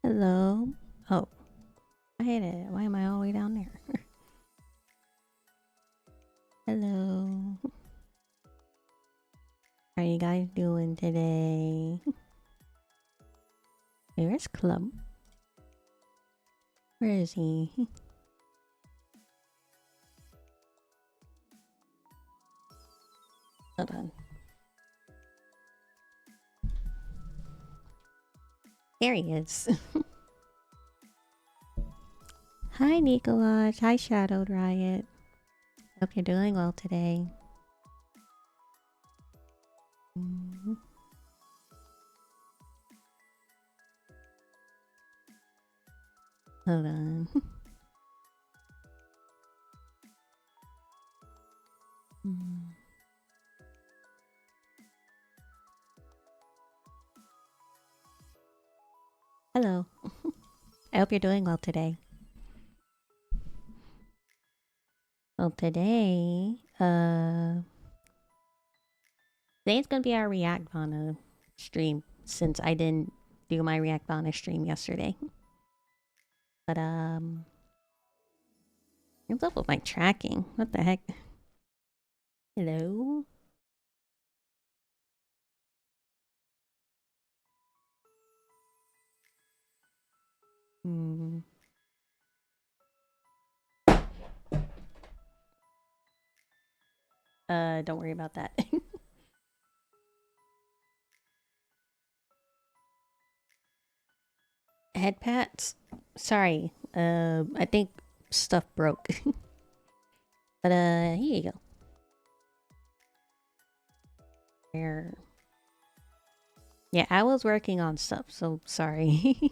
Hello. Oh, I hate it. Why am I all the way down there? Hello. How are you guys doing today? Where's Club? Where is he? Hold on. There he is. Hi, Nicolaj. Hi, Shadowed Riot. Hope you're doing well today. Hold on. Hello. I hope you're doing well today. Well, today's gonna be our ReactVana stream since I didn't do my ReactVana stream yesterday. But what's up with my tracking? What the heck? Hello? Don't worry about that. Head pats? Sorry. I think stuff broke. But here you go. There. Yeah, I was working on stuff, so sorry.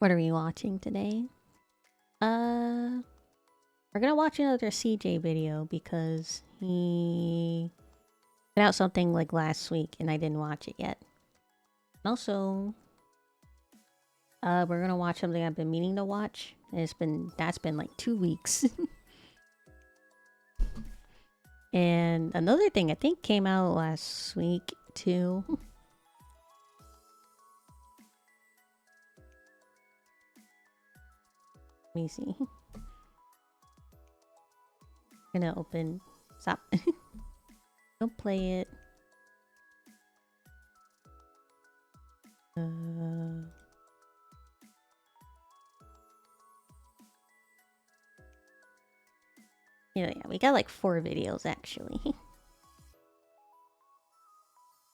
What are we watching today? We're gonna watch another CJ video because he put out something like last week and I didn't watch it yet. And also, we're gonna watch something I've been meaning to watch. And that's been like 2 weeks. And another thing I think came out last week too. Let me see. Gonna open. Stop. Don't play it. Yeah, we got like 4 videos actually.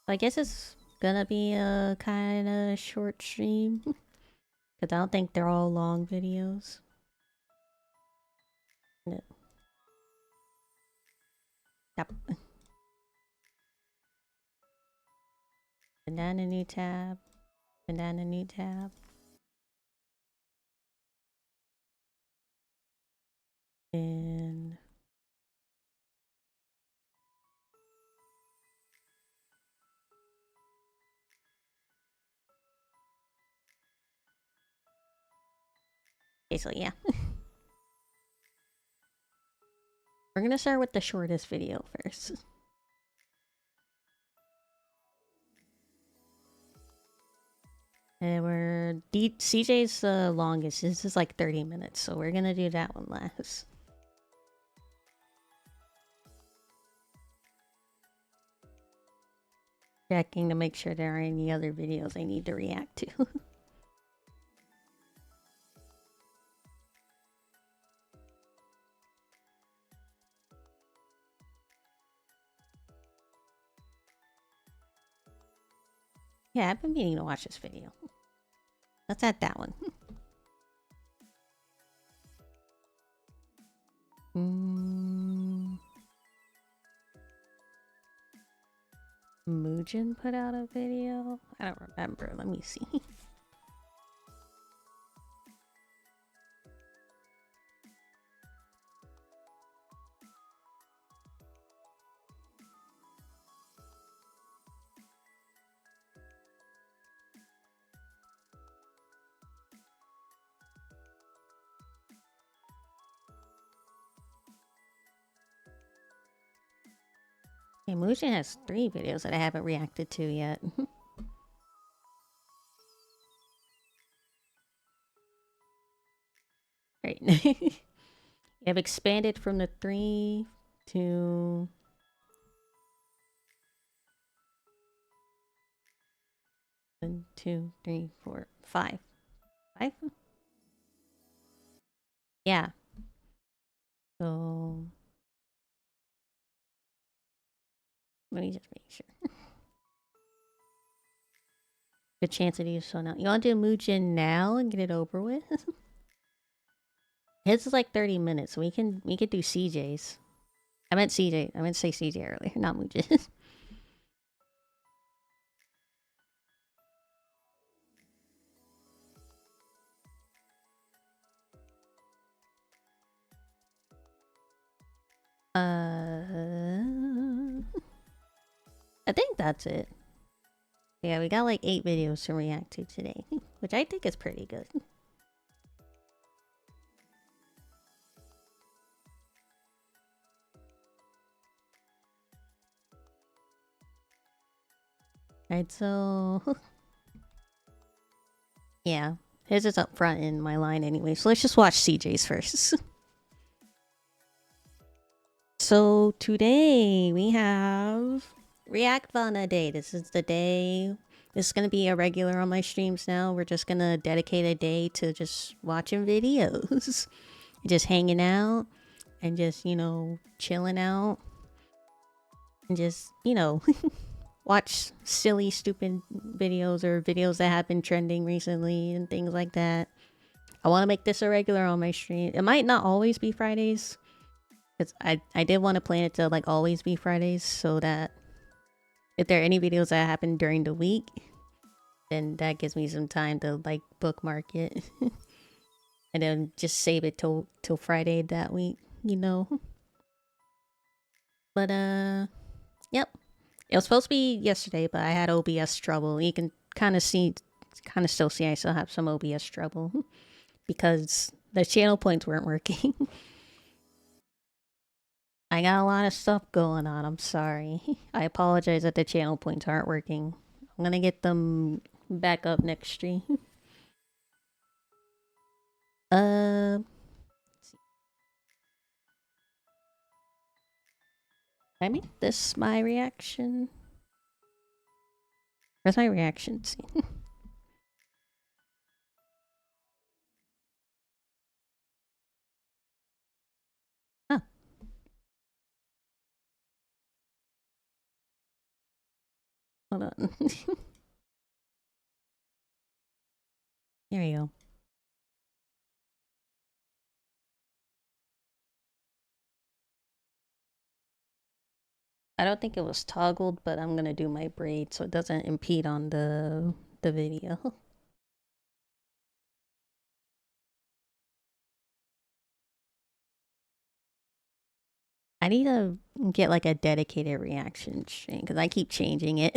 I guess it's gonna be a kind of short stream. Because I don't think they're all long videos. No. Stop. Banana new tab. Banana new tab. And... okay, so yeah. We're gonna start with the shortest video first. And CJ's the longest. This is like 30 minutes, so we're gonna do that one last. Checking to make sure there aren't any other videos I need to react to. Yeah, I've been meaning to watch this video. Let's add that one. Muujin put out a video? I don't remember. Let me see. Okay, Mujin has 3 videos that I haven't reacted to yet. Right. I've expanded from the 3 to 1, 2, 3, 4, 5. 5? Yeah. So let me just make sure. Good chance to do so now. You want to do Mujin now and get it over with? His is like 30 minutes. So we can do CJ's. I meant CJ. I meant to say CJ earlier, not Mujin. I think that's it. Yeah, we got like 8 videos to react to today, which I think is pretty good. Alright, so yeah, his is up front in my line anyway, so let's just watch CJ's first. So today we have ReactVana Day. This is the day. This is gonna be a regular on my streams now. We're just gonna dedicate a day to just watching videos, just hanging out, and just, you know, chilling out, and just, you know, watch silly, stupid videos or videos that have been trending recently and things like that. I want to make this a regular on my stream. It might not always be Fridays, because I did want to plan it to like always be Fridays, so that if there are any videos that happen during the week, then that gives me some time to like bookmark it and then just save it till Friday that week, you know. But yep. It was supposed to be yesterday, but I had OBS trouble. You can kind of still see I still have some OBS trouble because the channel points weren't working. I got a lot of stuff going on. I'm sorry. I apologize that the channel points aren't working. I'm gonna get them back up next stream. Let's see. I make this my reaction. Where's my reaction scene? Oh, hold on. There you go. I don't think it was toggled, but I'm gonna do my braid so it doesn't impede on the video. I need to get like a dedicated reaction stream because I keep changing it.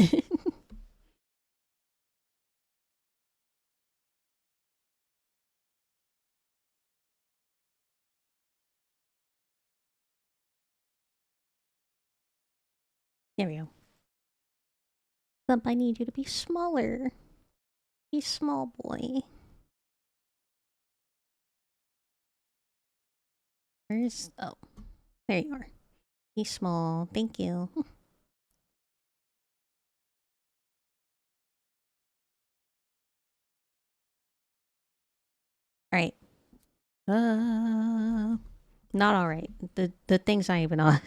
There we go. Thump, I need you to be smaller. Be small, boy. Where's... Oh, there you are. Be small. Thank you. Alright. Not alright. The thing's not even on.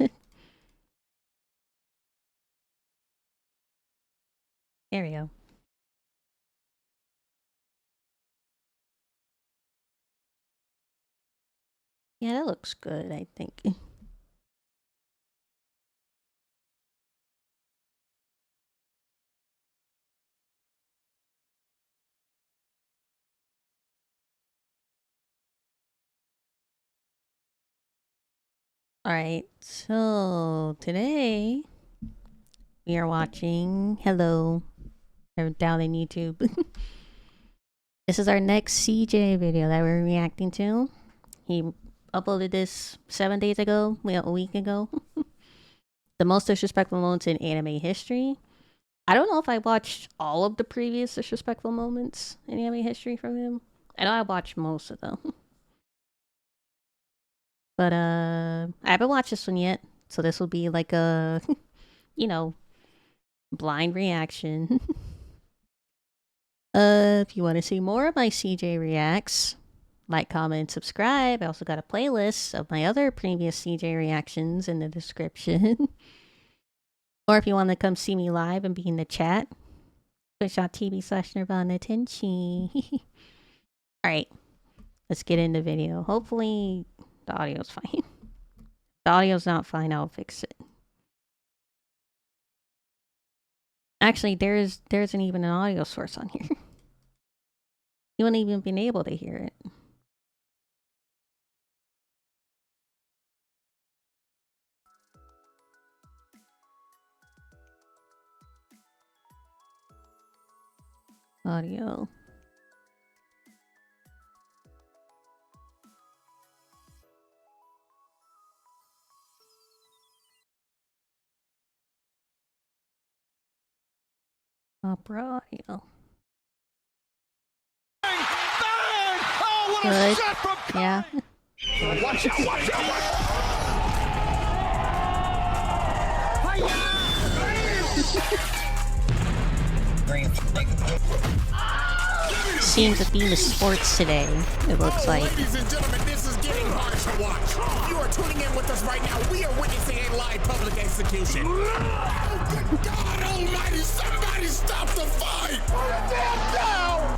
There we go. Yeah, that looks good, I think. Alright, so today we are watching... Hello. They're down in YouTube. This is our next CJ video that we're reacting to. He uploaded this 7 days ago, a week ago. the most disrespectful moments in anime history. I don't know if I watched all of the previous disrespectful moments in anime history from him. I know I watched most of them. But I haven't watched this one yet, so this will be like a you know, blind reaction. If you want to see more of my CJ reacts, like, comment, subscribe. I also got a playlist of my other previous CJ reactions in the description. Or if you want to come see me live and be in the chat, twitch.tv/Nirvana Tenchi. Alright, let's get in the video. Hopefully the audio's fine. If the audio's not fine, I'll fix it. Actually, there isn't even an audio source on here. You wouldn't even been able to hear it. Audio. Opera audio. Good. Yeah. Watch out, watch Seems to be the sports today, it looks like. Ladies and gentlemen, this is getting hard to watch. If you are tuning in with us right now, we are witnessing a live public execution. Oh, good God almighty, somebody stop the fight! Damn down!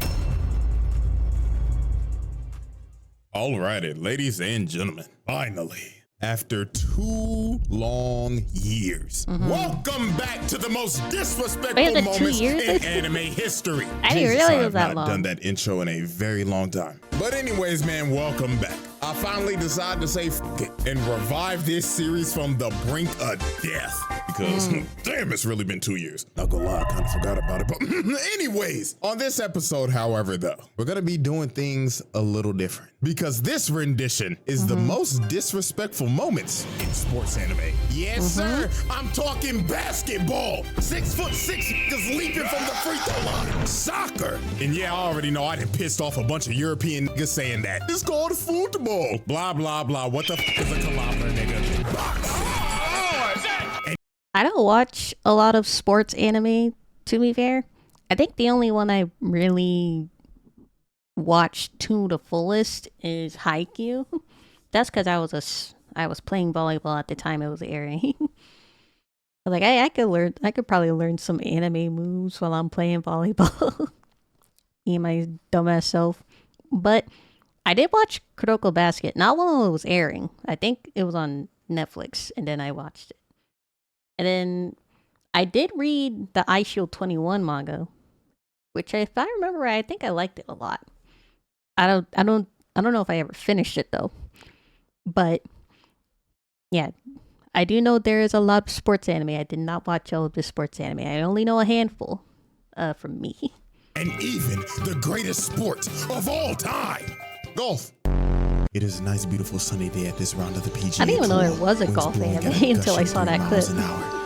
Alrighty, ladies and gentlemen, finally, after 2 long years, welcome back to the most disrespectful moments in anime history. I didn't realize it was that long. I've not done that intro in a very long time. But anyways, man, welcome back. I finally decided to say f it and revive this series from the brink of death. Because, damn, it's really been 2 years. Not gonna lie, I kind of forgot about it. But anyways, on this episode, however, though, we're gonna be doing things a little different. Because this rendition is the most disrespectful moments in sports anime. Yes, sir. I'm talking basketball. 6'6" just leaping from the free throw line. Soccer. And yeah, I already know I done pissed off a bunch of European niggas saying that. It's called football. Blah, blah, blah. What the f is a kilometer, nigga? I don't watch a lot of sports anime, to be fair. I think the only one I really watched to the fullest is Haikyuu. That's because I was playing volleyball at the time it was airing. Like I could probably learn some anime moves while I'm playing volleyball. Me and my dumbass self. But I did watch Kuroko Basket, not while it was airing. I think it was on Netflix, and then I watched it. And then I did read the iShield 21 manga, which if I remember right, I think I liked it a lot. I don't know if I ever finished it though. But yeah, I do know there is a lot of sports anime. I did not watch all of the sports anime. I only know a handful from me. And even the greatest sport of all time, golf. It is a nice, beautiful sunny day at this round of the PGA. I didn't even know there was a golf anime until I saw that clip.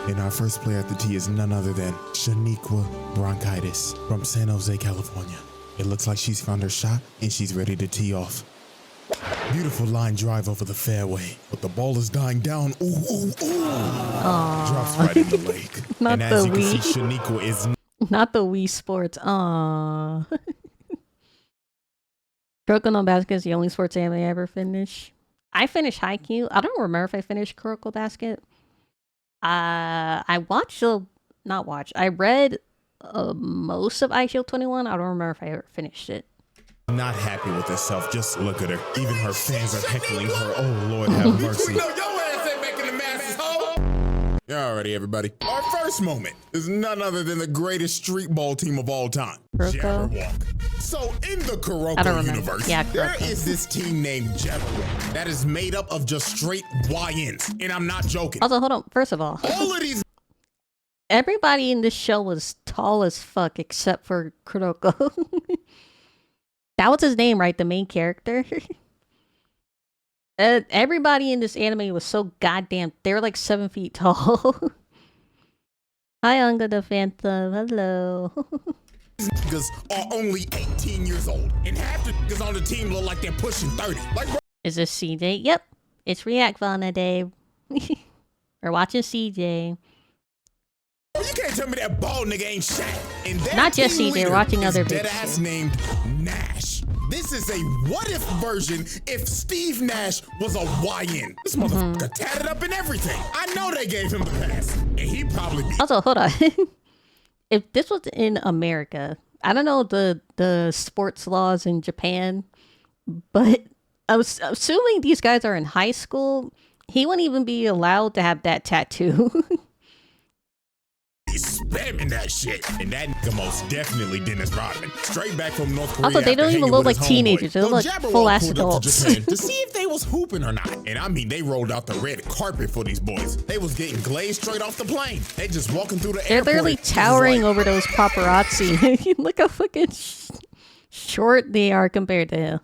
And our first player at the tee is none other than Shaniqua Bronchitis from San Jose, California. It looks like she's found her shot and she's ready to tee off. Beautiful line drive over the fairway, but the ball is dying down. Ooh, ooh, ooh. Drops right in the lake. Not and the as you Wii. can see, Shaniqua is not the Wii Sports. Aww. Kuroko no Basket is the only sports anime I ever finished. I finished Haikyuu. I don't remember if I finished Kuroko Basket. I read most of iShield 21. I don't remember if I ever finished it. not happy with herself. Just look at her. Even her fans are heckling her. Oh, Lord have mercy. Yeah, alrighty, everybody. Our first moment is none other than the greatest street ball team of all time, Jabberwock. So in the Kuroko universe, there is this team named Jabberwock that is made up of just straight YNs, and I'm not joking. Also, hold on. First of all of these, everybody in this show was tall as fuck except for Kuroko. That was his name, right? The main character. everybody in this anime was so goddamn. They were like 7 feet tall. Hi, Unga the Phantom. Hello. Niggas are only 18 years old, and half the niggas on the team look like they're pushing 30. Like, bro, Is this CJ? Yep. It's ReactVana Day. We're watching CJ. you can't tell me that bald nigga ain't Shaq. And that Not just team CJ, leader watching is other dead videos ass too. named Nash. This is a what-if version if Steve Nash was a YN. This motherfucker tatted up and everything. I know they gave him the pass, and he probably be. Also, hold on. If this was in America, I don't know the sports laws in Japan, but I was assuming these guys are in high school. He wouldn't even be allowed to have that tattoo. He's spamming that shit. And that nigga most definitely Dennis Rodman. Straight back from North Korea. Also, they don't after even hanging look with like his homeboy. teenagers. They look like Jabberwock full-ass pulled up to adults. Japan to see if they was hooping or not. And I mean, they rolled out the red carpet for these boys. They was getting glazed straight off the plane. They just walking through the They're airport. literally just towering like, over those paparazzi. Look how fucking short they are compared to him.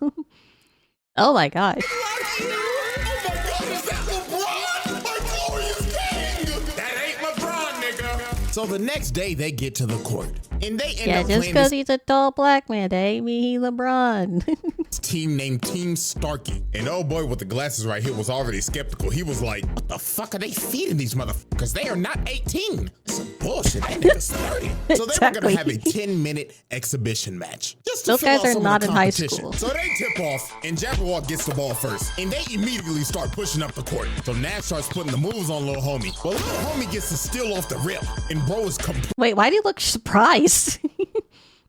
Oh my gosh. Oh my God, is that LeBron? My glorious king! That ain't LeBron, nigga. So the next day they get to the court. And they end Yeah, up just playing because this he's a tall black man, that ain't mean he LeBron. team named Team Starkey. And oh boy with the glasses right here was already skeptical. He was like, what the fuck are they feeding these motherfuckers? They are not 18. It's some bullshit. That nigga's 30. So they were gonna have a 10-minute exhibition match. Just to Those fill guys out are some of not the in high competition. school. So they tip off and Jabberwock gets the ball first. And they immediately start pushing up the court. So Nash starts putting the moves on little homie. Well, little homie gets to steal off the rip. And bro is Wait, why do you look surprised?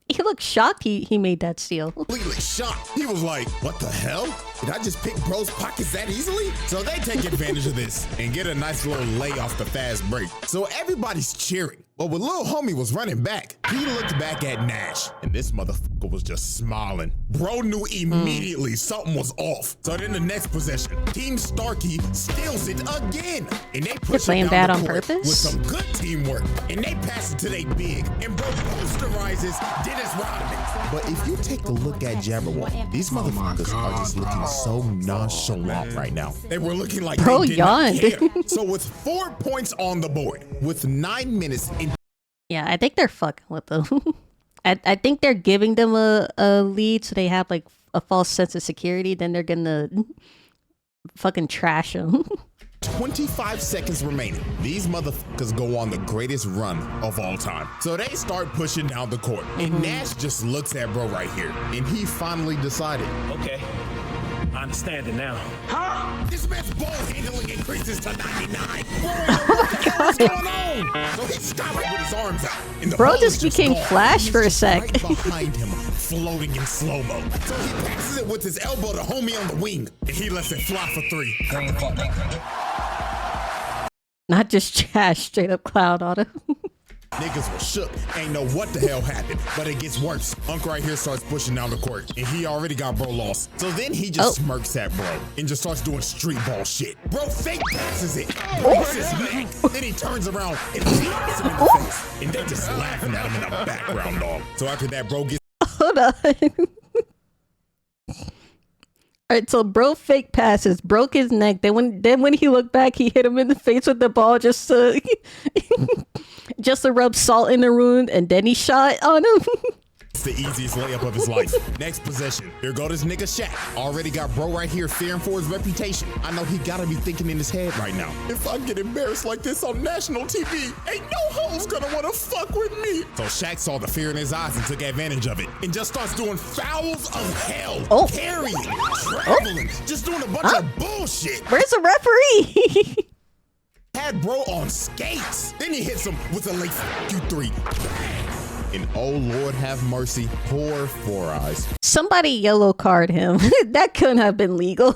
He looked shocked he made that steal. completely shocked. He was like, what the hell? Did I just pick bro's pockets that easily? So they take advantage of this and get a nice little lay off the fast break. So everybody's cheering. But when little homie was running back, he looked back at Nash and this motherfucker was just smiling. Bro knew immediately something was off. So then the next possession, Team Starkey steals it again. And they push playing it down bad the on court purpose? with some good teamwork. And they pass it to they big. And bro posterizes Dennis Rodman. But if you take a look at Jabberwock, these motherfuckers are just looking so nonchalant right now. They were looking like Bro they did not yawned. care. So with 4 points on the board, with 9 minutes in Yeah, I think they're fucking with them. I think they're giving them a lead so they have like a false sense of security. Then they're gonna fucking trash them. 25 seconds remaining, these motherfuckers go on the greatest run of all time. So they start pushing down the court. And Nash just looks at bro right here. And he finally decided, Okay, I understand it now. this man's ball handling increases to 99. Bro, what the hell is going on? So he stopped with his arms out. And the Bro ball just is became gone. Flash He's for a just sec. Right behind him, floating in slow-mo. So he passes it with his elbow to homie on the wing. And he lets it fly for 3. Not just trash, straight up cloud on him. Niggas was shook, ain't know what the hell happened, but it gets worse. Unc right here starts pushing down the court, and he already got bro lost. So then he just smirks at bro, and just starts doing street ball shit. Bro fake passes it, breaks his neck, then he turns around and slaps him in the face. And they just laughing at him in the background, dog. So after that, bro gets Hold on. Alright, so bro fake passes, broke his neck. Then when he looked back, he hit him in the face with the ball just to just to rub salt in the wound, and then he shot on him. It's the easiest layup of his life. Next possession. Here go this nigga Shaq. Already got bro right here fearing for his reputation. I know he gotta be thinking in his head right now. If I get embarrassed like this on national TV, ain't no hoes gonna wanna fuck with me. So Shaq saw the fear in his eyes and took advantage of it. And just starts doing fouls of hell. Carrying, traveling, just doing a bunch of bullshit. Where's the referee? Had bro on skates. Then he hits him with a late Q3. And oh Lord have mercy, poor Four Eyes. Somebody yellow card him. That couldn't have been legal.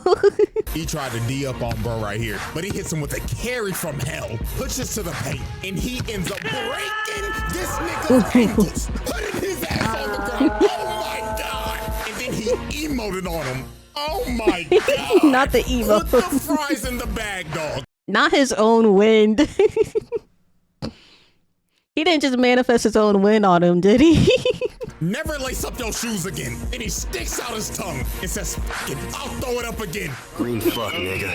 He tried to D up on bro right here, but he hits him with a carry from hell, pushes to the paint, and he ends up breaking this nigga's ankles, putting his ass on the ground. Oh my God. And then he emoted on him. Oh my God. Not the emo. Put the fries in the bag, dog. Not his own wind. He didn't just manifest his own win on him, did he? never lace up your shoes again. And he sticks out his tongue and says, "Fuck it, I'll throw it up again." Green fuck, nigga.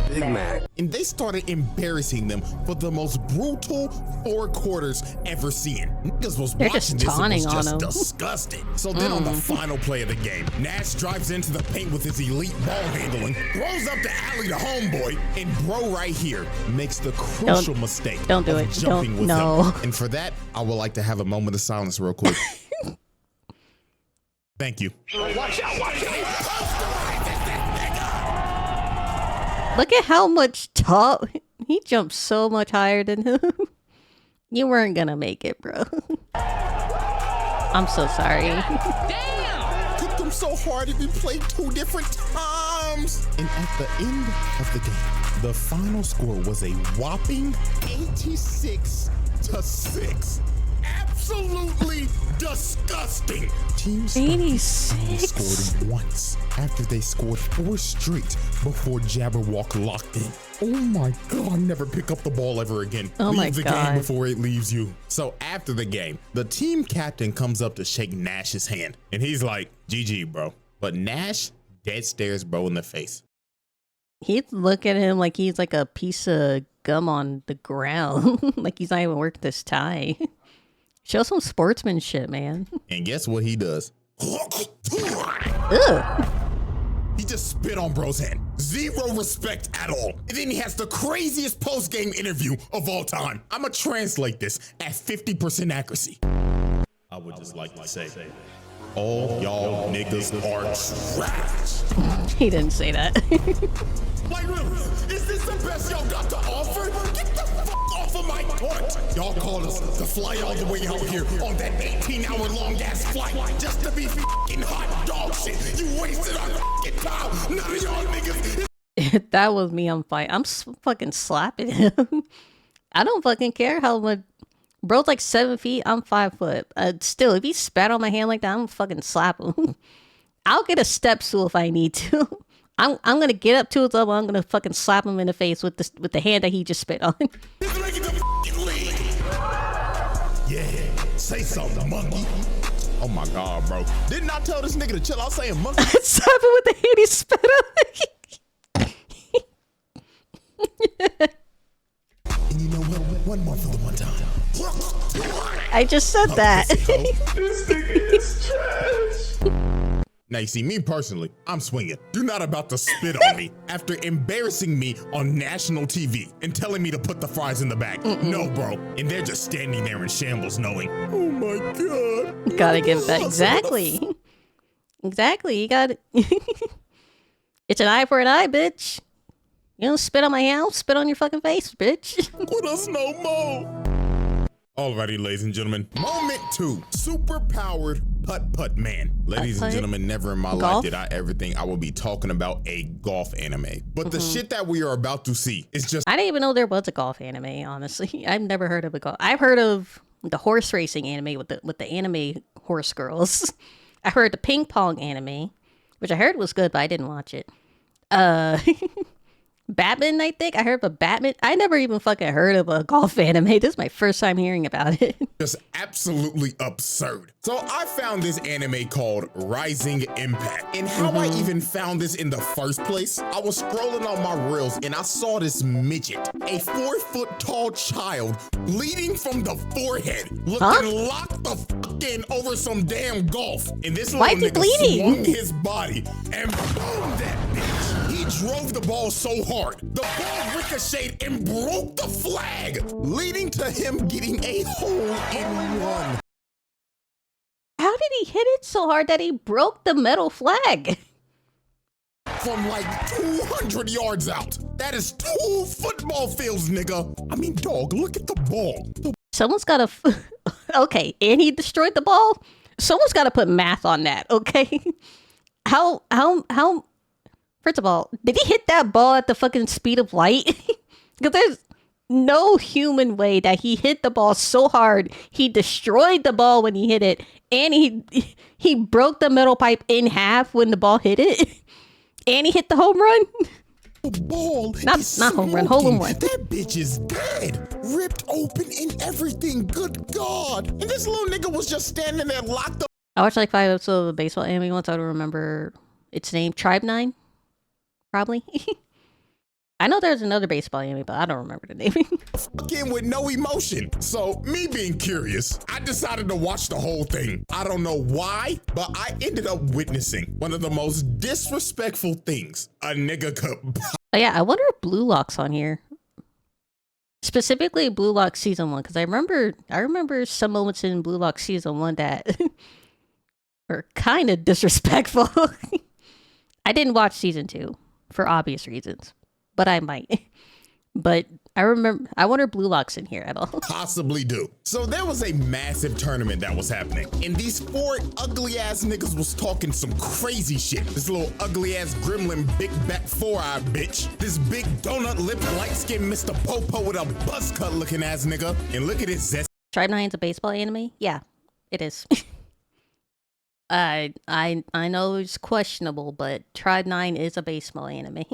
Big Mac. And they started embarrassing them for the most brutal 4 quarters ever seen. Niggas was They're watching just this and taunting was on just him. disgusted. So then on the final play of the game, Nash drives into the paint with his elite ball handling, throws up the alley to homeboy, and bro right here makes the crucial mistake don't do of it. jumping Don't, with no. him. And for that, I would like to have a moment of silence real quick. Thank you. Watch out, watch out. Look at how much tall he jumped so much higher than him. You weren't gonna make it, bro. I'm so sorry. Damn! Took them so hard that we played 2 different times. And at the end of the game, the final score was a whopping 86-6. Absolutely disgusting. Team Sparky 86. scored once after they scored 4 straight before Jabberwock locked in. Oh my God, never pick up the ball ever again. Oh Leave my the God. game before it leaves you. So after the game, the team captain comes up to shake Nash's hand and he's like, "GG, bro." But Nash dead stares bro in the face. He'd look at him like he's like a piece of gum on the ground. Like he's not even worked this tie. Show some sportsmanship, man. And guess what he does? Ugh. He just spit on bro's hand. Zero respect at all. And then he has the craziest post-game interview of all time. I'ma translate this at 50% accuracy. I would just like to say, all y'all niggas are trash. He didn't say that. Like, really, is this the best y'all got to offer? Get the fuck off of my court. Y'all called us to fly all the way out here on that 18-hour long ass flight just to be fucking hot dog shit. You wasted our fucking time. None of y'all niggas. If that was me, I'm fine. I'm fucking slapping him. I don't fucking care how much. Bro's like 7 feet. I'm 5 foot. Still, if he spat on my hand like that, I'm gonna fucking slap him. I'll get a step stool if I need to. I'm gonna get up to his level. I'm gonna fucking slap him in the face with the hand that he just spit on. He's making the fucking league. Yeah, say something, monkey. Oh my God, bro. Didn't I tell this nigga to chill out saying monkey? Slap him with the hand he spit on. And you know what? One more for the one time. I just said that. This nigga is trash. Now you see, me personally, I'm swinging. You're not about to spit on me after embarrassing me on national TV and telling me to put the fries in the bag. No, bro. And they're just standing there in shambles knowing, oh my God. Gotta give that. Exactly. Exactly. You got it. It's an eye for an eye, bitch. You don't spit on my hand, I'll spit on your fucking face, bitch. With us no more. Alrighty, ladies and gentlemen. Moment 2. Super-powered putt-putt man. Ladies and Putt-putt? gentlemen, never in my life Golf? did I ever think I would be talking about a golf anime. But the shit that we are about to see is just I didn't even know there was a golf anime, honestly. I've never heard of a golf. I've heard of the horse racing anime with the anime horse girls. I heard the ping pong anime, which I heard was good, but I didn't watch it. Batman, I think. I heard of a Batman. I never even fucking heard of a golf anime. This is my first time hearing about it. just absolutely absurd. So I found this anime called Rising Impact. And how I even found this in the first place, I was scrolling on my reels and I saw this midget, a 4-foot tall child, bleeding from the forehead, looking locked the fuck in over some damn golf. And this Why little is he nigga bleeding? swung his body and boom that bitch. He drove the ball so hard, the ball ricocheted and broke the flag, leading to him getting a hole-in-one. How did he hit it so hard that he broke the metal flag? From like 200 yards out. That is 2 football fields, nigga. I mean, dog, look at the ball. Someone's got to... Okay, and he destroyed the ball? Someone's got to put math on that, okay? How... First of all, did he hit that ball at the fucking speed of light? Because there's no human way that he hit the ball so hard, he destroyed the ball when he hit it, and he broke the metal pipe in half when the ball hit it, and he hit the home run. ball Not is home run, hole in one. That bitch is dead, ripped open and everything. Good God! And this little nigga was just standing there locked up. I watched like 5 episodes of the baseball anime once. I don't remember its name. Tribe 9, probably. I know there's another baseball anime, but I don't remember the name. Fucking with no emotion. So me being curious, I decided to watch the whole thing. I don't know why, but I ended up witnessing one of the most disrespectful things a nigga could. Oh yeah, I wonder if Blue Lock's on here. Specifically Blue Lock season 1, because I remember some moments in Blue Lock season 1 that were kind of disrespectful. I didn't watch season 2 for obvious reasons, but I might. But I wonder if Blue Lock's in here at all. Possibly do. So there was a massive tournament that was happening, and these 4 ugly ass niggas was talking some crazy shit. This little ugly ass gremlin, big back 4-eye bitch. This big donut lipped light skinned Mr. Popo with a buzz cut looking ass nigga. And look at his zest. Tribe 9's a baseball anime? Yeah, it is. I know it's questionable, but Tribe 9 is a baseball anime.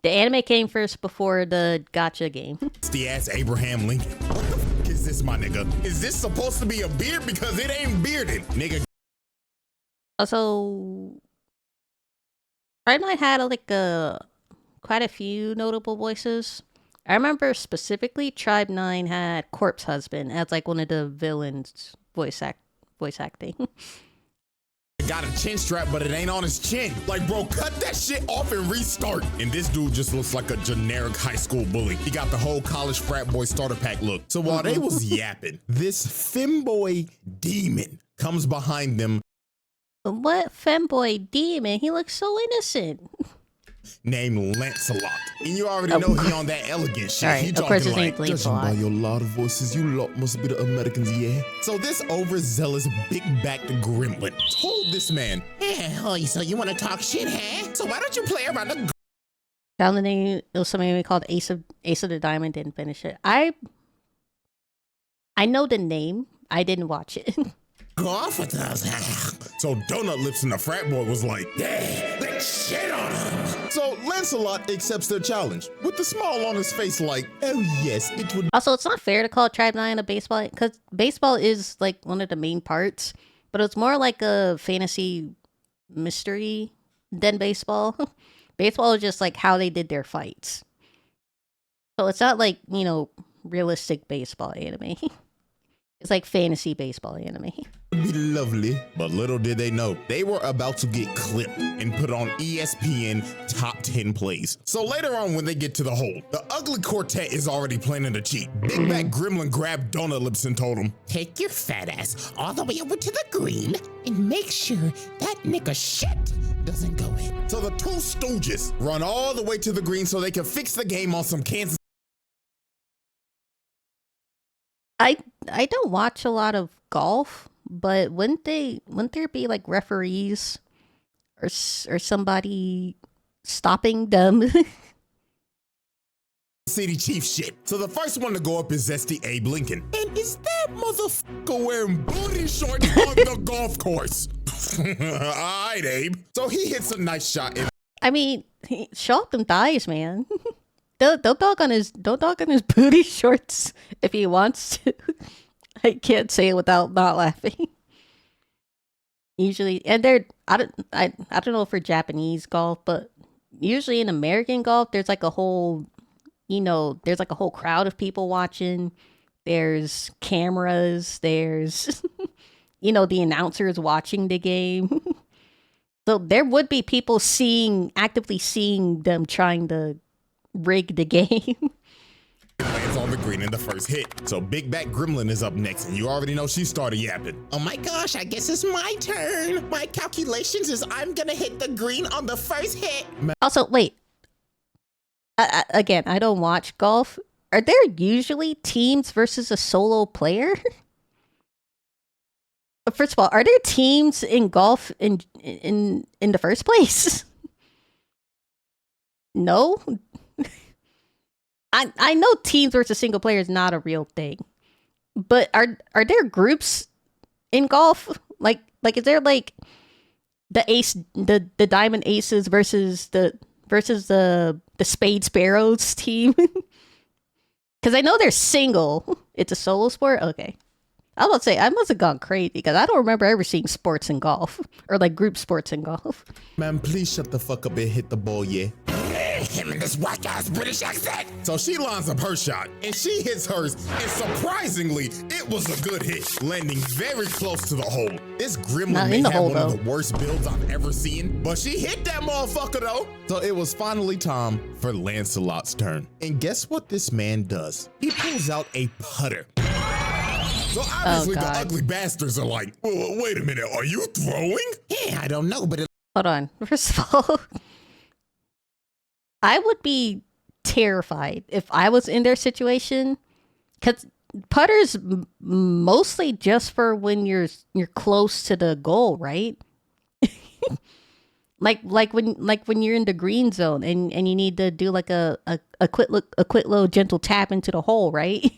The anime came first before the gacha game. It's the ass Abraham Lincoln. What the fuck is this, my nigga? Is this supposed to be a beard? Because it ain't bearded, nigga. Also, Tribe 9 had like quite a few notable voices. I remember specifically Tribe 9 had Corpse Husband as like one of the villains voice acting. Got a chin strap, but it ain't on his chin. Like, bro, cut that shit off and restart. And this dude just looks like a generic high school bully. He got the whole college frat boy starter pack look. So while they was yapping, this femboy demon comes behind them. What femboy demon? He looks so innocent. Named Lancelot. And you already know he on that elegant shit. Right, He of talking course his like, name's judging by Lancelot. your loud voices, you lot must be the Americans, yeah? So this overzealous, big-backed gremlin told this man, hey, oh, so you want to talk shit, huh? So why don't you play around the Found the name. It was something we called Ace of the Diamond. Didn't finish it. I know the name. I didn't watch it. golf with us? So Donut Lips and the frat boy was like, yeah, let's shit on him. So Lancelot accepts their challenge with the smile on his face like, oh yes, it would. Also, it's not fair to call Tribe 9 a baseball, because baseball is like one of the main parts, but it's more like a fantasy mystery than baseball. Baseball is just like how they did their fights. So it's not like, realistic baseball anime. It's like fantasy baseball anime. Be lovely, but little did they know they were about to get clipped and put on ESPN top 10 plays. So later on, when they get to the hole, the ugly quartet is already planning to cheat. Big Back Gremlin grabbed Donut Lips and told him, take your fat ass all the way over to the green and make sure that nigga shit doesn't go in. So the 2 stooges run all the way to the green so they can fix the game on some Kansas. I don't watch a lot of golf, but wouldn't there be like referees or somebody stopping them? City chief shit. So the first one to go up is Zesty Abe Lincoln. And is that motherfucker wearing booty shorts on the golf course? Alright, Abe. So he hits a nice shot. I mean, show off them thighs, man. Don't dog on his booty shorts if he wants to. I can't say it without not laughing. Usually, and I don't know for Japanese golf, but usually in American golf, there's like a whole, there's like a whole crowd of people watching. There's cameras. There's, the announcers watching the game. So there would be people actively seeing them trying to rig the game. Lands on the green in the first hit. So Big Back Gremlin is up next, and you already know she started yapping. Oh my gosh, I guess it's my turn. My calculations is I'm gonna hit the green on the first hit. Also, wait. Again, I don't watch golf. Are there usually teams versus a solo player? First of all, are there teams in golf in the first place? No. I know teams versus single player is not a real thing, but are there groups in golf? Like is there like the diamond aces versus the the Spade Sparrows team. Because I know they're single. It's a solo sport? Okay. I was about to say, I must have gone crazy because I don't remember ever seeing sports in golf. Or like group sports in golf. Man, please shut the fuck up and hit the ball, yeah. Him and this whack ass British accent. So she lines up her shot, and she hits hers, and surprisingly, it was a good hit, landing very close to the hole. This gremlin may have one of the worst builds I've ever seen, but she hit that motherfucker though. So it was finally time for Lancelot's turn. And guess what this man does? He pulls out a putter. So obviously the ugly bastards are like, wait a minute, are you throwing? Yeah, I don't know, but it Hold on. First of all, I would be terrified if I was in their situation, because putter's mostly just for when you're close to the goal, right? like when you're in the green zone and you need to do like a quick little gentle tap into the hole, right?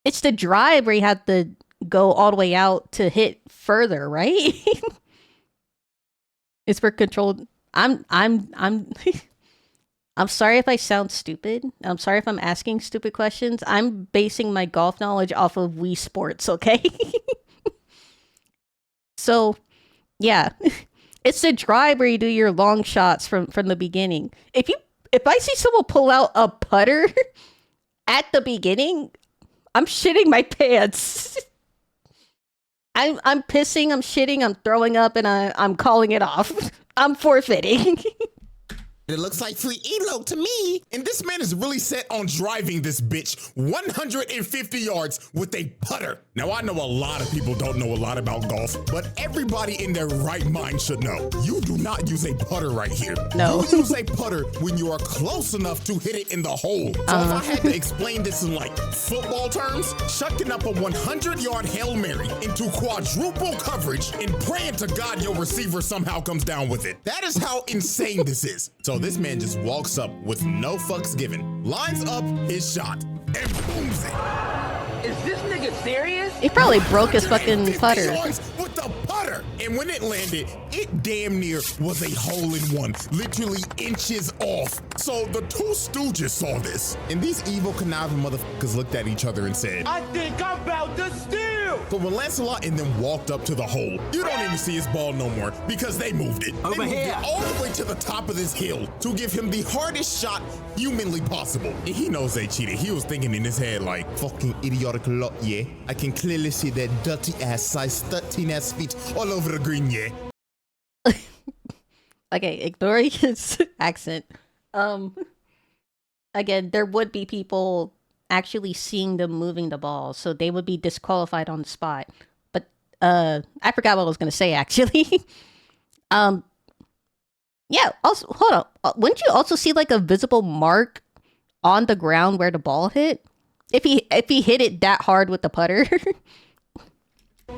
It's the drive where you have to go all the way out to hit further, right? It's for controlled. I'm sorry if I sound stupid. I'm sorry if I'm asking stupid questions. I'm basing my golf knowledge off of Wii Sports, okay? So, yeah. It's the drive where you do your long shots from the beginning. If I see someone pull out a putter at the beginning, I'm shitting my pants. I'm pissing, I'm shitting, I'm throwing up, and I'm calling it off. I'm forfeiting. It looks like free elo to me. And this man is really set on driving this bitch 150 yards with a putter. Now, I know a lot of people don't know a lot about golf, but everybody in their right mind should know. You do not use a putter right here. No. You use a putter when you are close enough to hit it in the hole. So if I had to explain this in like football terms, chucking up a 100-yard Hail Mary into quadruple coverage and praying to God your receiver somehow comes down with it. That is how insane this is. So this man just walks up with no fucks given, lines up his shot, and booms it. is this nigga serious? He probably broke his fucking 150 putter. yards with the putter. And when it landed, it damn near was a hole in one, literally inches off. So the two stooges saw this, and these evil conniving motherfuckers looked at each other and said, I think I'm about to steal. So when Lancelot and them walked up to the hole, you don't even see his ball no more because they moved it. Over they moved here. it all the way to the top of this hill to give him the hardest shot humanly possible. And he knows they cheated. He was thinking in his head like, fucking idiotic lot, yeah. I can clearly see that dirty ass size 13 ass feet all over the green, yeah. Okay, ignoring his accent. Again, there would be people actually seeing them moving the ball, so they would be disqualified on the spot. But I forgot what I was gonna say actually. Yeah, also hold up. Wouldn't you also see like a visible mark on the ground where the ball hit? If he hit it that hard with the putter?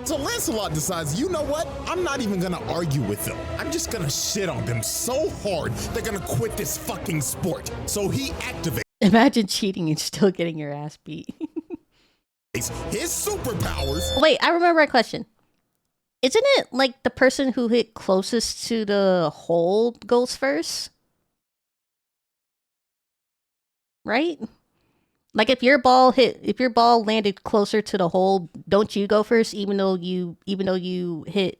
So Lancelot decides, you know what? I'm not even gonna argue with them. I'm just gonna shit on them so hard they're gonna quit this fucking sport. So he activates Imagine cheating and still getting your ass beat. his superpowers. Wait, I remember a question. Isn't it like the person who hit closest to the hole goes first? Right? Like if your ball landed closer to the hole, don't you go first even though you hit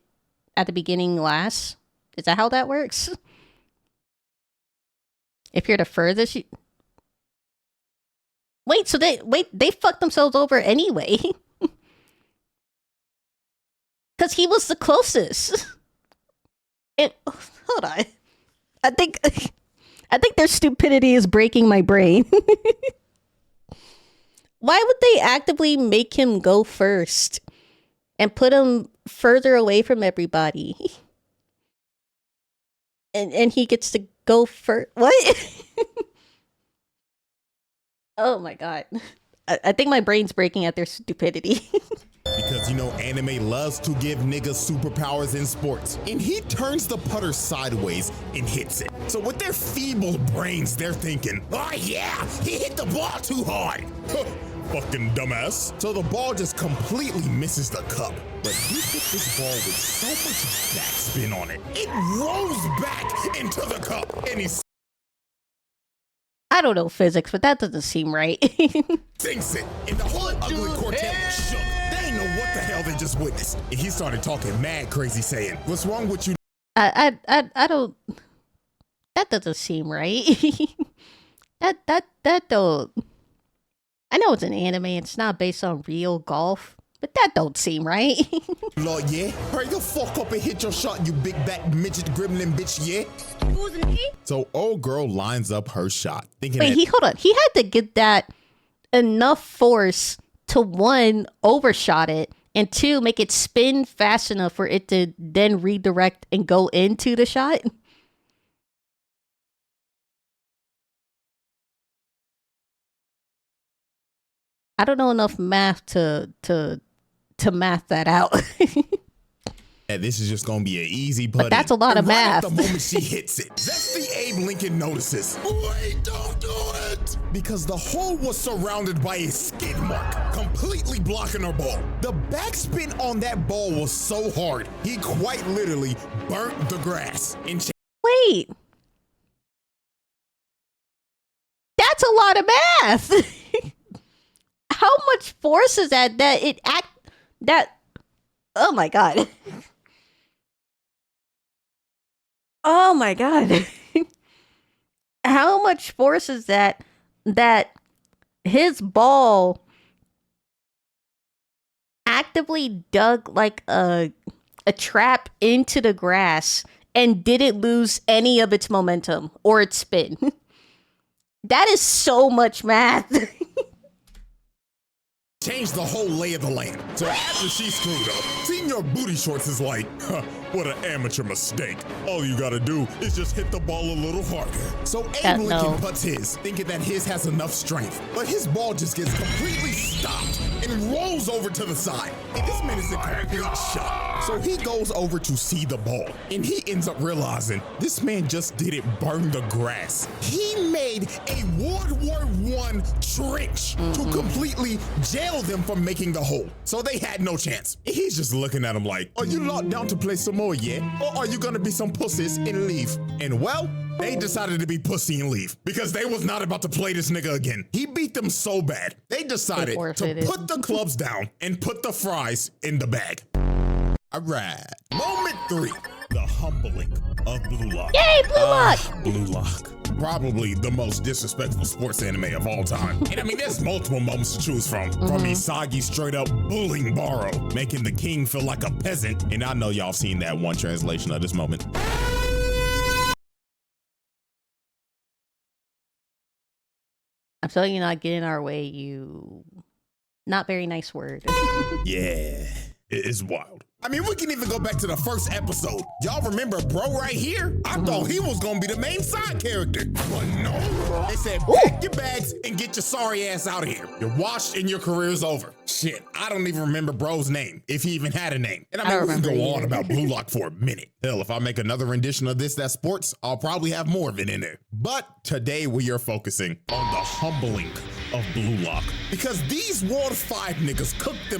at the beginning last? Is that how that works? If you're the furthest Wait, so they fucked themselves over anyway. Cause he was the closest. Hold on. I think their stupidity is breaking my brain. Why would they actively make him go first and put him further away from everybody? And he gets to go first. What? Oh my god. I think my brain's breaking at their stupidity. Because, you know, anime loves to give niggas superpowers in sports. And he turns the putter sideways and hits it. So with their feeble brains, they're thinking, oh yeah, he hit the ball too hard. Fucking dumbass. So the ball just completely misses the cup. But he hit this ball with so much backspin on it. It rolls back into the cup and he I don't know physics, but that doesn't seem right. Thinks it, and the whole ugly quartet was shook. They didn't know what the hell they just witnessed. And he started talking mad crazy, saying, "What's wrong with you?" I don't. That doesn't seem right. that don't. I know it's an anime. It's not based on real golf, but that don't seem right. Lord, yeah. Hurry the fuck up and hit your shot, you big back midget gremlin bitch, yeah. So old girl lines up her shot, thinking. Wait, hold on. He had to get that enough force to, one, overshot it, and two, make it spin fast enough for it to then redirect and go into the shot. I don't know enough math to math that out. Yeah, this is just gonna be an easy putt. But that's a lot of math. At the moment she hits it, that's the Abe Lincoln notices. Wait, don't do it! Because the hole was surrounded by a skid mark, completely blocking her ball. The backspin on that ball was so hard, he quite literally burnt the grass. Wait. That's a lot of math. How much force is that oh my god. Oh my god. How much force is that his ball actively dug like a trap into the grass and didn't lose any of its momentum or its spin? That is so much math. Changed the whole lay of the land. So after she screwed up, Senior Booty Shorts is like, huh, what an amateur mistake. All you gotta do is just hit the ball a little harder. So Abe Lincoln puts his, thinking that his has enough strength, but his ball just gets completely stopped and rolls over to the side. And this man is in complete shock. So he goes over to see the ball, and he ends up realizing this man just didn't burn the grass. He made a World War I trench to completely jail them from making the hole. So they had no chance. He's just looking at him like, are you locked down to play some more yet? Or are you gonna be some pussies and leave? And well, they decided to be pussy and leave because they was not about to play this nigga again. He beat them so bad. They decided to put the clubs down and put the fries in the bag. All right. Moment 3. The humbling of Blue Lock. Yay, Blue Lock! Blue Lock. Probably the most disrespectful sports anime of all time. And I mean, there's multiple moments to choose from. From Isagi straight up bullying Baro, making the king feel like a peasant. And I know y'all seen that one translation of this moment. I'm telling you, not get in our way, you... Not very nice word. Yeah, it's wild. I mean, we can even go back to the first episode. Y'all remember bro right here? I thought he was gonna be the main side character. But no, they said pack your bags and get your sorry ass out of here. You're washed and your career's over. Shit, I don't even remember bro's name, if he even had a name. And I mean, we can go on about Blue Lock for a minute. Hell, if I make another rendition of this that's sports, I'll probably have more of it in there. But today we are focusing on the humbling of Blue Lock. Because these World 5 niggas cooked them.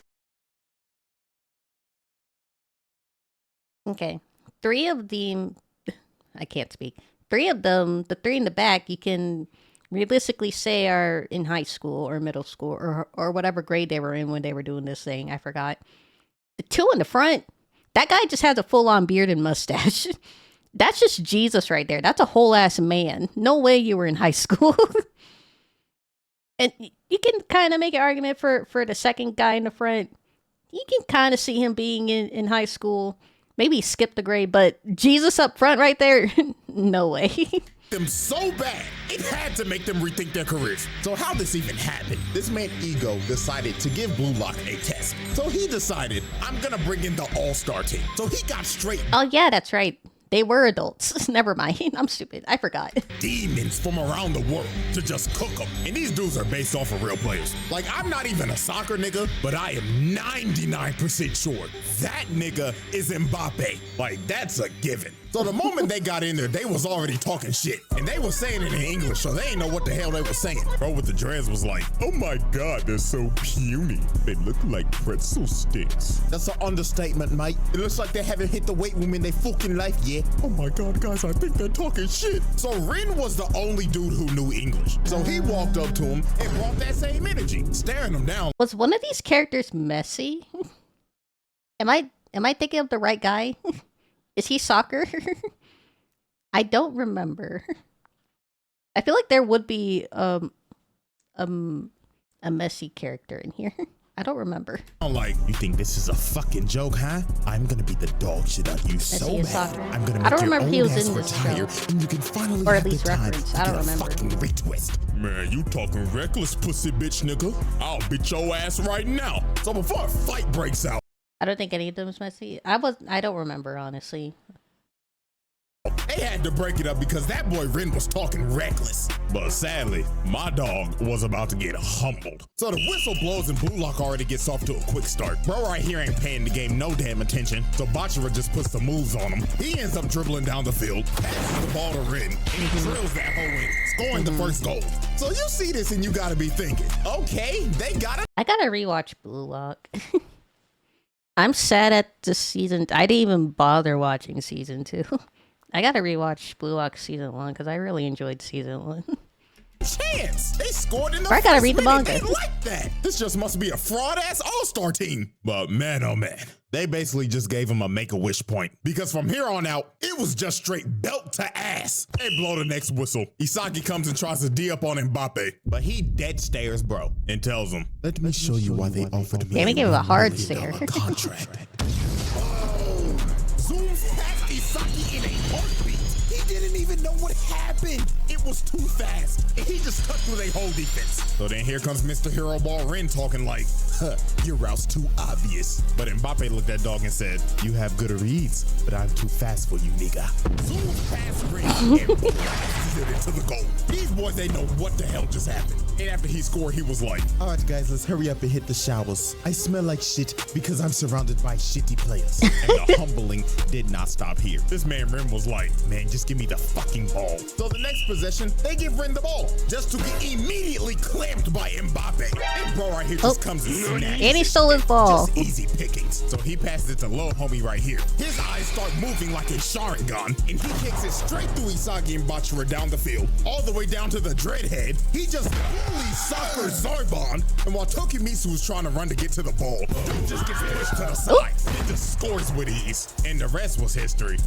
Okay. 3 of them, I can't speak. 3 of them, the 3 in the back, you can realistically say are in high school or middle school or whatever grade they were in when they were doing this thing. I forgot. The 2 in the front, that guy just has a full-on beard and mustache. That's just Jesus right there. That's a whole-ass man. No way you were in high school. And you can kind of make an argument for the second guy in the front. You can kind of see him being in high school. Maybe skip the grade, but Jesus up front right there, no way. Them so bad, it had to make them rethink their careers. So how this even happened? This man Ego decided to give Blue Lock a test. So he decided, I'm gonna bring in the all-star team. So he got straight. Oh yeah, that's right. They were adults. Never mind. I'm stupid. I forgot. Demons from around the world to just cook them. And these dudes are based off of real players. Like, I'm not even a soccer nigga, but I am 99% sure that nigga is Mbappe. Like, that's a given. So the moment they got in there, they was already talking shit. And they was saying it in English, so they ain't know what the hell they was saying. Bro with the dreads was like, oh my God, they're so puny. They look like pretzel sticks. That's an understatement, mate. It looks like they haven't hit the weight room in their fucking life yet. Oh my God, guys, I think they're talking shit. So Rin was the only dude who knew English. So he walked up to him and brought that same energy, staring him down. Was one of these characters messy? Am I thinking of the right guy? Is he soccer? I don't remember. I feel like there would be a messy character in here. I don't remember. I'm like, you think this is a fucking joke, huh? I'm gonna beat the dog shit out of you so bad. Soccer. I'm gonna I make don't your remember if he old was ass in this retire, show. and you can finally Or at have least the time reference. to I don't get a remember. fucking retwist. Man, you talking reckless, pussy bitch nigga. I'll beat your ass right now. So before a fight breaks out, I don't think any of them was messy. I don't remember, honestly. they had to break it up because that boy Rin was talking reckless. But sadly, my dog was about to get humbled. So the whistle blows and Blue Lock already gets off to a quick start. Bro right here ain't paying the game no damn attention. So Bachira just puts the moves on him. He ends up dribbling down the field, passes the ball to Rin, and he drills that hole in, scoring the first goal. So you see this and you gotta be thinking, okay, they got it. I gotta rewatch Blue Lock. I'm sad at the season. I didn't even bother watching season 2. I gotta rewatch Blue Lock season 1 because I really enjoyed season 1. Chance. They scored in the I gotta first read the minute. manga. They like that. This just must be a fraud-ass all-star team. But man, oh man. They basically just gave him a make-a-wish point. Because from here on out, it was just straight belt to ass. They blow the next whistle. Isagi comes and tries to D up on Mbappe. But he dead stares bro and tells him, let me show you why they offered me Damn, he gave him a hard $1 stare. million contract. Oh, zooms past Isagi in a heartbeat. He didn't even know what happened. It was too fast. And he just cut through their whole defense. So then here comes Mr. Hero Ball Rin talking like, your route's too obvious. But Mbappe looked at dog and said, you have good reads, but I'm too fast for you, nigga. Zooms past Rin and passes it into the goal. These boys, they know what the hell just happened. And after he scored, he was like, all right, guys, let's hurry up and hit the showers. I smell like shit because I'm surrounded by shitty players. And the humbling did not stop here. This man Rin was like, man, just give me the fucking ball. So the next possession, they give Rin the ball just to get immediately clamped by Mbappe. And bro right here just comes and snaps. And he stole his ball. Just easy pickings. So he passes it to little homie right here. His eyes start moving like a Sharingan, and he kicks it straight through Isagi and Bachira down the field, all the way down to the dreadhead. He just fully suckers Zarbon, and while Tokimitsu was trying to run to get to the ball, he just gets pushed to the side and just scores with ease. And the rest was history.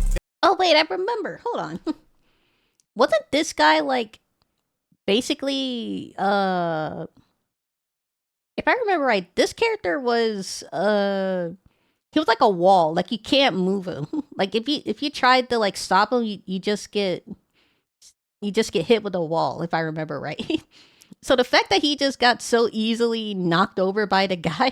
Oh wait, I remember. Hold on. Wasn't this guy like basically if I remember right, this character was he was like a wall. Like you can't move him. Like if you tried to like stop him, you just get hit with a wall, if I remember right. So the fact that he just got so easily knocked over by the guy,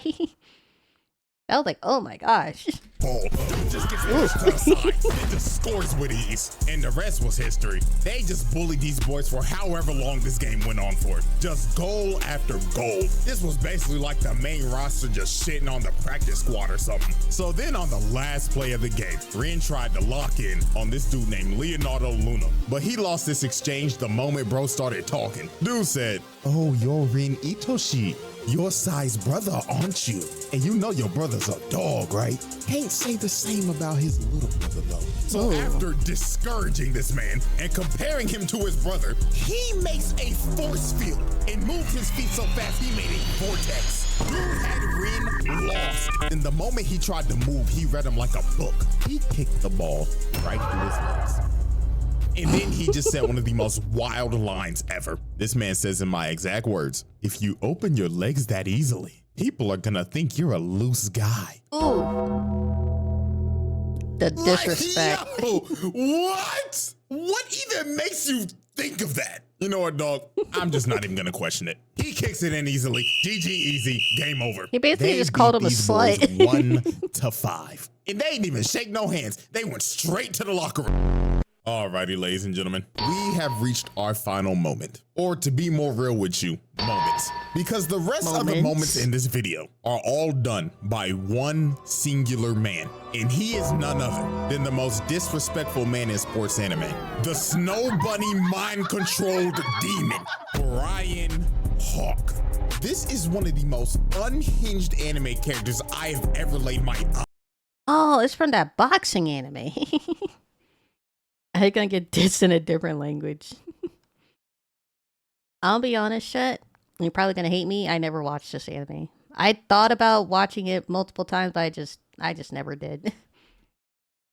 I was like, oh my gosh. Ball just gets pushed to the side. It just scores with ease. And the rest was history. They just bullied these boys for however long this game went on for. Just goal after goal. This was basically like the main roster just shitting on the practice squad or something. So then on the last play of the game, Rin tried to lock in on this dude named Leonardo Luna. But he lost this exchange the moment bro started talking. Dude said, oh, you're Rin Itoshi. Your size brother, aren't you? And you know your brother's a dog, right? Can't say the same about his little brother, though. So after discouraging this man and comparing him to his brother, he makes a force field and moved his feet so fast he made a vortex. Dude had Rin lost. And the moment he tried to move, he read him like a book. He kicked the ball right through his legs. And then he just said one of the most wild lines ever. This man says in my exact words, if you open your legs that easily, people are gonna think you're a loose guy. Ooh. The disrespect. Like, yo, what? What even makes you think of that? You know what, dog? I'm just not even gonna question it. He kicks it in easily. GG easy. Game over. He basically They just called beat him a these boys slut. 1-5. And they didn't even shake no hands. They went straight to the locker room. Alrighty, ladies and gentlemen, we have reached our final moment, or to be more real with you, moments, because the rest of the moments in this video are all done by one singular man, and he is none other than the most disrespectful man in sports anime, the Snow Bunny mind-controlled demon, Brian Hawk. This is one of the most unhinged anime characters I have ever laid my eye. Oh, it's from that boxing anime. I'm gonna get dissed in a different language. I'll be honest, Chet. You're probably gonna hate me. I never watched this anime. I thought about watching it multiple times, but I just never did.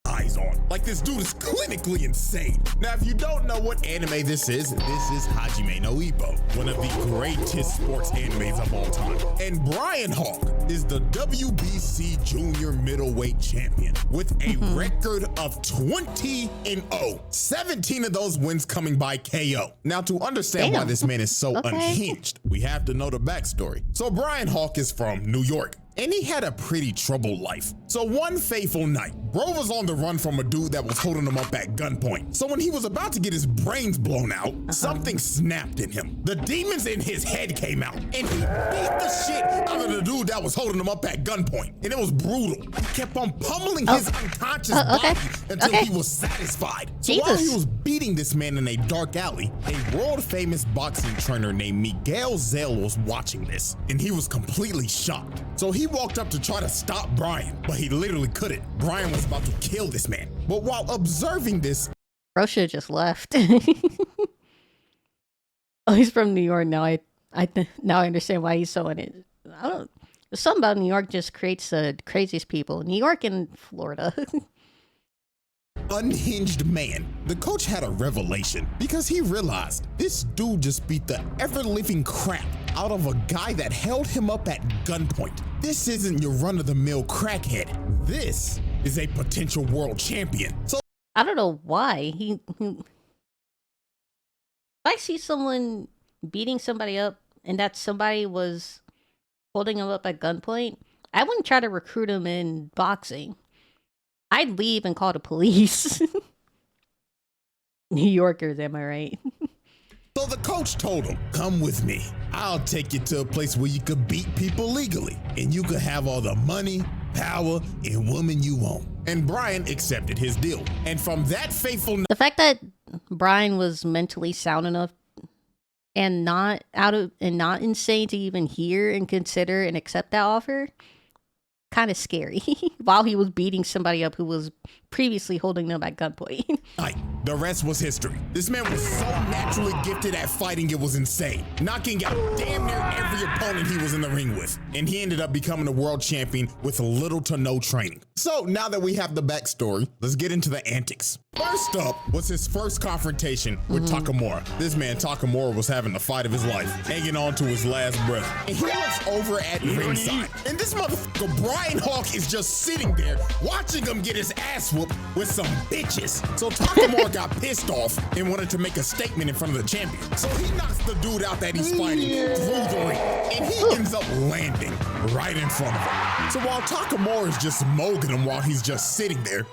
Eyes on. Like, this dude is clinically insane. Now, if you don't know what anime this is Hajime no Ippo, one of the greatest sports animes of all time. And Brian Hawk is the WBC junior middleweight champion with a record of 20-0. 17 of those wins coming by KO. Now, to understand why this man is so unhinged, we have to know the backstory. So Brian Hawk is from New York, and he had a pretty troubled life. So one fateful night, bro was on the run from a dude that was holding him up at gunpoint. So when he was about to get his brains blown out, something snapped in him. The demons in his head came out, and he beat the shit out of the dude that was holding him up at gunpoint. And it was brutal. He kept on pummeling his unconscious body until he was satisfied. So while he was beating this man in a dark alley, a world-famous boxing trainer named Miguel Zell was watching this, and he was completely shocked. So he walked up to try to stop Brian, but he literally couldn't. Brian was about to kill this man. But while observing this, bro should have just left. Oh, he's from New York now. Now I understand why he's so in it. I don't. There's something about New York just creates the craziest people. New York and Florida. Unhinged man, the coach had a revelation because he realized this dude just beat the ever-living crap out of a guy that held him up at gunpoint. This isn't your run-of-the-mill crackhead. This is a potential world champion. So I don't know why if I see someone beating somebody up and that somebody was holding him up at gunpoint, I wouldn't try to recruit him in boxing. I'd leave and call the police. New Yorkers, am I right? So the coach told him, come with me. I'll take you to a place where you could beat people legally, and you could have all the money, power, and woman you want. And Brian accepted his deal. And from that fateful night, the fact that Brian was mentally sound enough and not insane to even hear and consider and accept that offer, kind of scary. While he was beating somebody up who was previously holding them at gunpoint. The rest was history. This man was so naturally gifted at fighting, it was insane, knocking out damn near every opponent he was in the ring with. And he ended up becoming a world champion with little to no training. So now that we have the backstory, let's get into the antics. First up was his first confrontation with Takamura. This man Takamura was having the fight of his life, hanging on to his last breath. And he looks over at ringside, and this motherfucker Brian Hawk is just sitting there watching him get his ass whooped with some bitches. So Takamura got pissed off and wanted to make a statement in front of the champion. So he knocks the dude out that he's fighting through the ring, and he ends up landing right in front of him. So while Takamura is just mogging him while he's just sitting there,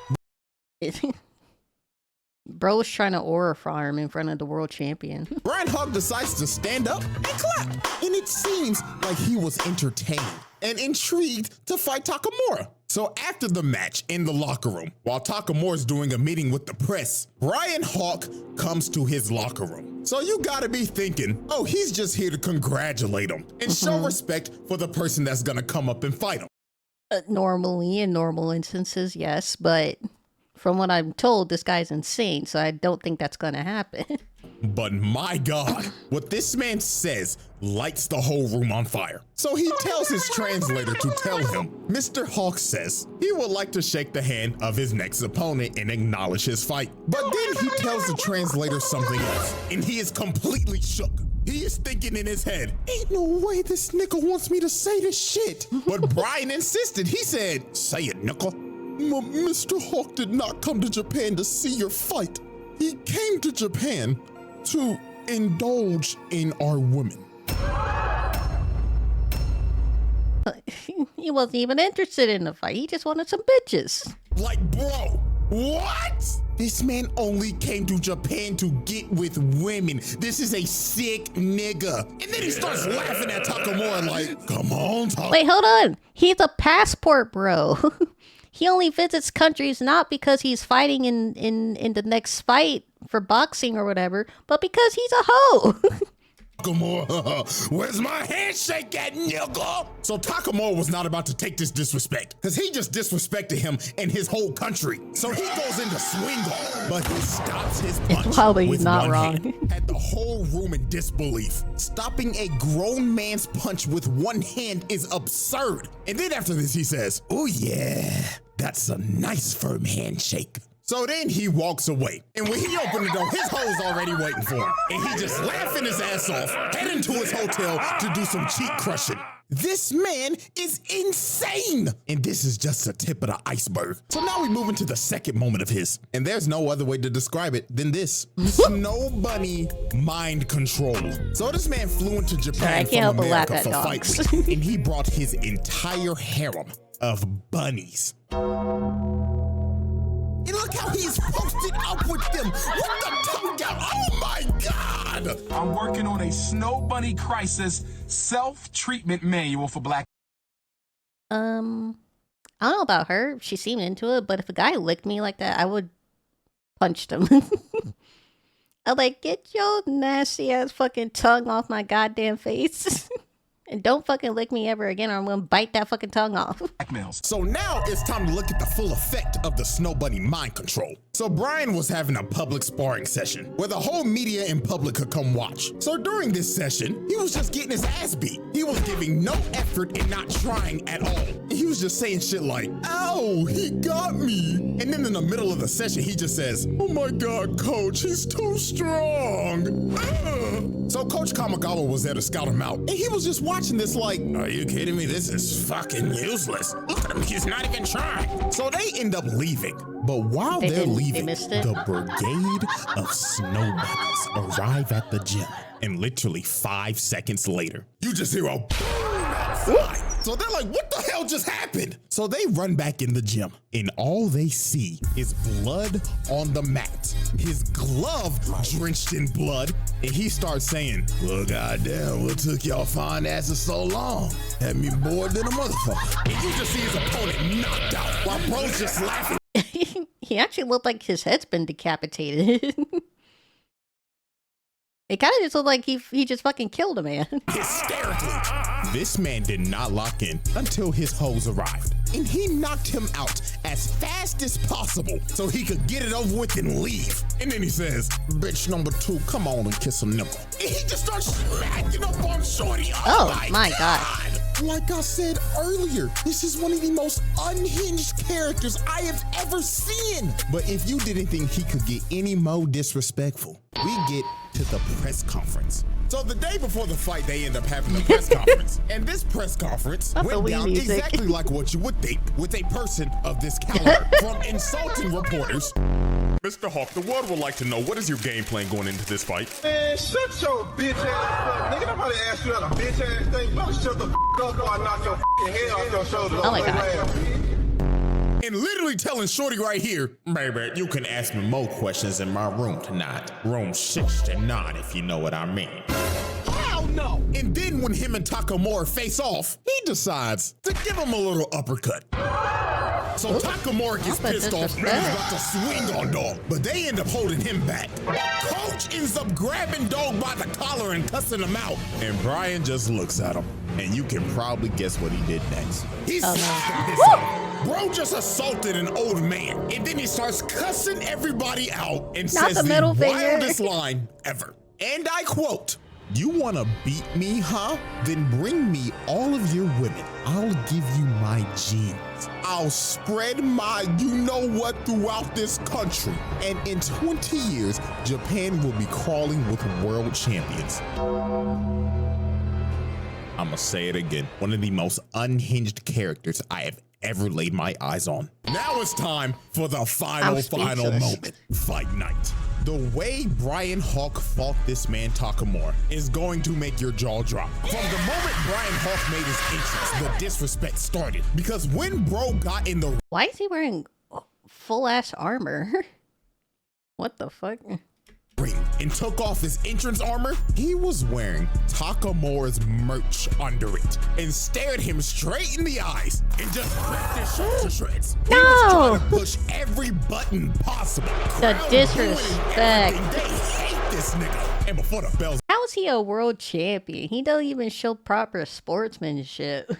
Bro was trying to aura farm in front of the world champion. Brian Hawk decides to stand up and clap. And it seems like he was entertained and intrigued to fight Takamura. So after the match in the locker room, while Takamura's doing a meeting with the press, Brian Hawk comes to his locker room. So you gotta be thinking, oh, he's just here to congratulate him and show respect for the person that's gonna come up and fight him. Normally, in normal instances, yes, but from what I'm told, this guy's insane, so I don't think that's gonna happen. But my God, what this man says lights the whole room on fire. So he tells his translator to tell him, Mr. Hawk says he would like to shake the hand of his next opponent and acknowledge his fight. But then he tells the translator something else, and he is completely shook. He is thinking in his head, ain't no way this nigga wants me to say this shit. But Brian insisted. He said, say it, nigga. Mr. Hawk did not come to Japan to see your fight. He came to Japan to indulge in our women. He wasn't even interested in the fight. He just wanted some bitches. Like, bro, what? This man only came to Japan to get with women. This is a sick nigga. And then he starts laughing at Takamura like, come on, Takamura. Wait, hold on. He's a passport bro. He only visits countries not because he's fighting in the next fight for boxing or whatever, but because he's a hoe. Takamura, where's my handshake at, nigga? So Takamura was not about to take this disrespect, because he just disrespected him and his whole country. So he goes into swing off, but he stops his punch. Probably with not one wrong. hand. Had the whole room in disbelief. Stopping a grown man's punch with one hand is absurd. And then after this, he says, oh yeah, that's a nice firm handshake. So then he walks away. And when he opened the door, his hoe's already waiting for him. And he just laughing his ass off, heading to his hotel to do some cheek crushing. This man is insane. And this is just the tip of the iceberg. So now we move into the second moment of his. And there's no other way to describe it than this. Snow bunny mind control. So this man flew into Japan from America for Fight Week. And he brought his entire harem of bunnies. And look how he's posted up with them with the tongue out. Oh my God! I'm working on a snow bunny crisis self-treatment manual for black. I don't know about her. She seemed into it, but if a guy licked me like that, I would punch him. I'm like, get your nasty ass fucking tongue off my goddamn face. And don't fucking lick me ever again or I'm gonna bite that fucking tongue off. Blackmails. So now it's time to look at the full effect of the Snow Bunny mind control. So Brian was having a public sparring session where the whole media and public could come watch. So during this session, he was just getting his ass beat. He was giving no effort and not trying at all. And he was just saying shit like, ow, he got me. And then in the middle of the session, he just says, oh my God, coach, he's too strong. So Coach Kamagawa was there to scout him out. And he was just watching this like, are you kidding me? This is fucking useless. Look at him, he's not even trying. So they end up leaving. But while they're leaving, the brigade of snow bunnies arrive at the gym. And literally 5 seconds later, you just hear a boom outside. So they're like, what the hell just happened? So they run back in the gym and all they see is blood on the mat. His glove drenched in blood. And he starts saying, well, goddamn, what took y'all fine asses so long? Had me bored than a motherfucker. And you just see his opponent knocked out while bro's just laughing. He actually looked like his head's been decapitated. It kind of just looked like he just fucking killed a man. Hysterically. This man did not lock in until his hoes arrived. And he knocked him out as fast as possible so he could get it over with and leave. And then he says, bitch number 2, come on and kiss a nipple. And he just starts smacking up on Shorty. Oh my God. Like I said earlier, this is one of the most unhinged characters I have ever seen. But if you didn't think he could get any more disrespectful, we get to the press conference. So the day before the fight, they end up having a press conference. And this press conference went down exactly like what you would think with a person of this caliber. From insulting reporters. Mr. Hawk, the world would like to know, what is your game plan going into this fight? Man, shut your bitch ass up. Nigga, nobody asked you that a bitch ass thing. You better shut the up or I knock your head off your shoulders. Oh my God. And literally telling Shorty right here, baby, you can ask me more questions in my room tonight. Room 69, if you know what I mean. Hell no! And then when him and Takamura face off, he decides to give him a little uppercut. So Takamura gets pissed off and he's about to swing on Dog, but they end up holding him back. Coach ends up grabbing Dog by the collar and cussing him out. And Brian just looks at him, and you can probably guess what he did next. He's Bro just assaulted an old man, and then he starts cussing everybody out and says the wildest line ever. And I quote, you wanna beat me, huh? Then bring me all of your women. I'll give you my genes. I'll spread my you-know-what throughout this country. And in 20 years, Japan will be crawling with world champions. I'ma say it again. One of the most unhinged characters I have ever laid my eyes on. Now it's time for the final moment. Fight night. The way Brian Hawk fought this man Takamura is going to make your jaw drop. From the moment Brian Hawk made his entrance, the disrespect started. Because when bro got in the... Why is he wearing full-ass armor? What the fuck? ring and took off his entrance armor. He was wearing Takamura's merch under it and stared him straight in the eyes and just ripped his shirt to shreds. He was trying to push every button possible. The Crowd disrespect. booing and everything. They hate this nigga. And before the bells How is he a world champion? He don't even show proper sportsmanship.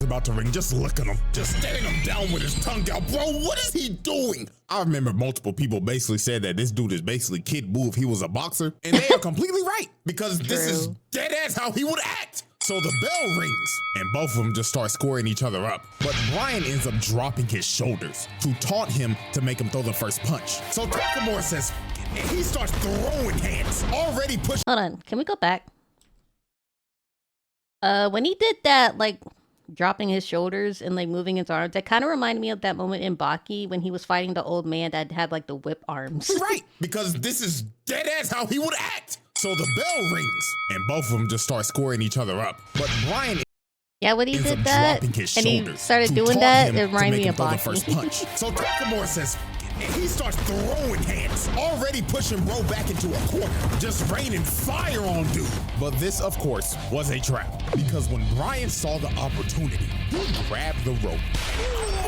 about to ring, just look at him, just staring him down with his tongue out. Bro, what is he doing? I remember multiple people basically said that this dude is basically Kid Buu if he was a boxer, and they are completely right, because this is dead ass how he would act. So the bell rings, and both of them just start squaring each other up. But Brian ends up dropping his shoulders to taunt him to make him throw the first punch. So Takamura says, and he starts throwing hands, already pushing. Hold on, can we go back? When he did that, like, dropping his shoulders and like moving his arms, that kind of reminded me of that moment in Baki when he was fighting the old man that had like the whip arms. Right, because this is dead ass how he would act. So the bell rings, and both of them just start squaring each other up. But Brian Yeah, when he ends did up that dropping his and he shoulders started to doing taunt that, him it to reminded make me him of throw the first Baki. punch. So Takamura says, and he starts throwing hands, already pushing Ro back into a corner, just raining fire on dude. But this, of course, was a trap, because when Brian saw the opportunity, he grabbed the rope,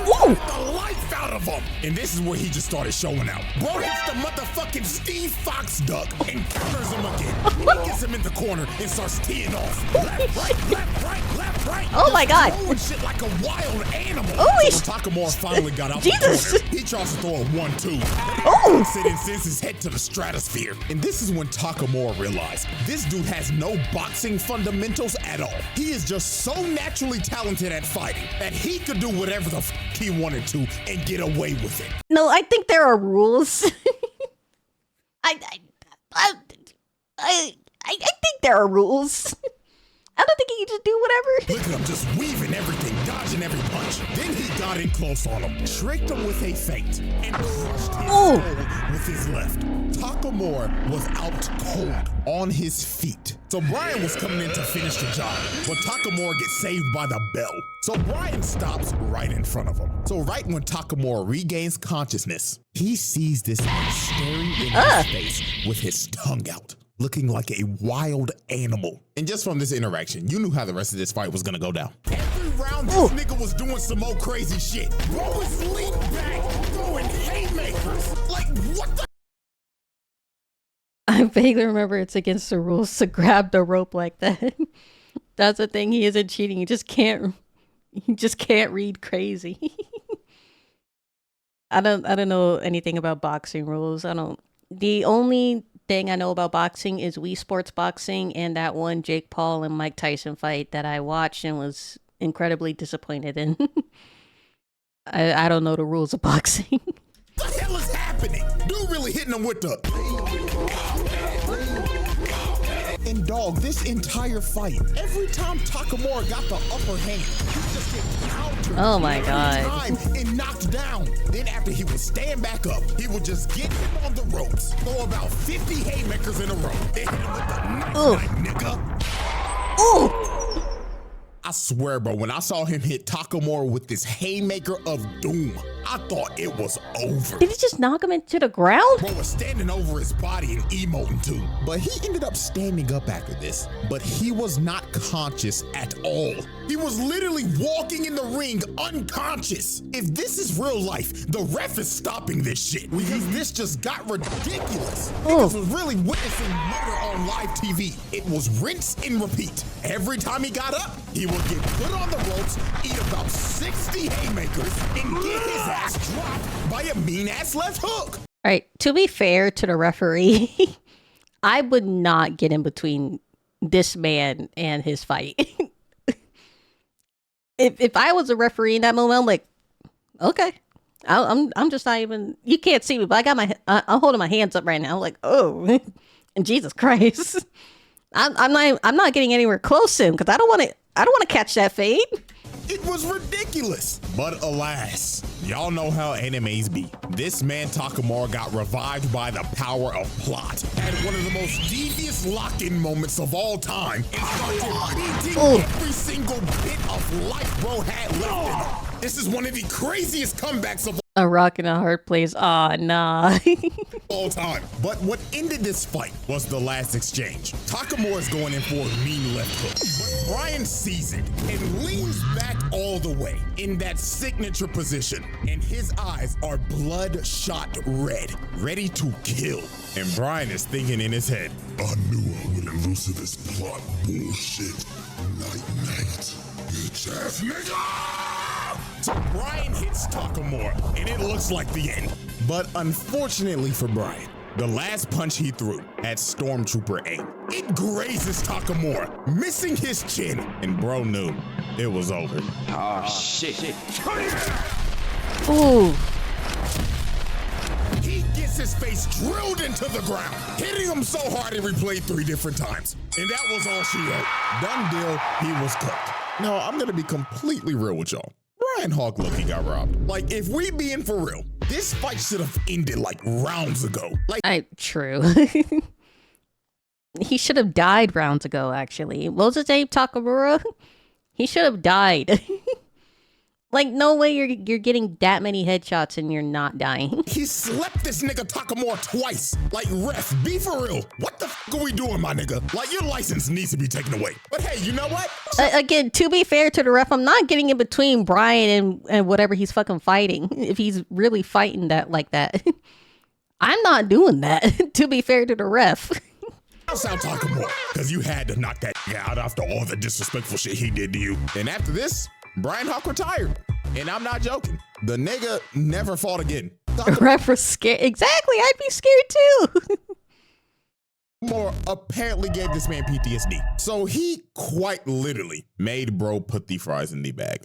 the life out of him, and this is where he just started showing out. Bro hits the motherfucking Steve Fox duck and counters him again. He gets him in the corner and starts teeing off. Left, right, left, right, left, right. Oh my God. Throwing shit like a wild animal. Holy So when Takamura finally got out Jesus. the corner, he tries to throw a 1-2. And sends his head to the stratosphere. And this is when Takamura realized this dude has no boxing fundamentals at all. He is just so naturally talented at fighting that he could do whatever the f he wanted to and get away with it. No, I think there are rules. I think there are rules. I don't think he can just do whatever. Look at him just weaving everything, dodging every punch. Then he got in close on him, tricked him with a feint, and crushed his soul with his left. Takamura was out cold on his feet. So Brian was coming in to finish the job, but Takamura gets saved by the bell. So Brian stops right in front of him. So right when Takamura regains consciousness, he sees this man staring in his face with his tongue out, looking like a wild animal. And just from this interaction, you knew how the rest of this fight was gonna go down. Every round, this nigga was doing some more crazy shit. Bro was leaning back, throwing haymakers. Like, what the? I vaguely remember it's against the rules to grab the rope like that. That's the thing. He isn't cheating. He just can't read crazy. I don't know anything about boxing rules. The only thing I know about boxing is Wii Sports Boxing and that one Jake Paul and Mike Tyson fight that I watched and was incredibly disappointed in. I don't know the rules of boxing. What the hell is happening? Dude really hitting him with the... And dog, this entire fight, every time Takamura got the upper hand, he just get countered. Oh my God. Time and knocked down. Then after he would stand back up, he would just get him on the ropes, throw about 50 haymakers in a row, and hit him with the night, nigga. Ooh! I swear, bro, when I saw him hit Takamura with this haymaker of doom, I thought it was over. Did he just knock him into the ground? Bro was standing over his body and emoting too. But he ended up standing up after this. But he was not conscious at all. He was literally walking in the ring unconscious. If this is real life, the ref is stopping this shit. Because this just got ridiculous. Niggas was really witnessing murder on live TV. It was rinse and repeat. Every time he got up, he would get put on the ropes, eat about 60 haymakers, and get his ass dropped by a mean-ass left hook. All right, to be fair to the referee, I would not get in between this man and his fight. If I was a referee in that moment, I'm like, okay, I'm just not even. You can't see me, but I got I'm holding my hands up right now. I'm like, oh, and Jesus Christ, I'm not getting anywhere close to him because I don't want to catch that fade. It was ridiculous. But alas, y'all know how animes be. This man Takamura got revived by the power of plot. Had one of the most devious lock-in moments of all time. And started beating every single bit of life bro had left in him. This is one of the craziest comebacks of A rock and a hard place. Aw, nah. all time. But what ended this fight was the last exchange. Takamura's going in for a mean left hook, but Brian sees it and leans back all the way in that signature position, and his eyes are bloodshot red, ready to kill. And Brian is thinking in his head, I knew I wouldn't lose to this plot bullshit. Night. Bitch ass nigga! So Brian hits Takamura, and it looks like the end. But unfortunately for Brian, the last punch he threw had Stormtrooper aim. It grazes Takamura, missing his chin, and bro knew it was over. Oh, shit. Ooh. He gets his face drilled into the ground, hitting him so hard he replayed 3 different times. And that was all she wrote. Done deal, he was cooked. No, I'm gonna be completely real with y'all. Brian Hawk look, he got robbed. Like, if we being for real, this fight should have ended like rounds ago. Like, True. He should have died rounds ago, actually. What was his name? Takamura? He should have died. Like, no way you're getting that many headshots and you're not dying. he slept this nigga Takamura twice. Like, ref, be for real. What the f are we doing, my nigga? Like, your license needs to be taken away. But hey, you know what? Again, to be fair to the ref, I'm not getting in between Brian and whatever he's fucking fighting. If he's really fighting that like that. I'm not doing that, to be fair to the ref. I'll sound Takamura, because you had to knock that out after all the disrespectful shit he did to you. And after this, Brian Hawk retired. And I'm not joking. The nigga never fought again. Ref was scared. Exactly, I'd be scared too. More apparently gave this man PTSD. So he quite literally made bro put the fries in the bag.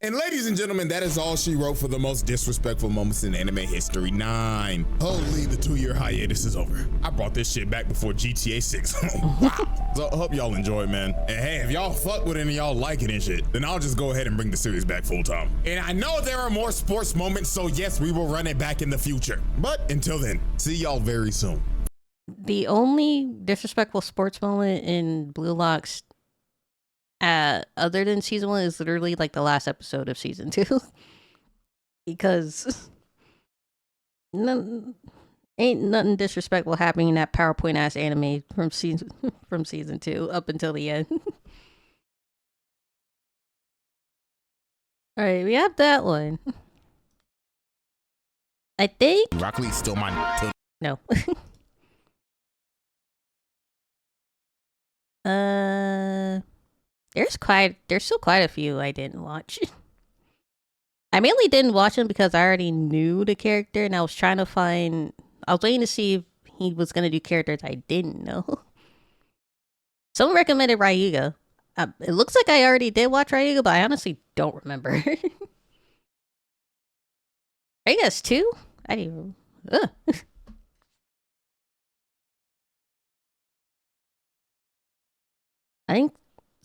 And ladies and gentlemen, that is all she wrote for the most disrespectful moments in anime history. 9. Holy, the 2-year hiatus is over. I brought this shit back before GTA 6. Wow. So I hope y'all enjoy, man. And hey, if y'all fuck with it and y'all like it and shit, then I'll just go ahead and bring the series back full time. And I know there are more sports moments, so yes, we will run it back in the future. But until then, see y'all very soon. The only disrespectful sports moment in Blue Locks other than season 1 is literally like the last episode of season 2. Because ain't nothing disrespectful happening in that PowerPoint ass anime from season 2 up until the end. All right, we have that one. I think Rock Lee's still my no. There's still quite a few I didn't watch. I mainly didn't watch them because I already knew the character and I was waiting to see if he was going to do characters I didn't know. Someone recommended Ryuga. It looks like I already did watch Ryuga, but I honestly don't remember. I guess 2? I didn't even... I think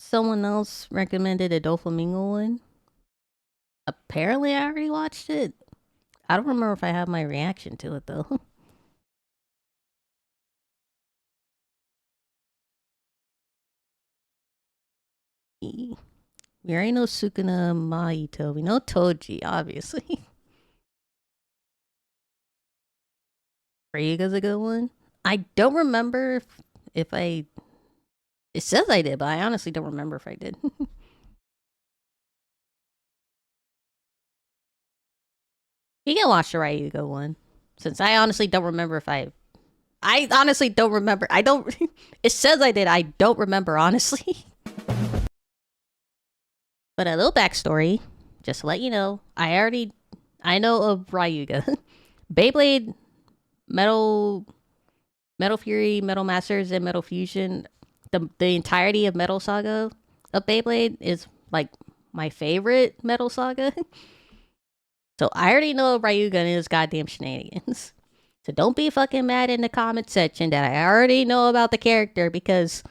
someone else recommended a Doflamingo one. Apparently I already watched it. I don't remember if I have my reaction to it though. We already know Sukuna Mahito. We know Toji, obviously. Ryuga's a good one. I don't remember if I... It says I did, but I honestly don't remember if I did. You can watch the Ryuga one. Since I honestly don't remember if I honestly don't remember. It says I did. I don't remember, honestly. But a little backstory, just to let you know. I know of Ryuga. Beyblade, Metal Fury, Metal Masters, and Metal Fusion. The entirety of Metal Saga of Beyblade is like my favorite Metal Saga. So I already know Ryuga and his goddamn shenanigans. So don't be fucking mad in the comment section that I already know about the character because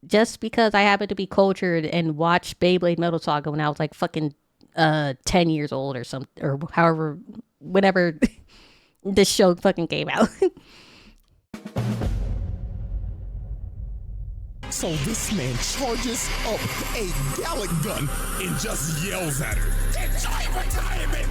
I happen to be cultured and watched Beyblade Metal Saga when I was like fucking 10 years old or something, or however, whenever this show fucking came out. So this man charges up a Gallic gun and just yells at her, "Enjoy retirement!"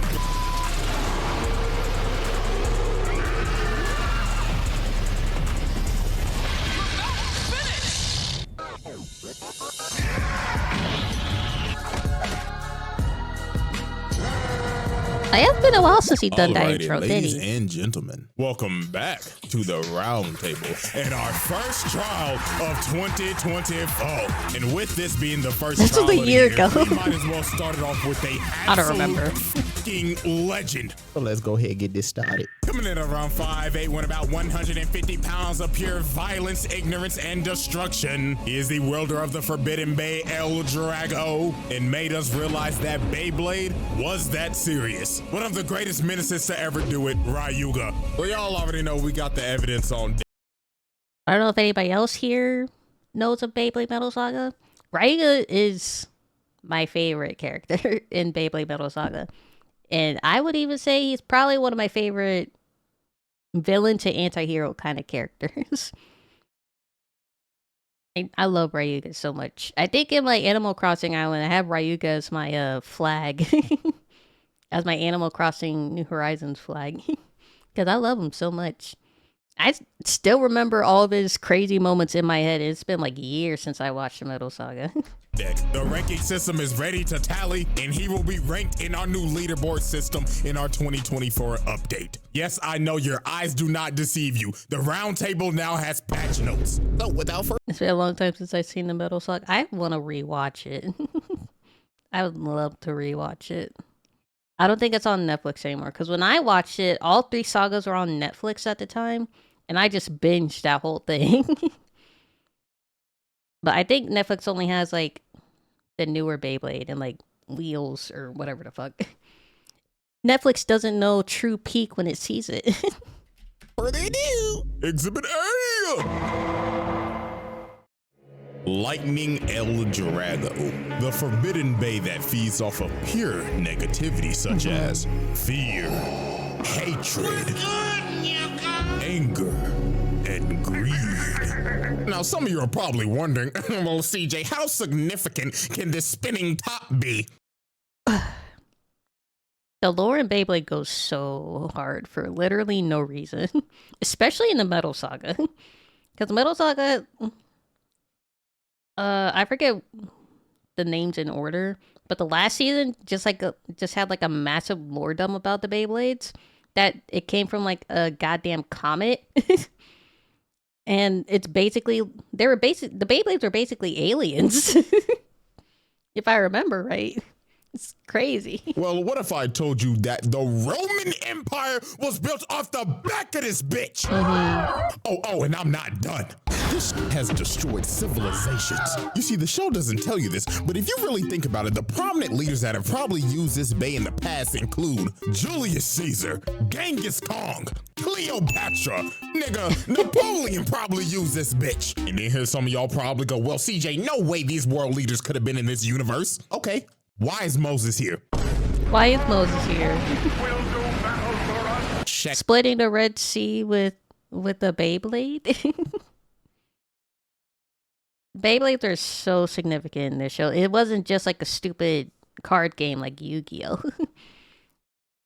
I have been a while since he done that Alrighty, intro, did ladies he? and gentlemen, welcome back to the round table and our first trial of 2024. And with this being the first This trial was a of the year year, ago. we might as well start it off with a I don't remember. fucking legend. So let's go ahead and get this started. Coming in around 5'8", weighing about 150 pounds of pure violence, ignorance, and destruction. He is the wielder of the Forbidden Bay, El Drago, and made us realize that Beyblade was that serious. One of the greatest menaces to ever do it, Ryuga. Well, y'all already know we got the evidence on. I don't know if anybody else here knows of Beyblade Metal Saga. Ryuga is my favorite character in Beyblade Metal Saga. And I would even say he's probably one of my favorite villain to anti-hero kind of characters. I love Ryuga so much. I think in my Animal Crossing Island, I have Ryuga as my flag. As my Animal Crossing New Horizons flag. Because I love him so much. I still remember all of his crazy moments in my head. It's been like years since I watched the Metal Saga. The ranking system is ready to tally, and he will be ranked in our new leaderboard system in our 2024 update. Yes, I know your eyes do not deceive you. The round table now has patch notes. So without further It's been a long time since I've seen the Metal Saga. I want to rewatch it. I would love to rewatch it. I don't think it's on Netflix anymore, because when I watched it, all 3 sagas were on Netflix at the time, and I just binged that whole thing. But I think Netflix only has, like, the newer Beyblade and, like, Wheels or whatever the fuck. Netflix doesn't know true peak when it sees it. ado, Exhibit A! Lightning El Drago, the forbidden bay that feeds off of pure negativity such as fear, hatred, anger, and greed. Now, some of you are probably wondering, well, CJ, how significant can this spinning top be? The lore in Beyblade goes so hard for literally no reason. Especially in the Metal Saga. Because Metal Saga... I forget the names in order, but the last season just had like a massive lore dump about the Beyblades that it came from like a goddamn comet, and it's basically the Beyblades were basically aliens, if I remember right. It's crazy. Well, what if I told you that the Roman Empire was built off the back of this bitch? Oh, and I'm not done. This has destroyed civilizations. You see, the show doesn't tell you this, but if you really think about it, the prominent leaders that have probably used this bay in the past include Julius Caesar, Genghis Khan, Cleopatra, nigga, Napoleon probably used this bitch. And then here's some of y'all probably go, well, CJ, no way these world leaders could have been in this universe. Okay. Why is Moses here? Why is Moses here? Check. Splitting the Red Sea with a Beyblade? Beyblades are so significant in this show. It wasn't just like a stupid card game like Yu-Gi-Oh!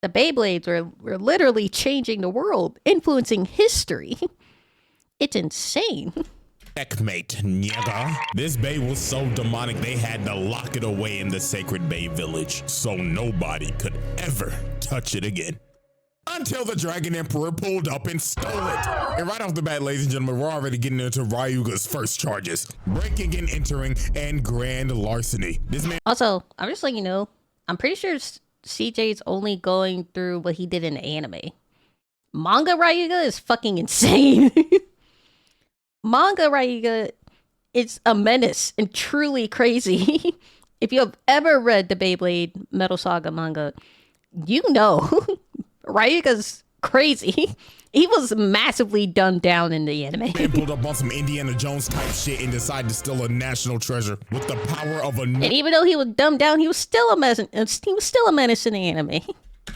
The Beyblades were literally changing the world, influencing history. It's insane. Checkmate, nigga. This bay was so demonic they had to lock it away in the sacred bay village so nobody could ever touch it again. Until the Dragon Emperor pulled up and stole it. And right off the bat, ladies and gentlemen, we're already getting into Ryuga's first charges. Breaking and entering and grand larceny. This man... Also, I'm just letting you know, I'm pretty sure CJ's only going through what he did in the anime. Manga Ryuga is fucking insane. Manga Ryuga is a menace and truly crazy. If you have ever read the Beyblade Metal Saga manga, you know Ryuga's crazy. He was massively dumbed down in the anime. Man pulled up on some Indiana Jones type shit and decided to steal a national treasure with the power of a And even though he was dumbed down, he was still a menace. He was still a menace in the anime.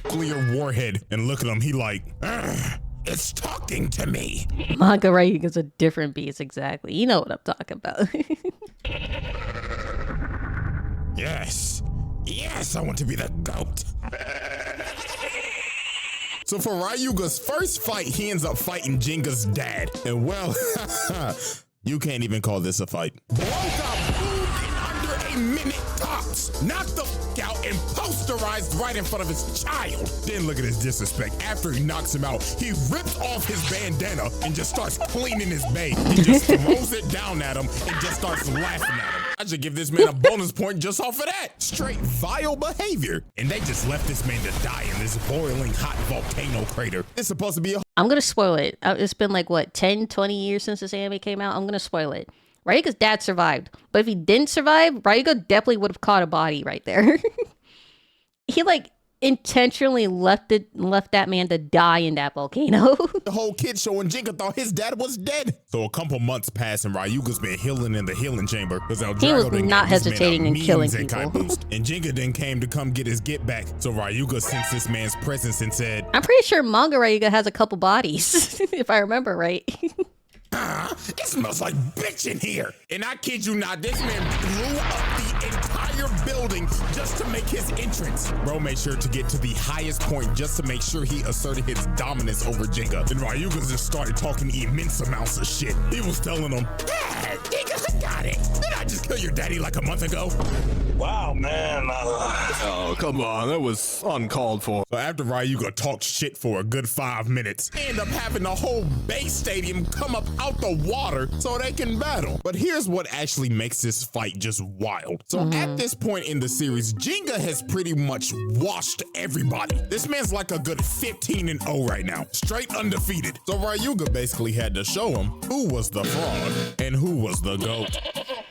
nuclear warhead. And look at him, he like, it's talking to me. Manga Ryuga's a different beast, exactly. You know what I'm talking about. Yes. Yes, I want to be the GOAT. So for Ryuga's first fight, he ends up fighting Jenga's dad. And well, you can't even call this a fight. Broke up in under a minute time. drops, knocked the out, and posterized right in front of his child. Then look at his disrespect. After he knocks him out, he rips off his bandana and just starts cleaning his bae. He just throws it down at him and just starts laughing at him. I should give this man a bonus point just off of that. Straight vile behavior. And they just left this man to die in this boiling hot volcano crater. It's supposed to be a... I'm gonna spoil it. It's been like, what, 10, 20 years since this anime came out? I'm gonna spoil it. Ryuga's dad survived. But if he didn't survive, Ryuga definitely would have caught a body right there. He, like, intentionally left that man to die in that volcano. The whole kid show and Jinga thought his dad was dead. So a couple months pass and Ryuga's been healing in the healing chamber. He was not hesitating in killing people. And Jinga then came to come get his get back. So Ryuga sensed this man's presence and said, I'm pretty sure manga Ryuga has a couple bodies, if I remember right. It smells like bitch in here. And I kid you not, this man blew up the entire building just to make his entrance. Bro made sure to get to the highest point just to make sure he asserted his dominance over Jinga. And Ryuga just started talking immense amounts of shit. He was telling him, hey, Jinga, I got it. Did I just kill your daddy like a month ago? Wow, man. Oh, come on. That was uncalled for. So after Ryuga talked shit for a good 5 minutes, they end up having the whole base stadium come up out the water so they can battle. But here's what actually makes this fight just wild. So at this point in the series, Jinga has pretty much washed everybody. This man's like a good 15-0 right now, straight undefeated. So Ryuga basically had to show him who was the fraud and who was the GOAT.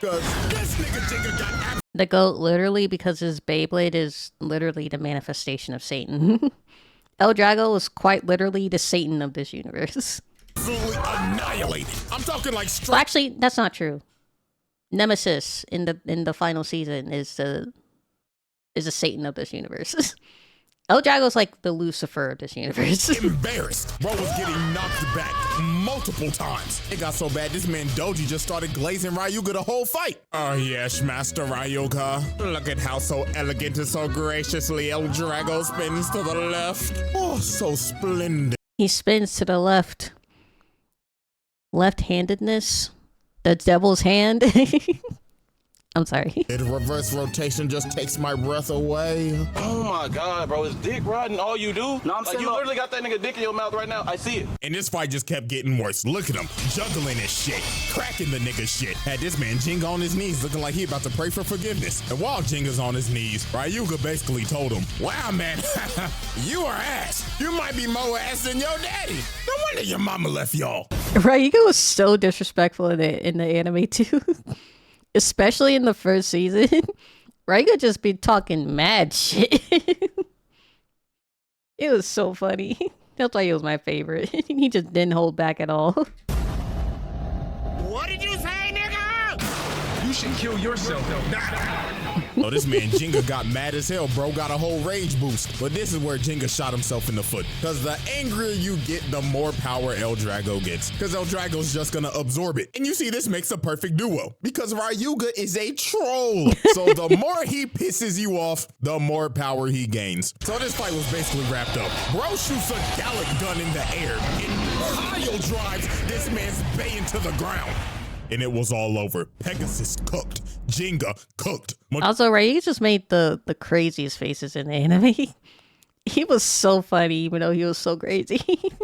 Cause this nigga Jinga got The GOAT, literally, because his Beyblade is literally the manifestation of Satan. El Drago is quite literally the Satan of this universe. absolutely annihilated. I'm talking like straight. Well, actually, that's not true. Nemesis in the final season is the Satan of this universe. El Drago's like the Lucifer of this universe. Embarrassed. Bro was getting knocked back multiple times. It got so bad, this man Doji just started glazing Ryuga the whole fight. Oh yes, Master Ryuga. Look at how so elegant and so graciously El Drago spins to the left. Oh, so splendid. He spins to the left. Left-handedness. The devil's hand. I'm sorry. The reverse rotation just takes my breath away. Oh my God, bro. Is dick riding all you do? No, I'm saying, you literally got that nigga dick in your mouth right now. I see it. And this fight just kept getting worse. Look at him, juggling his shit, cracking the nigga shit. Had this man Jinga on his knees looking like he about to pray for forgiveness. And while Jinga's on his knees, Ryuga basically told him, wow, man, you are ass. You might be more ass than your daddy. No wonder your mama left y'all. Ryuga was so disrespectful in the anime too. Especially in the first season. Ryuga just be talking mad shit. It was so funny. That's why he was my favorite. He just didn't hold back at all. What did you say, nigga? You should kill yourself. Oh, this man Jinga got mad as hell, bro. Got a whole rage boost. But this is where Jinga shot himself in the foot. Because the angrier you get, the more power El Drago gets. Because El Drago's just going to absorb it. And you see, this makes a perfect duo. Because Ryuga is a troll. So the more he pisses you off, the more power he gains. So this fight was basically wrapped up. Bro shoots a Gallic gun in the air and pile drives this man's bay into the ground. And it was all over. Pegasus cooked. Jinga cooked. Also, Ryuga just made the craziest faces in the anime. He was so funny, even though he was so crazy.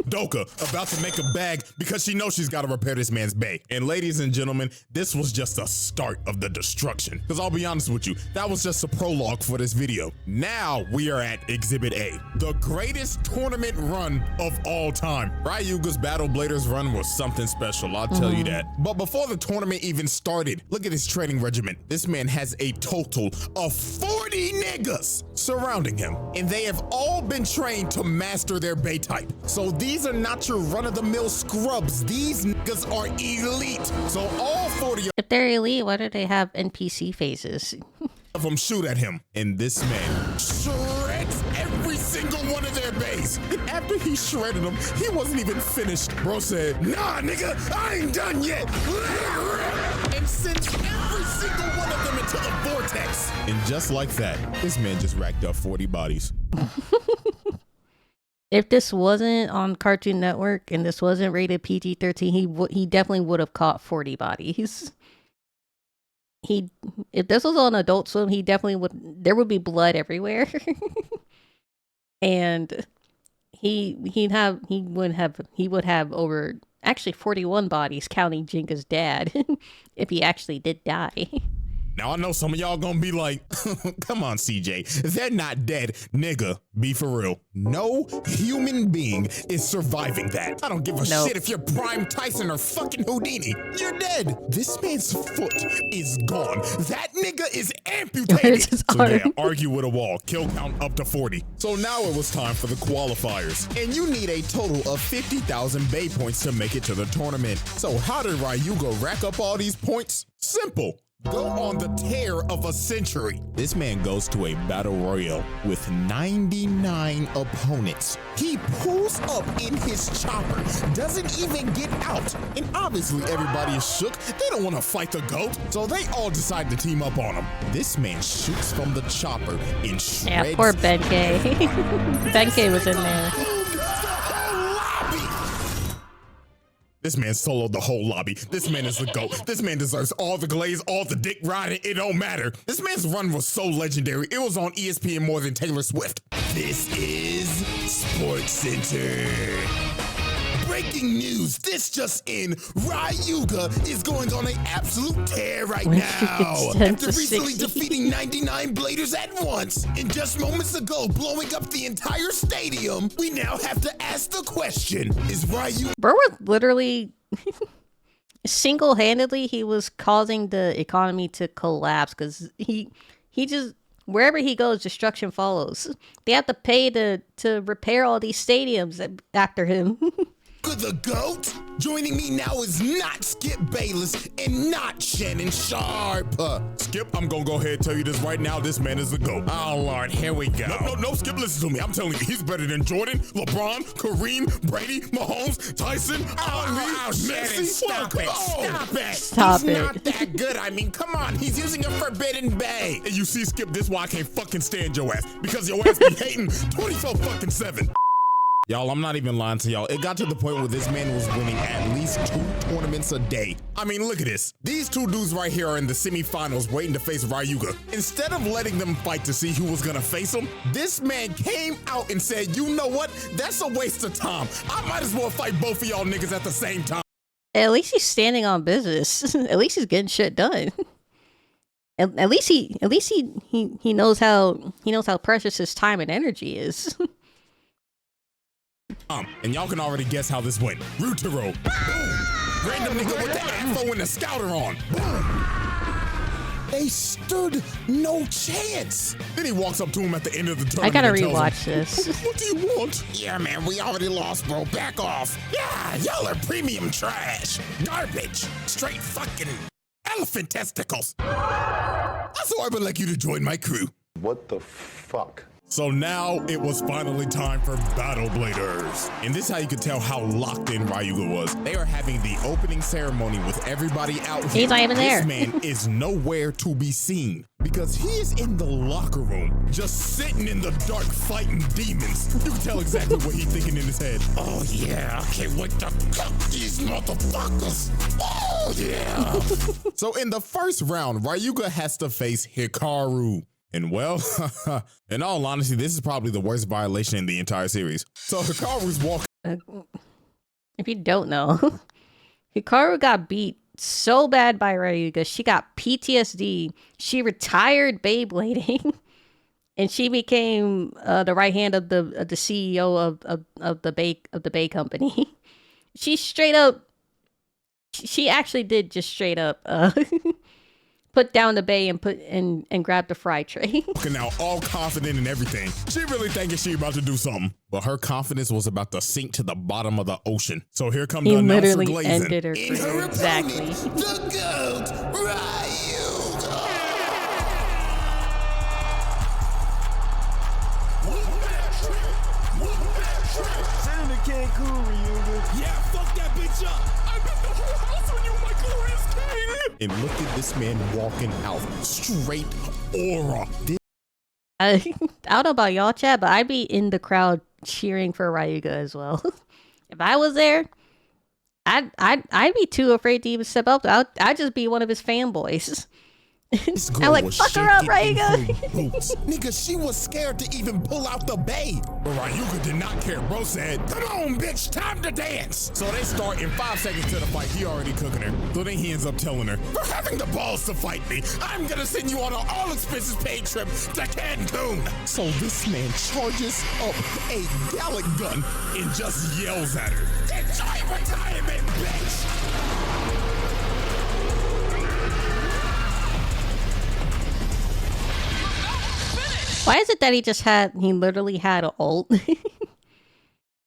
Doka about to make a bag because she knows she's got to repair this man's bay. And ladies and gentlemen, this was just a start of the destruction. Because I'll be honest with you, that was just a prologue for this video. Now we are at Exhibit A, the greatest tournament run of all time. Ryuga's Battle Bladers run was something special, I'll tell you that. But before the tournament even started, look at his training regimen. This man has a total of 40 niggas surrounding him. And they have all been trained to master their bay type. So these are not your run-of-the-mill scrubs. These niggas are elite. So all 40 If they're elite, why do they have NPC faces? of them shoot at him. And this man shreds every single one of their bays. And after he shredded them, he wasn't even finished. Bro said, nah, nigga, I ain't done yet. And sent every single one of them into the vortex. And just like that, this man just racked up 40 bodies. If this wasn't on Cartoon Network and this wasn't rated PG-13, he definitely would have caught 40 bodies. he if this was on Adult Swim, he definitely would. There would be blood everywhere, and he would have over actually 41 bodies, counting Jinka's dad, if he actually did die. Now, I know some of y'all gonna be like, come on, CJ, they're not dead. Nigga, be for real. No human being is surviving that. I don't give a shit if you're Prime Tyson or fucking Houdini. You're dead. This man's foot is gone. That nigga is amputated. So yeah, argue with a wall. Kill count up to 40. So now it was time for the qualifiers. And you need a total of 50,000 Bay points to make it to the tournament. So how did Ryuga rack up all these points? Simple. Go on the tear of a century. This man goes to a battle royale with 99 opponents. He pulls up in his chopper, doesn't even get out. And obviously everybody is shook. They don't want to fight the GOAT, so they all decide to team up on him. This man shoots from the chopper in shreds. Yeah, poor Benkei. Benkei was in there. This man soloed the whole lobby. This man is the GOAT. This man deserves all the glaze, all the dick riding. It don't matter. This man's run was so legendary. It was on ESPN more than Taylor Swift. This is Sports Center. Breaking news, this just in, Ryuga is going on an absolute tear right now. After recently defeating 99 bladers at once, and just moments ago blowing up the entire stadium, we now have to ask the question, is Ryuga... Bro was literally, single-handedly, he was causing the economy to collapse, because he just... Wherever he goes, destruction follows. They have to pay to repair all these stadiums after him. The GOAT? Joining me now is not Skip Bayless and not Shannon Sharp. Skip, I'm gonna go ahead and tell you this right now. This man is the GOAT. Oh, Lord, here we go. No, Skip, listen to me. I'm telling you, he's better than Jordan, LeBron, Kareem, Brady, Mahomes, Tyson, Messi. Stop it. He's not that good. I mean, come on. He's using a forbidden bay. And you see, Skip, this is why I can't fucking stand your ass. Because your ass be hating 24-7. Y'all, I'm not even lying to y'all. It got to the point where this man was winning at least 2 tournaments a day. I mean, look at this. These 2 dudes right here are in the semifinals waiting to face Ryuga. Instead of letting them fight to see who was gonna face him, this man came out and said, you know what? That's a waste of time. I might as well fight both of y'all niggas at the same time. At least he's standing on business. At least he's getting shit done. At least he knows how precious his time and energy is. And y'all can already guess how this went. Rutero. Boom. Random nigga with the afro and the scouter on. Boom. They stood no chance. Then he walks up to him at the end of the tournament. I gotta rewatch this. What do you want? Yeah, man, we already lost, bro. Back off. Yeah, y'all are premium trash. Garbage. Straight fucking elephant testicles. So I would like you to join my crew. What the fuck? So now it was finally time for Battle Bladers. And this is how you could tell how locked in Ryuga was. They are having the opening ceremony with everybody out here. He's not even there. This man is nowhere to be seen because he is in the locker room, just sitting in the dark fighting demons. You can tell exactly what he's thinking in his head. Oh yeah, I can't wait to cook these motherfuckers. Oh yeah. So in the first round, Ryuga has to face Hikaru. And well, in all honesty, this is probably the worst violation in the entire series. So Hikaru's walking. If you don't know, Hikaru got beat so bad by Ryuga, she got PTSD. She retired Beyblading, and she became the right hand of the CEO of the Bay company. She straight up, she actually did just straight up put down the bay and grab the fry tray. Now all confident in everything. She really thinking she about to do something. But her confidence was about to sink to the bottom of the ocean. So here comes the announcer literally glazing. Ended her career. Exactly. The GOAT, Ryuga. Send him to Cancun, Ryuga. Yeah, fuck that bitch up. I bet the whole house when you my glorious king. And look at this man walking out. Straight aura. I don't know about y'all, chat, but I'd be in the crowd cheering for Ryuga as well. If I was there, I'd be too afraid to even step up. I'd just be one of his fanboys. This girl I'm like, was fuck her up, shaking in Ryuga. her boots. Nigga, she was scared to even pull out the babe. But Ryuga did not care. Bro said, come on, bitch, time to dance. So they start in 5 seconds to the fight. He already cooking her. So then he ends up telling her, for having the balls to fight me, I'm gonna send you on an all expenses paid trip to Cancun. So this man charges up a Gallic gun and just yells at her, enjoy retirement, bitch. Why is it that he literally had an ult?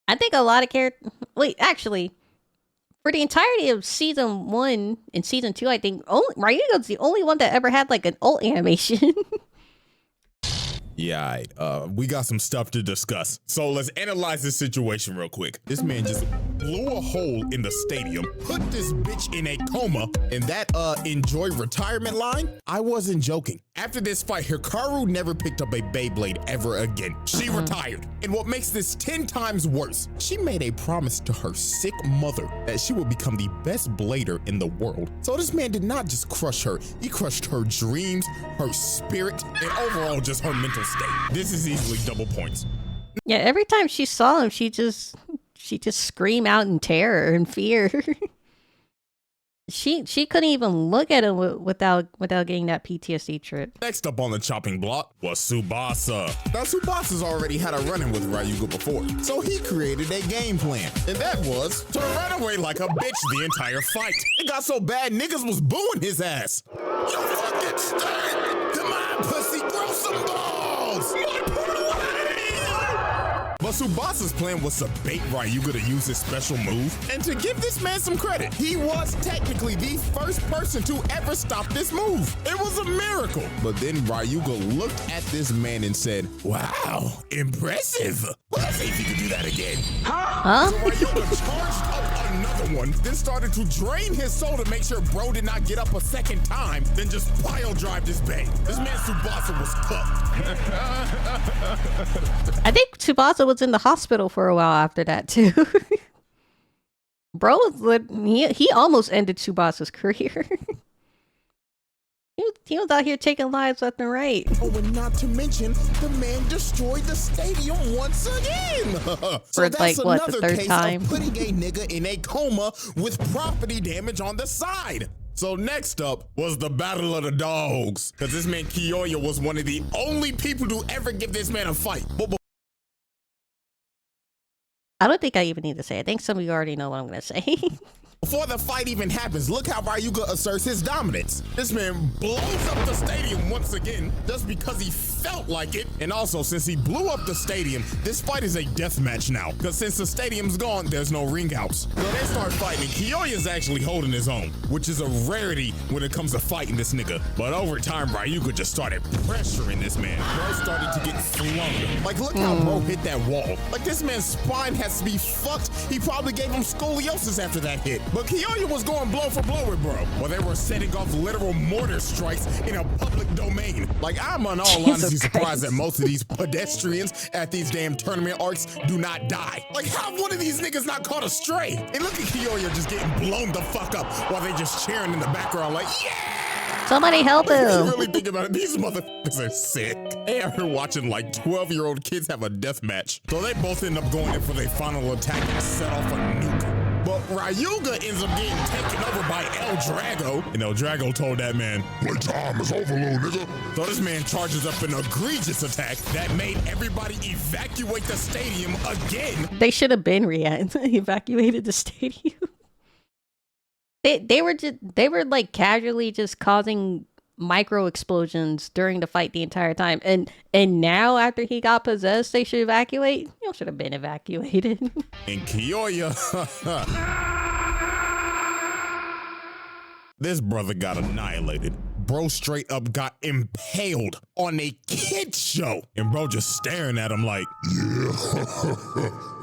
I think a lot of characters. Wait, actually, for the entirety of season 1 and season 2, I think Ryuga's the only one that ever had like an ult animation. Yeah, we got some stuff to discuss. So let's analyze this situation real quick. This man just blew a hole in the stadium, put this bitch in a coma, and that enjoy retirement line, I wasn't joking. After this fight, Hikaru never picked up a Beyblade ever again. She retired. And what makes this 10 times worse, she made a promise to her sick mother that she would become the best blader in the world. So this man did not just crush her, he crushed her dreams, her spirit, and overall just her mental state. This is easily double points. Yeah, every time she saw him, she just screamed out in terror and fear. She couldn't even look at him without getting that PTSD trip. Next up on the chopping block was Tsubasa. Now Tsubasa's already had a run-in with Ryuga before, so he created a game plan, and that was to run away like a bitch the entire fight. It got so bad niggas was booing his ass. You fucking stink! Come on, pussy, grow some balls! But Tsubasa's plan was to bait Ryuga to use his special move, and to give this man some credit, he was technically the first person to ever stop this move. It was a miracle. But then Ryuga looked at this man and said, wow, impressive. Well, let's see if he can do that again. Huh? So Ryuga charged up another one, then started to drain his soul to make sure bro did not get up a second time, then just pile drive this bait. This man Tsubasa was cooked. I think Tsubasa was in the hospital for a while after that too. Bro was he almost ended Tsubasa's career. He was out here taking lives left and right. Oh, and not to mention, the man destroyed the stadium once again. So For that's like what, the another third case time? of putting a nigga in a coma with property damage on the side. So next up was the Battle of the Dogs, because this man Kiyoya was one of the only people to ever give this man a fight. But I don't think I even need to say it. I think some of you already know what I'm gonna say. before the fight even happens, look how Ryuga asserts his dominance. This man blows up the stadium once again just because he felt like it. And also, since he blew up the stadium, this fight is a death match now. Because since the stadium's gone, there's no ring outs. So they start fighting, and Kiyoya's actually holding his own, which is a rarity when it comes to fighting this nigga. But over time, Ryuga just started pressuring this man. Bro started to get flung. Like, look how bro hit that wall. Like, this man's spine has to be fucked. He probably gave him scoliosis after that hit. But Kiyoya was going blow for blow with bro, while they were setting off literal mortar strikes in a public domain. Like, I'm on all honesty surprised that most of these pedestrians at these damn tournament arcs do not die. Like, how one of these niggas not caught a stray? And look at Kiyoya just getting blown the fuck up while they just cheering in the background like, yeah! Somebody help Like, him. you really think about it, these motherfuckers are sick. They are watching like 12-year-old kids have a death match. So they both end up going in for their final attack and set off a nuke. But Ryuga ends up getting taken over by El Drago, and El Drago told that man, Playtime is over, little nigga. so this man charges up an egregious attack that made everybody evacuate the stadium again. They should have been evacuated the stadium. They were like casually just causing micro explosions during the fight the entire time, and now after he got possessed, they should evacuate. You should have been evacuated. And Kiyoya, this brother got annihilated. Bro straight up got impaled on a kid's show. And bro just staring at him like, Yeah,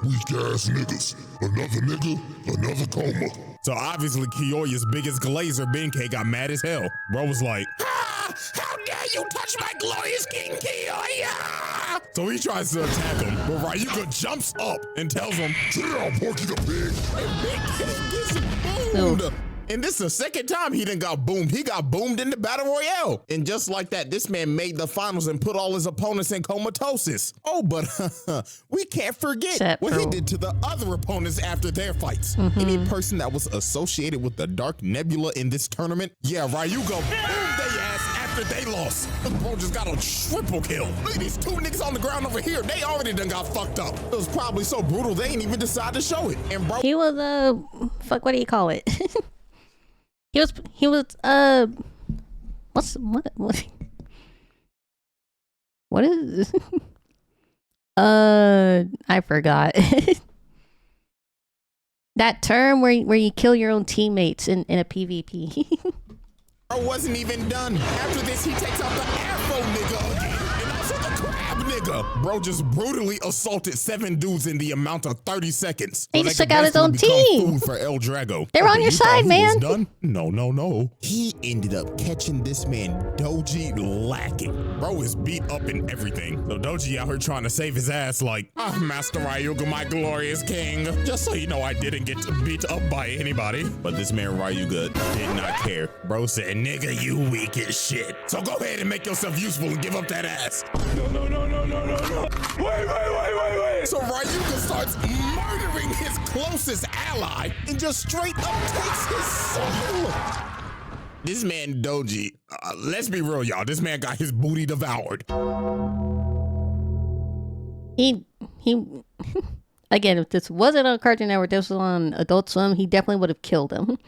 weak ass niggas. Another nigga, another coma. so obviously Kiyoya's biggest glazer, Benkei, got mad as hell. Bro was like, how dare you touch my glorious king, Kiyoya? So he tries to attack him, but Ryuga jumps up and tells him, Chill, Porky the Pig. and Benkei gets boomed. And this is the second time he done got boomed. He got boomed in the Battle Royale. And just like that, this man made the finals and put all his opponents in comatosis. Oh, but we can't forget what he did to the other opponents after their fights. Any person that was associated with the Dark Nebula in this tournament, yeah, Ryuga boomed their ass after they lost. The bro just got a triple kill. Look at these two niggas on the ground over here. They already done got fucked up. It was probably so brutal they ain't even decide to show it. And bro, he was fuck, what do you call it? he was what is I forgot. That term where you kill your own teammates in a PvP. Bro wasn't even done. After this, he takes out the Afro nigga again. And also the crab nigga. Bro just brutally assaulted 7 dudes in the amount of 30 seconds. He just took out his own team. Food for El Drago. They were on your side, man. Done? No. He ended up catching this man Doji lacking. Bro is beat up in everything. So Doji out here trying to save his ass like, Master Ryuga, my glorious king. Just so you know, I didn't get beat up by anybody. But this man Ryuga did not care. Bro said, nigga, you weak as shit. So go ahead and make yourself useful and give up that ass. No. Wait. So Ryuga starts murdering his closest ally and just straight up takes his soul. This man Doji, let's be real, y'all. This man got his booty devoured. He again, if this wasn't on Cartoon Network, this was on Adult Swim, he definitely would have killed him.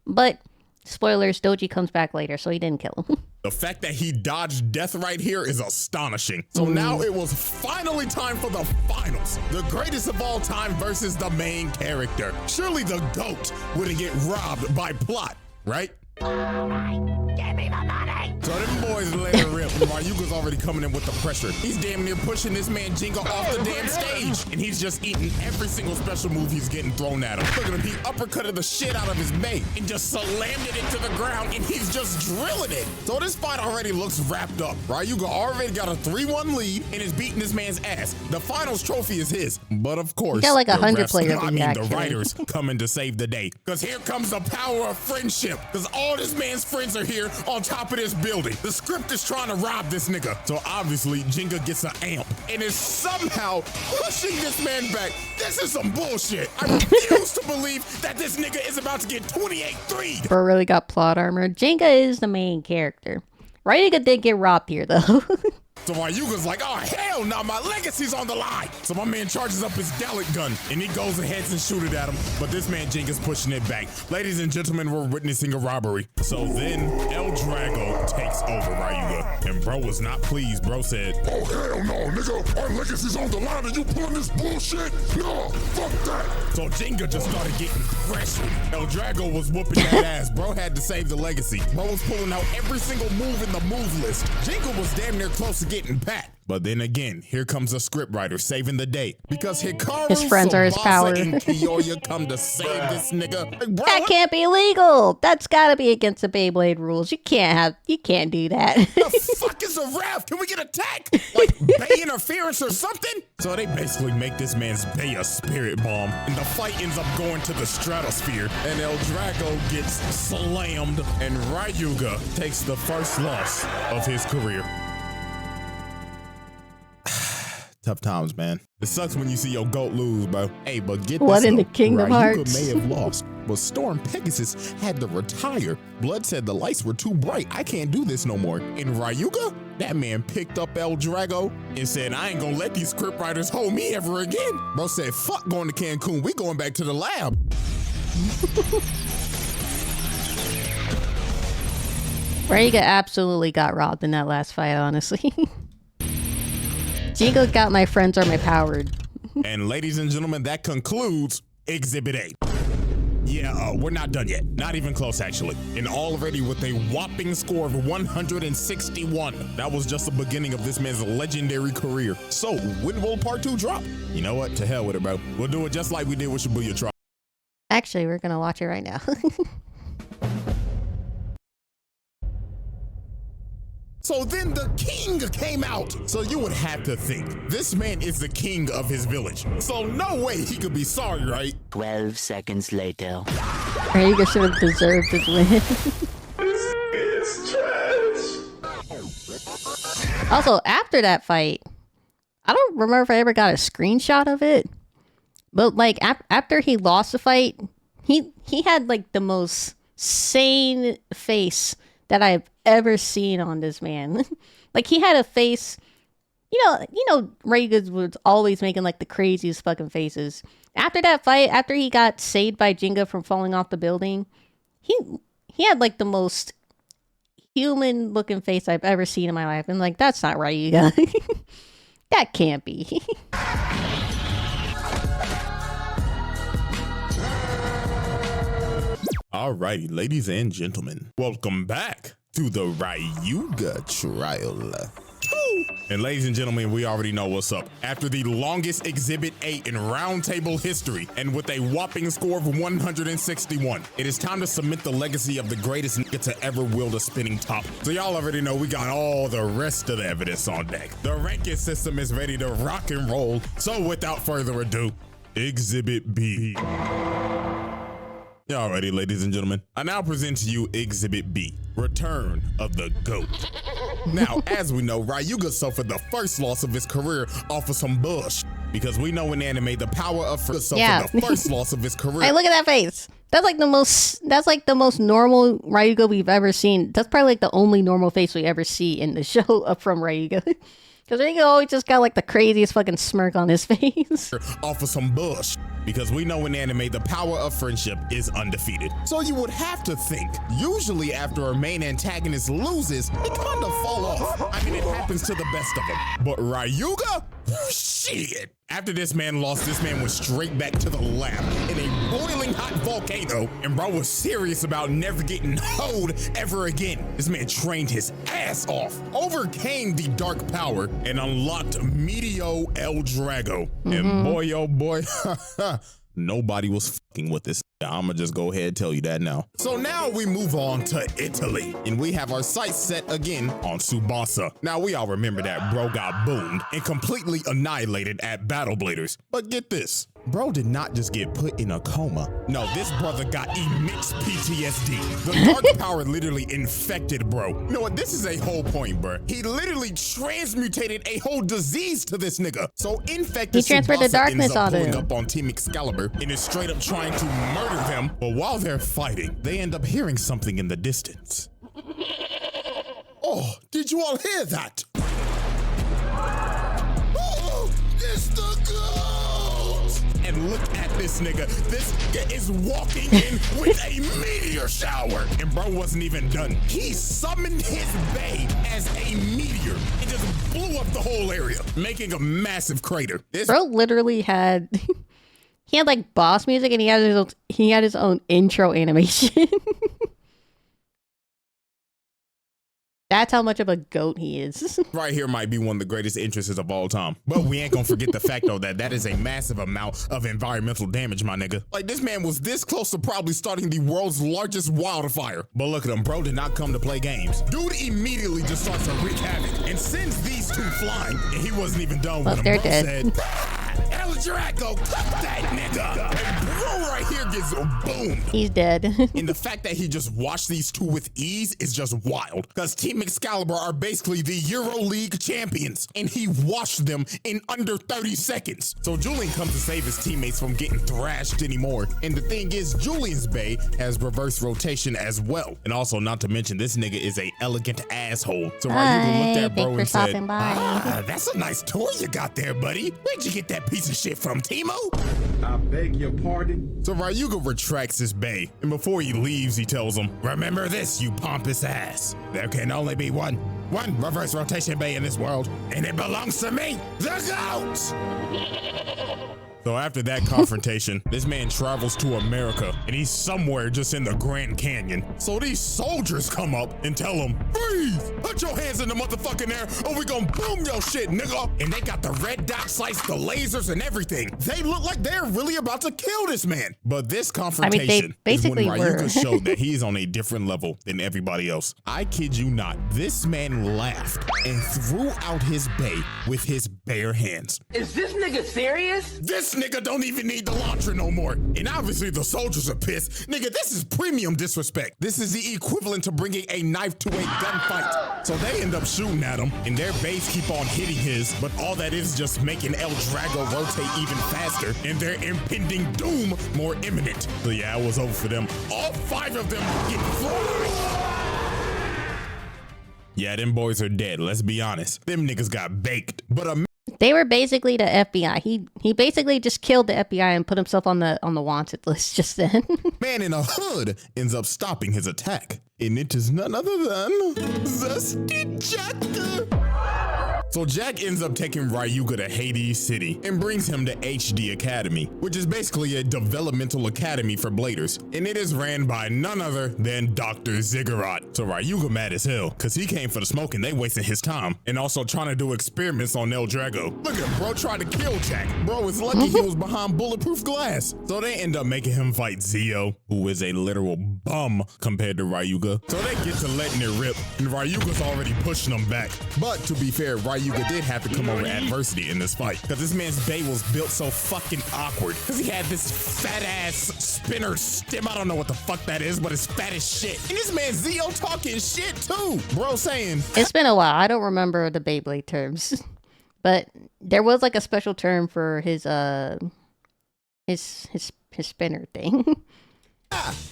But spoilers, Doji comes back later, so he didn't kill him. The fact that he dodged death right here is astonishing. So now it was finally time for the finals. The greatest of all time versus the main character. Surely the GOAT wouldn't get robbed by plot, right? Give me the money. So them boys let her rip. Ryuga's already coming in with the pressure. He's damn near pushing this man Jinga off the damn stage. And he's just eating every single special move he's getting thrown at him. Look at him, he uppercutted the shit out of his mate and just slammed it into the ground, and he's just drilling it. So this fight already looks wrapped up. Ryuga already got a 3-1 lead and is beating this man's ass. The finals trophy is his. But of course, got like 100 refs, players. the writers coming to save the day. Because here comes the power of friendship. Because all this man's friends are here on top of this building. The script is trying to rob this nigga. So obviously, Jinga gets an amp and is somehow pushing this man back. This is some bullshit. I refuse to believe that this nigga is about to get 28-3'd. Bro really got plot armor. Jinga is the main character. Ryuga did get robbed here, though. So Ryuga's like, oh, hell no, my legacy's on the line. So my man charges up his Gallic gun and he goes ahead and shoots it at him. But this man Jinga's pushing it back. Ladies and gentlemen, we're witnessing a robbery. So then El Drago takes over Ryuga. And bro was not pleased. Bro said, oh, hell no, nigga. Our legacy's on the line and you pulling this bullshit? No, fuck that. So Jinga just started getting pressured. El Drago was whooping that ass. Bro had to save the legacy. Bro was pulling out every single move in the move list. Jinga was damn near close to getting pat. But then again, here comes a scriptwriter saving the day. Because Hikaru, his friends are his power. and Kiyoya come to save this nigga. Like, bro, that can't be legal. That's gotta be against the Beyblade rules. You can't do that. The fuck is a ref? Can we get attacked? Like Bay interference or something? So they basically make this man's Bay a spirit bomb. And the fight ends up going to the stratosphere. And El Drago gets slammed. And Ryuga takes the first loss of his career. Tough times, man. It sucks when you see your GOAT lose, bro. Hey, but get what this in though. the Kingdom Ryuga Hearts? may have lost, but Storm Pegasus had to retire. Blood said the lights were too bright. I can't do this no more. And Ryuga, that man picked up El Drago and said, I ain't gonna let these scriptwriters hold me ever again. Bro said, fuck going to Cancun. We going back to the lab. Ryuga absolutely got robbed in that last fight, honestly. Jinga got my friends are my powered. And ladies and gentlemen, that concludes Exhibit A. Yeah, we're not done yet. Not even close, actually. And already with a whopping score of 161. That was just the beginning of this man's legendary career. So, when will part 2 drop? You know what? To hell with it, bro. We'll do it just like we did with Shibuya Trial. Actually, we're gonna watch it right now. So then the king came out. So you would have to think, this man is the king of his village. So no way he could be sorry, right? 12 seconds later. Ryuga should have deserved this win. It's trash. Also, after that fight, I don't remember if I ever got a screenshot of it, but like after he lost the fight, he had like the most sane face that I've ever seen on this man. Like he had a face, you know, Ryuga was always making like the craziest fucking faces. After that fight, after he got saved by Jinga from falling off the building, he had like the most human looking face I've ever seen in my life. And like, that's not Ryuga. That can't be. Alrighty, ladies and gentlemen, welcome back to the Ryuga trial. And ladies and gentlemen, we already know what's up. After the longest Exhibit 8 in roundtable history, and with a whopping score of 161, it is time to cement the legacy of the greatest nigga to ever wield a spinning top. So y'all already know we got all the rest of the evidence on deck. The ranking system is ready to rock and roll. So without further ado, Exhibit B. Alrighty, ladies and gentlemen, I now present to you Exhibit B, Return of the GOAT. Now, as we know, Ryuga suffered the first loss of his career off of some bush, because we know in anime the power of suffered the first loss of his career. Hey, look at that face. That's like the most normal Ryuga we've ever seen. That's probably like the only normal face we ever see in the show up from Ryuga. Because Ryuga always just got like the craziest fucking smirk on his face. Off of some bush, because we know in anime the power of friendship is undefeated. So you would have to think, usually after a main antagonist loses, they kind of fall off. I mean, it happens to the best of them. But Ryuga? Shit. After this man lost, this man went straight back to the lab in a boiling hot volcano, and bro was serious about never getting hoed ever again. This man trained his ass off, overcame the dark power, and unlocked Medio El Drago. And boy, oh boy, nobody was fucking with this. I'ma just go ahead and tell you that now. So now we move on to Italy, and we have our sights set again on Tsubasa. Now we all remember that bro got boomed and completely annihilated at Battle Bladers. But get this, bro did not just get put in a coma. No, this brother got immense PTSD. The dark power literally infected bro. You know what, this is a whole point, bro. He literally transmutated a whole disease to this nigga. So infected He transferred the Tsubasa darkness ends up on pulling him. up on Team Excalibur and is straight up trying to murder them, but while they're fighting, they end up hearing something in the distance. Oh, did you all hear that? Oh, it's the GOAT! And look at this nigga. This nigga is walking in with a meteor shower. And bro wasn't even done. He summoned his bae as a meteor and just blew up the whole area, making a massive crater. This Bro literally had he had like boss music, and he had his own intro animation. That's how much of a goat he is. right here might be one of the greatest entrances of all time. But we ain't gonna forget the fact though that is a massive amount of environmental damage, my nigga. Like this man was this close to probably starting the world's largest wildfire. But look at him, bro did not come to play games. Dude immediately just starts to wreak havoc and sends these two flying, and he wasn't even done with them. They're Bro dead. said, El Draco, cut that nigga. And bro right here gets boomed. He's dead. And the fact that he just watched these two with ease is just wild. Because Team Excalibur are basically the Euro League champions, and he washed them in under 30 seconds. So Julian comes to save his teammates from getting thrashed anymore. And the thing is, Julian's bae has reverse rotation as well. And also, not to mention, this nigga is a elegant asshole. So Ryuga looked at bro thanks for and said, stopping by. that's a nice toy you got there, buddy. Where'd you get that piece of shit from, Timo? I beg your pardon? So Ryuga retracts his bae, and before he leaves, he tells him, remember this, you pompous ass. There can only be one reverse rotation bae in this world, and it belongs to me, the GOAT! So after that confrontation, this man travels to America, and he's somewhere just in the Grand Canyon. So these soldiers come up and tell him, freeze! Put your hands in the motherfucking air, or we gonna boom your shit, nigga! And they got the red dot sights, the lasers, and everything. They look like they're really about to kill this man. But this confrontation basically is when Ryuga were. showed that he's on a different level than everybody else. I kid you not, this man laughed and threw out his bae with his bare hands. Is this nigga serious? This This nigga don't even need the launcher no more. And obviously the soldiers are pissed. Nigga, this is premium disrespect. This is the equivalent to bringing a knife to a gunfight. So they end up shooting at him, and their base keep on hitting his, but all that is just making El Drago rotate even faster, and their impending doom more imminent. So yeah, it was over for them. All 5 of them get fried. Yeah, them boys are dead, let's be honest. Them niggas got baked. But they were basically the FBI. He basically just killed the FBI and put himself on the wanted list just then. Man in a hood ends up stopping his attack. And it is none other than Zesty Jack. So Jack ends up taking Ryuga to Hades City and brings him to HD Academy, which is basically a developmental academy for bladers. And it is ran by none other than Dr. Ziggurat. So Ryuga mad as hell, cause he came for the smoke and they wasting his time. And also trying to do experiments on El Drago. Look at bro tried to kill Jack. Bro is lucky he was behind bulletproof glass. So they end up making him fight Zio, who is a literal bum compared to Ryuga. So they get to letting it rip, and Ryuga's already pushing them back. But to be fair, Ryuga did have to come over adversity in this fight, because this man's bay was built so fucking awkward, because he had this fat ass spinner stem. I don't know what the fuck that is, but it's fat as shit. And this man Zio talking shit too. Bro saying, it's been a while. I don't remember the Beyblade terms, but there was like a special term for his spinner thing.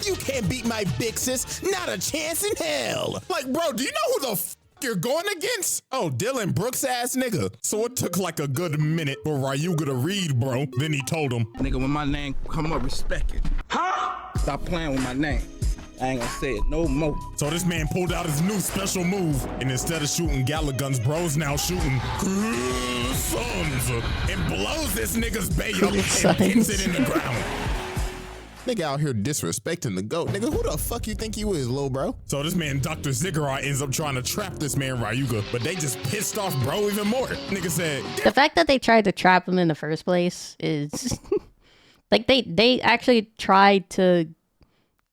You can't beat my big sis, not a chance in hell. Like, bro, do you know who the f you're going against? Oh, Dylan Brooks ass nigga. So it took like a good minute for Ryuga to read, bro. Then he told him, Nigga, when my name come up, respect it. Huh? Stop playing with my name. I ain't gonna say it no more. So this man pulled out his new special move, and instead of shooting Gala guns, bro's now shooting sons and blows this nigga's bay up and hits it in the ground. Nigga out here disrespecting the GOAT. Nigga, who the fuck you think you is, lil bro? So this man, Dr. Ziggurat, ends up trying to trap this man, Ryuga, but they just pissed off bro even more. Nigga said, the fact that they tried to trap him in the first place is like they actually tried to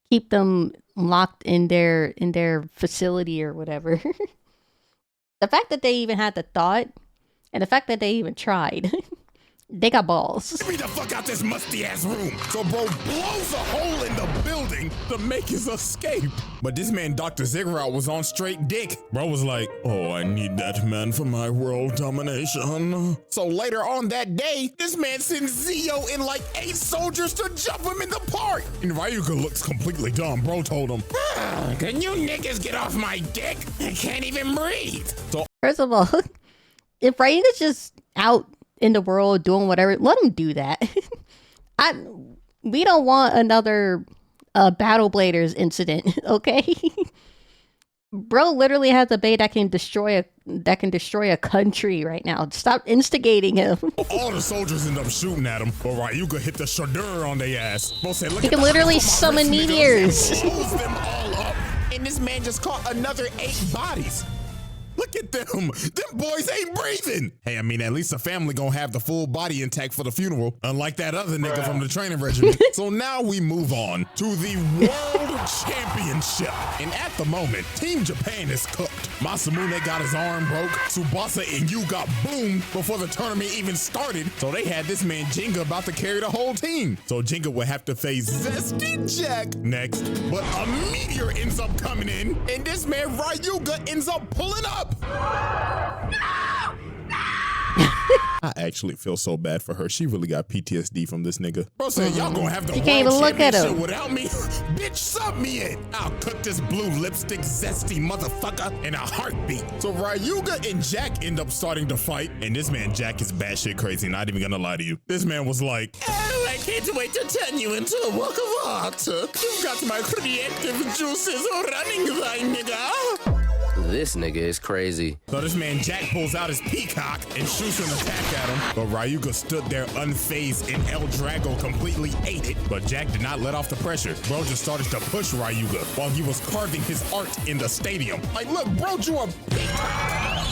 keep them locked in their facility or whatever. The fact that they even had the thought, and the fact that they even tried. They got balls. Get me the fuck out this musty ass room. So bro blows a hole in the building to make his escape. But this man, Dr. Ziggurat, was on straight dick. Bro was like, oh, I need that man for my world domination. So later on that day, this man sends Zio and like 8 soldiers to jump him in the park. And Ryuga looks completely dumb. Bro told him, can you niggas get off my dick? I can't even breathe. So first of all, if Ryuga's just out in the world doing whatever, let him do that. We don't want another Battle Bladers incident, okay? Bro literally has a bay that can destroy a country right now. Stop instigating him. All the soldiers end up shooting at him, but Ryuga hit the Shadeur on their ass. Said, he can literally summon meteors. Blows them all up, and this man just caught another 8 bodies. Look at them. Them boys ain't breathing. Hey, I mean, at least the family gonna have the full body intact for the funeral, unlike that other nigga from the training regiment. So now we move on to the World Championship. And at the moment, Team Japan is cooked. Masamune got his arm broke. Tsubasa and Yu got boomed before the tournament even started. So they had this man Jinga about to carry the whole team. So Jinga would have to face Zesty Jack next. But a meteor ends up coming in, and this man Ryuga ends up pulling up. I actually feel so bad for her. She really got PTSD from this nigga. Bro said, y'all gonna have the you can't even look at him without me. Bitch, sub me in. I'll cook this blue lipstick zesty motherfucker in a heartbeat. So Ryuga and Jack end up starting to fight, and this man Jack is batshit crazy, not even gonna lie to you. This man was like, oh, I can't wait to turn you into a work of art. You've got my creative juices running, thy nigga. This nigga is crazy. So this man Jack pulls out his peacock and shoots an attack at him, but Ryuga stood there unfazed and El Drago completely ate it, but Jack did not let off the pressure. Bro just started to push Ryuga while he was carving his art in the stadium. Like, look, bro drew a peacock.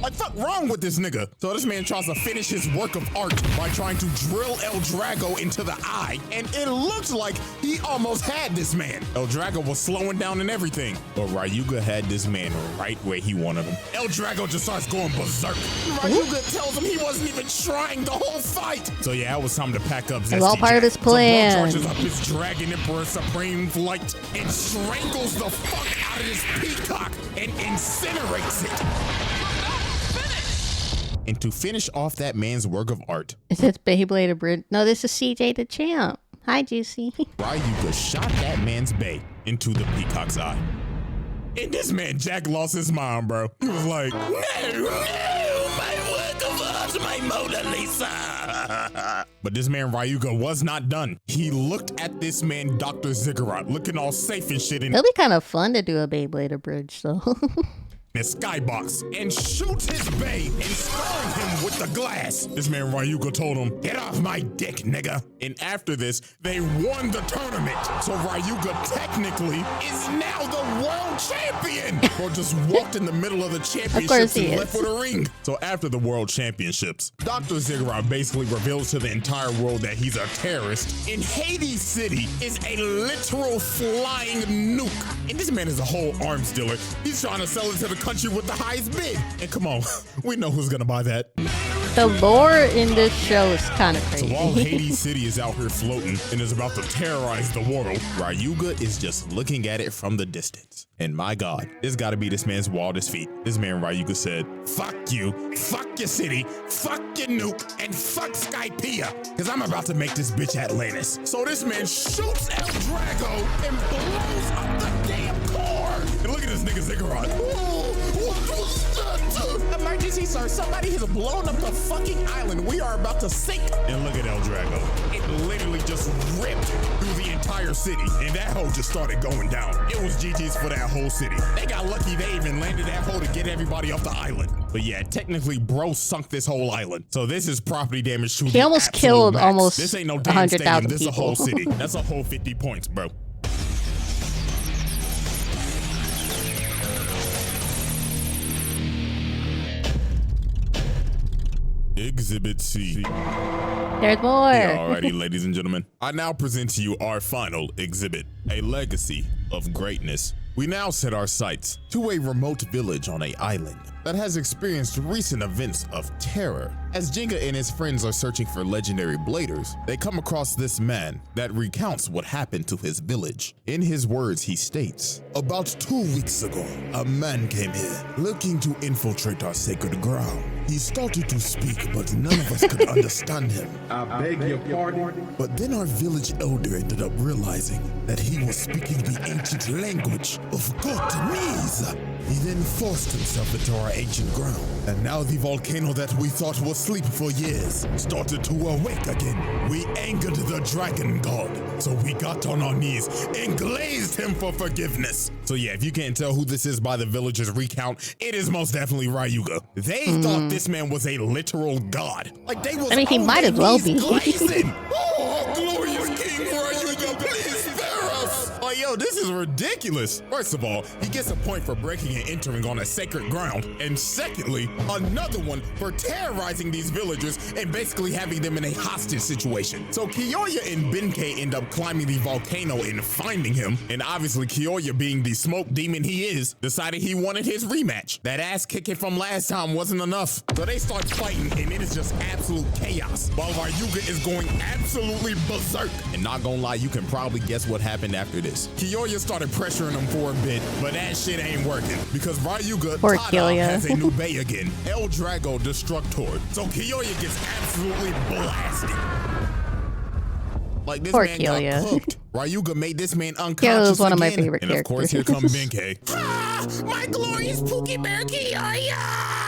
Like, fuck wrong with this nigga? So this man tries to finish his work of art by trying to drill El Drago into the eye, and it looks like he almost had this man. El Drago was slowing down and everything, but Ryuga had this man right where he wanted him. El Drago just starts going berserk. Ryuga tells him he wasn't even trying the whole fight. So yeah, it was time to pack up Zesty. It's all part of his plan. So Bro charges up his Dragon Emperor Supreme Flight and strangles the fuck out of this peacock and incinerates it. And to finish off that man's work of art, Is this Beyblade a bridge? No, this is CJ the Champ. Hi, Juicy. Ryuga shot that man's bay into the peacock's eye. And this man, Jack, lost his mind, bro. He was like, no, my work of art, my Mona Lisa. But this man, Ryuga, was not done. He looked at this man, Dr. Ziggurat, looking all safe and shit in It'll be kind of fun to do a Beyblade a bridge, though. his skybox and shoots his bay and scarring him with the glass. This man Ryuga told him, get off my dick, nigga. And after this, they won the tournament. So Ryuga technically is now the world champion. Or just walked in the middle of the championships and left with a ring. So after the world championships, Dr. Ziggurat basically reveals to the entire world that he's a terrorist. And Hades City is a literal flying nuke. And this man is a whole arms dealer. He's trying to sell it to the country with the highest bid. And come on, we know who's gonna buy that. The lore in this show is kind of crazy. So while Hades City is out here floating and is about to terrorize the world, Ryuga is just looking at it from the distance. And my God, this gotta be this man's wildest feat. This man Ryuga said, fuck you, fuck your city, fuck your nuke, and fuck Skypiea, because I'm about to make this bitch Atlantis. So this man shoots El Drago and blows up the damn core. And look at this nigga Ziggurat. What was that? Emergency, sir. Somebody has blown up the fucking island. We are about to sink. And look at El Drago. It literally just ripped through the entire city. And that hole just started going down. It was GG's for that whole city. They got lucky they even landed that hole to get everybody off the island. But yeah, technically, bro sunk this whole island. So this is property damage to He almost killed almost This ain't no damn stadium. This is a people. whole city. That's a whole 50 points, bro. Exhibit C. There's more. Alrighty, ladies and gentlemen. I now present to you our final exhibit, a legacy of greatness. We now set our sights to a remote village on an island that has experienced recent events of terror. As Jenga and his friends are searching for legendary bladers, they come across this man that recounts what happened to his village. In his words, he states, about 2 weeks ago, a man came here looking to infiltrate our sacred ground. He started to speak, but none of us could understand him. I beg your pardon. But then our village elder ended up realizing that he was speaking the ancient language of Gotanese. He then forced himself into our ancient ground, and now the volcano that we thought was asleep for years started to awake again. We angered the dragon god, so we got on our knees and glazed him for forgiveness. So yeah, if you can't tell who this is by the villagers' recount, it is most definitely Ryuga. They thought this man was a literal god. Like they was I mean, he might as well be. glazing. Oh, glorious King Ryuga, please spare us. Like, yo, this is ridiculous. First of all, he gets a point for breaking and entering on a sacred ground. And secondly, another one for terrorizing these villagers and basically having them in a hostage situation. So Kiyoya and Benkei end up climbing the volcano and finding him. And obviously Kiyoya, being the smoke demon he is, decided he wanted his rematch. That ass kicking from last time wasn't enough. So they start fighting and it is just absolute chaos. While Ryuga is going absolutely berserk. And not gonna lie, you can probably guess what happened after this. Kiyoya started pressuring him for a bit, but that shit ain't working because Ryuga has a new bay again, El Drago Destructor. So Kiyoya gets absolutely blasted. Like this Poor man Kiyoya. got cooked. Ryuga made this man unconscious Kiyoya was one of my again. favorite and of course, here characters. comes Benkei. My glorious Pookie Bear Kiyoya!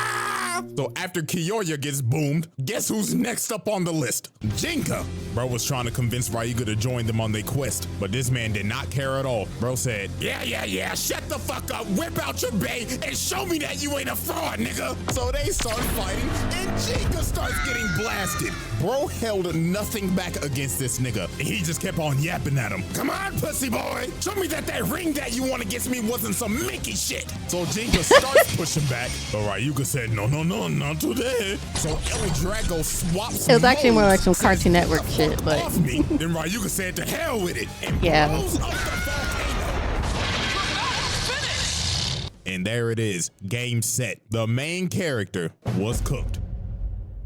So after Kiyoya gets boomed, guess who's next up on the list? Jinka. Bro was trying to convince Ryuga to join them on their quest, but this man did not care at all. Bro said, yeah, shut the fuck up, whip out your bay, and show me that you ain't a fraud, nigga. So they start fighting, and Jinka starts getting blasted. Bro held nothing back against this nigga. He just kept on yapping at him. Come on, pussy boy. Show me that ring that you want against me wasn't some Mickey shit. So Jinka starts pushing back. But Ryuga said, no, not today. So El Drago swaps. It was actually more like some Cartoon Network shit, but. Off me. Then Ryuga said, to hell with it. And yeah. blows up the volcano. And there it is. Game set. The main character was cooked.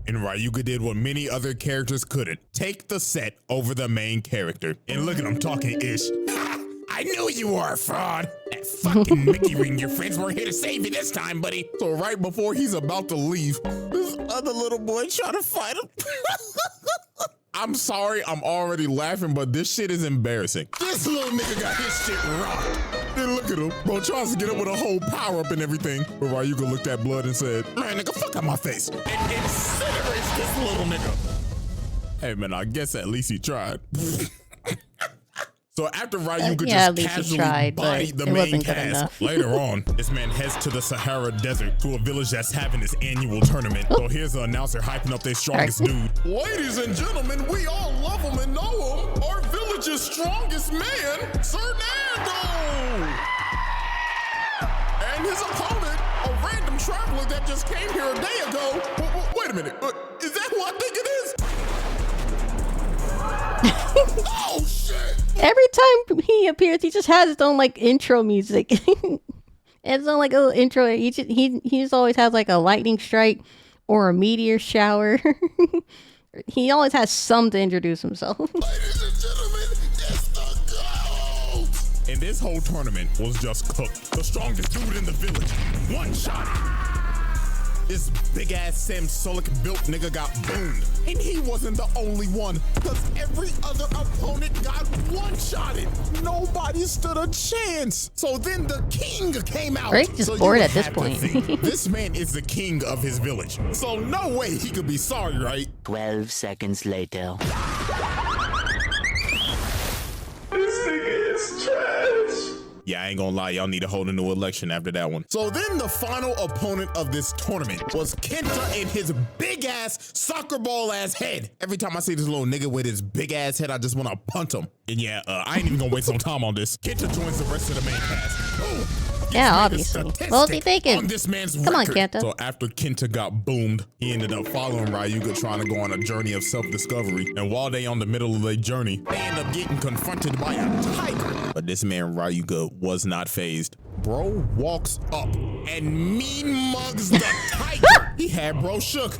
And Ryuga did what many other characters couldn't. Take the set over the main character. And look at him talking ish. I knew you were a fraud. That fucking Mickey ring, your friends weren't here to save you this time, buddy. So right before he's about to leave, this other little boy trying to fight him. I'm sorry, I'm already laughing, but this shit is embarrassing. This little nigga got his shit rocked. Then look at him. Bro tries to get up with a whole power up and everything. But Ryuga looked at blood and said, man, nigga, fuck out my face. And incinerates this little nigga. Hey, man, I guess at least he tried. So after Ryuga just casually bodied the main cast, later on, this man heads to the Sahara Desert to a village that's having its annual tournament. So here's the announcer hyping up their strongest dude. Ladies and gentlemen, we all love him and know him. Our village's strongest man, Sir Nando! And his opponent, a random traveler that just came here a day ago. Wait a minute, is that who I think it is? Oh shit! Every time he appears, he just has his own like intro music. It's on like a little intro. He just always has like a lightning strike or a meteor shower. He always has something to introduce himself. Ladies and gentlemen, it's the GOAT! And this whole tournament was just cooked. The strongest dude in the village, one shot. This big ass Samsolic built nigga got boomed. And he wasn't the only one, because every other opponent got one-shotted. Nobody stood a chance. So then the king came out. Rick just bored at this point. This man is the king of his village. So no way he could be sorry, right? 12 seconds later. This nigga is trash. Yeah, I ain't gonna lie, y'all need to hold a new election after that one. So then the final opponent of this tournament was Kenta and his big ass soccer ball ass head. Every time I see this little nigga with his big ass head, I just wanna punt him. And yeah, I ain't even gonna waste no time on this. Kenta joins the rest of the main cast. Boom. Yeah, obviously. What was he thinking? On this man's Come on, record. Kenta. So after Kenta got boomed, he ended up following Ryuga trying to go on a journey of self-discovery. And while they on the middle of their journey, they end up getting confronted by a tiger. But this man Ryuga was not phased. Bro walks up and mean mugs the tiger. He had bro shook.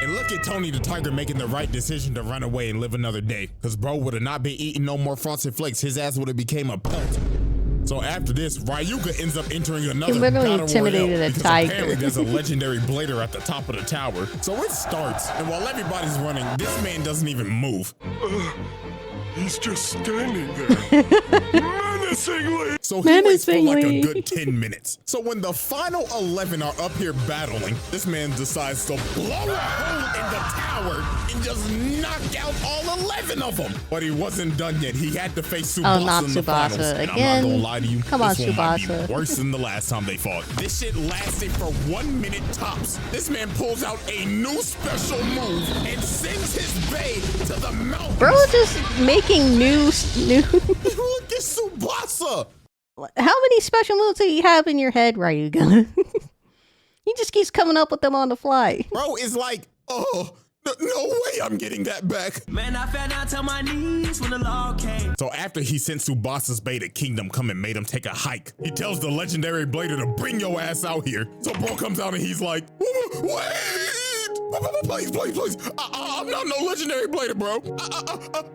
And look at Tony the Tiger making the right decision to run away and live another day. Cause bro would have not been eating no more Frosted Flakes. His ass would have became a pelt. So after this, Ryuga ends up entering another battle intimidated royale a because tiger. apparently there's a legendary blader at the top of the tower. So it starts, and while everybody's running, this man doesn't even move. He's just standing there. Menacingly. So he waits for like a good 10 minutes. So when the final 11 are up here battling, this man decides to blow a hole in the tower and just knock out all 11 of them. But he wasn't done yet. He had to face Tsubasa not in the Tsubasa finals. And again. I'm not gonna lie to you. Come on, this one might be Tsubasa. worse than the last time they fought. This shit lasted for 1 minute tops. This man pulls out a new special move and sends his bae to the mountains. Bro, just making new. Look at Tsubasa. How many special moves do you have in your head, Ryuga? He just keeps coming up with them on the fly. Bro, it's like, oh, no way I'm getting that back. Man, I fell down to my knees when the law came. So after he sent Tsubasa's bae to Kingdom Come and made him take a hike, he tells the legendary blader to bring your ass out here. So bro comes out and he's like, wait. Please. I'm not no legendary blader, bro.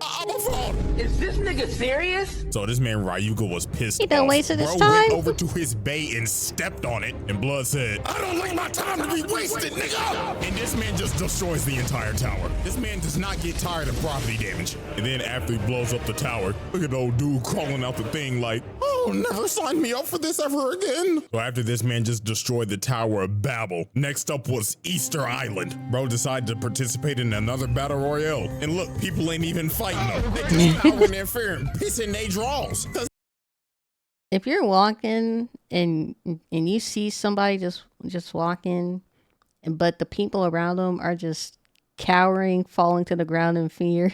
I'm a fraud. Is this nigga serious? So this man Ryuga was pissed. He done off. wasted his Bro time. went over to his bae and stepped on it, and Blood said, I don't like my time to be wasted, nigga. And this man just destroys the entire tower. This man does not get tired of property damage. And then after he blows up the tower, look at the old dude crawling out the thing like, oh, never sign me up for this ever again. So after this man just destroyed the Tower of Babel, next up was Easter Island. Bro decided to participate in another battle royale. And look, people ain't even fighting them. They just powering their fear and pissing they draws. If you're walking and you see somebody just walking but the people around him are just cowering, falling to the ground in fear.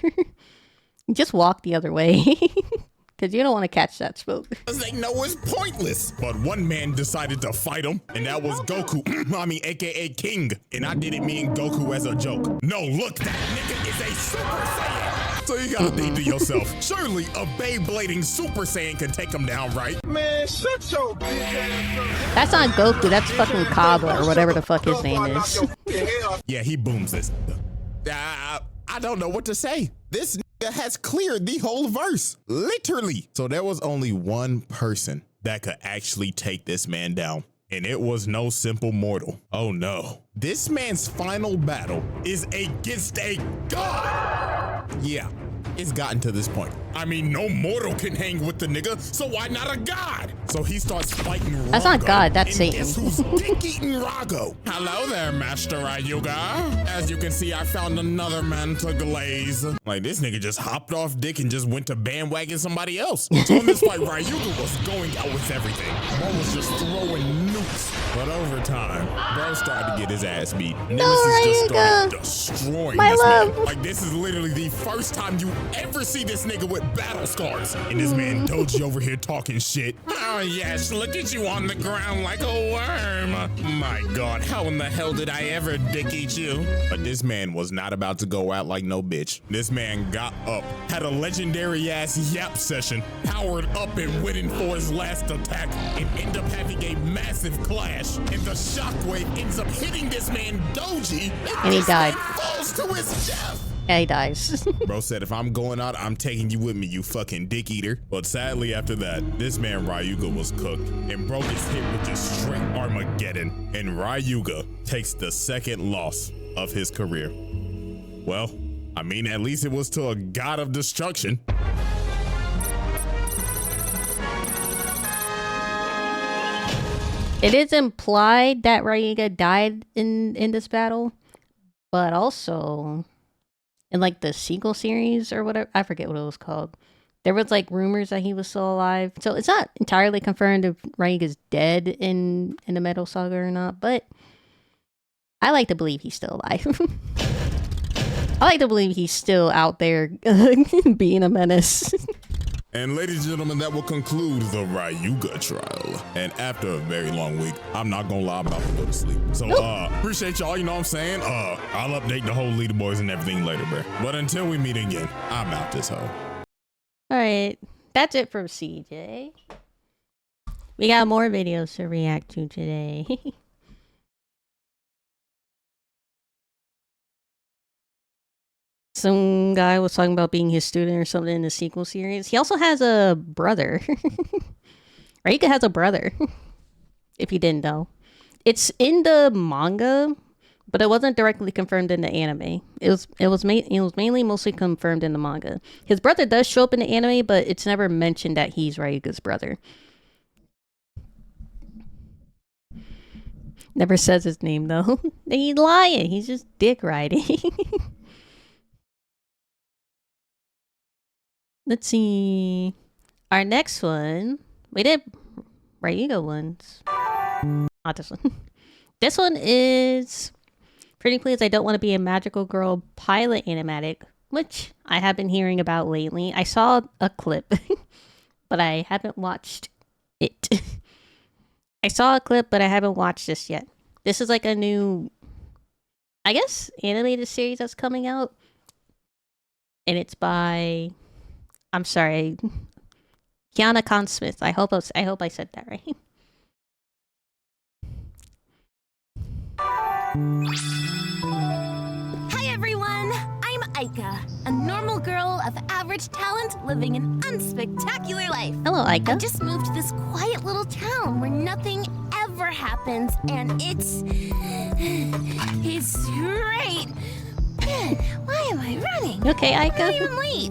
Just walk the other way. Because you don't want to catch that smoke. They know it's pointless. But one man decided to fight him, and that was Goku. I mean, aka King. And I didn't mean Goku as a joke. No, look, that nigga is a Super Saiyan. So you gotta think to yourself, surely a Beyblading Super Saiyan can take him down, right? Man, shut your bitch ass up. That's not Goku, that's fucking Kaba or whatever the fuck his name is. Yeah, he booms this. I don't know what to say. This nigga has cleared the whole verse, literally. So there was only one person that could actually take this man down, and it was no simple mortal. Oh no. This man's final battle is against a god. Yeah, it's gotten to this point. I mean, no mortal can hang with the nigga, so why not a god? So he starts fighting Rago. That's not God, that's Satan. Guess who's dick-eating Rago? Hello there, Master Ryuga. As you can see, I found another man to glaze. Like, this nigga just hopped off dick and just went to bandwagon somebody else. So in this fight, Ryuga was going out with everything. Bro was just throwing nukes. But over time, bro started to get his ass beat. Nemesis just started destroying this man. Like, this is literally the first time you ever see this nigga with battle scars. And this man Doji over here talking shit. Oh yes, look at you on the ground like a worm. My god, how in the hell did I ever dick eat you? But this man was not about to go out like no bitch. This man got up, had a legendary ass yap session, powered up and went in for his last attack, and end up having a massive clash. And the shockwave ends up hitting this man Doji, and he died. Falls to his death. Yeah, he dies. Bro said, if I'm going out, I'm taking you with me, you fucking dick eater. But sadly, after that, this man Ryuga was cooked, and bro gets hit with just straight Armageddon, and Ryuga takes the second loss of his career. Well, I mean, at least it was to a god of destruction. It is implied that Ryuga died in this battle, but also in like the sequel series or whatever, I forget what it was called, there was like rumors that he was still alive. So it's not entirely confirmed if Ryuga's dead in the Metal Saga or not, but I like to believe he's still alive. I like to believe he's still out there being a menace. And ladies and gentlemen, that will conclude the Ryuga trial. And after a very long week, I'm not gonna lie, I'm about to go to sleep. So appreciate y'all, you know what I'm saying? I'll update the whole leaderboards and everything later, bro. But until we meet again, I'm out this hoe. Alright, that's it from CJ. We got more videos to react to today. Some guy was talking about being his student or something in the sequel series. He also has a brother. Ryuga has a brother. If you didn't know. It's in the manga, but it wasn't directly confirmed in the anime. It was mainly mostly confirmed in the manga. His brother does show up in the anime, but it's never mentioned that he's Ryuga's brother. Never says his name though. He's lying. He's just dick riding. Let's see. Our next one. We did Ryuga ones. Not this one. This one is Pretty Please I Don't Want to Be a Magical Girl pilot animatic, which I have been hearing about lately. I saw a clip, but I haven't watched it. I saw a clip, but I haven't watched this yet. This is like a new, I guess, animated series that's coming out. And it's by, I'm sorry, Kiana Con-Smith. I hope I said that right. Hi everyone, I'm Aika, a normal girl of average talent living an unspectacular life. Hello, Aika. I just moved to this quiet little town where nothing ever happens, and it's great. Man, why am I running? Okay, Aika. I'm even late.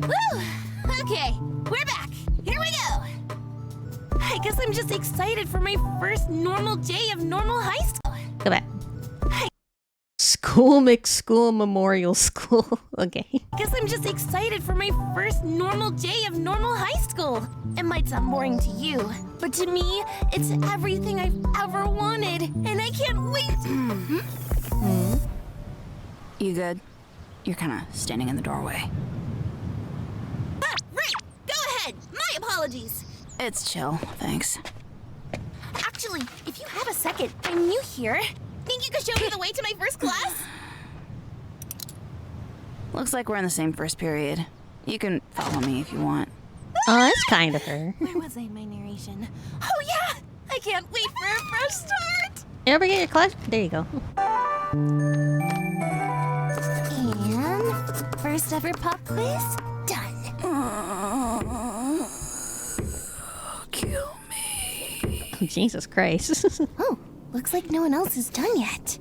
Woo! Okay, we're back. Here we go. I guess I'm just excited for my first normal day of normal high school. Go back. School McSchool Memorial School. Okay. I guess I'm just excited for my first normal day of normal high school. school. It might sound boring to you, but to me, it's everything I've ever wanted, and I can't wait. You good? You're kind of standing in the doorway. Right, go ahead. My apologies. It's chill, thanks. Actually, if you have a second, I'm new here. Think you could show me the way to my first class? Looks like we're in the same first period. You can follow me if you want. Oh, that's kind of her. Where was I in my narration? Oh yeah! I can't wait for a fresh start! You ever get your class? There you go. And first ever pop quiz done. Kill me. Jesus Christ. Oh, looks like no one else is done yet.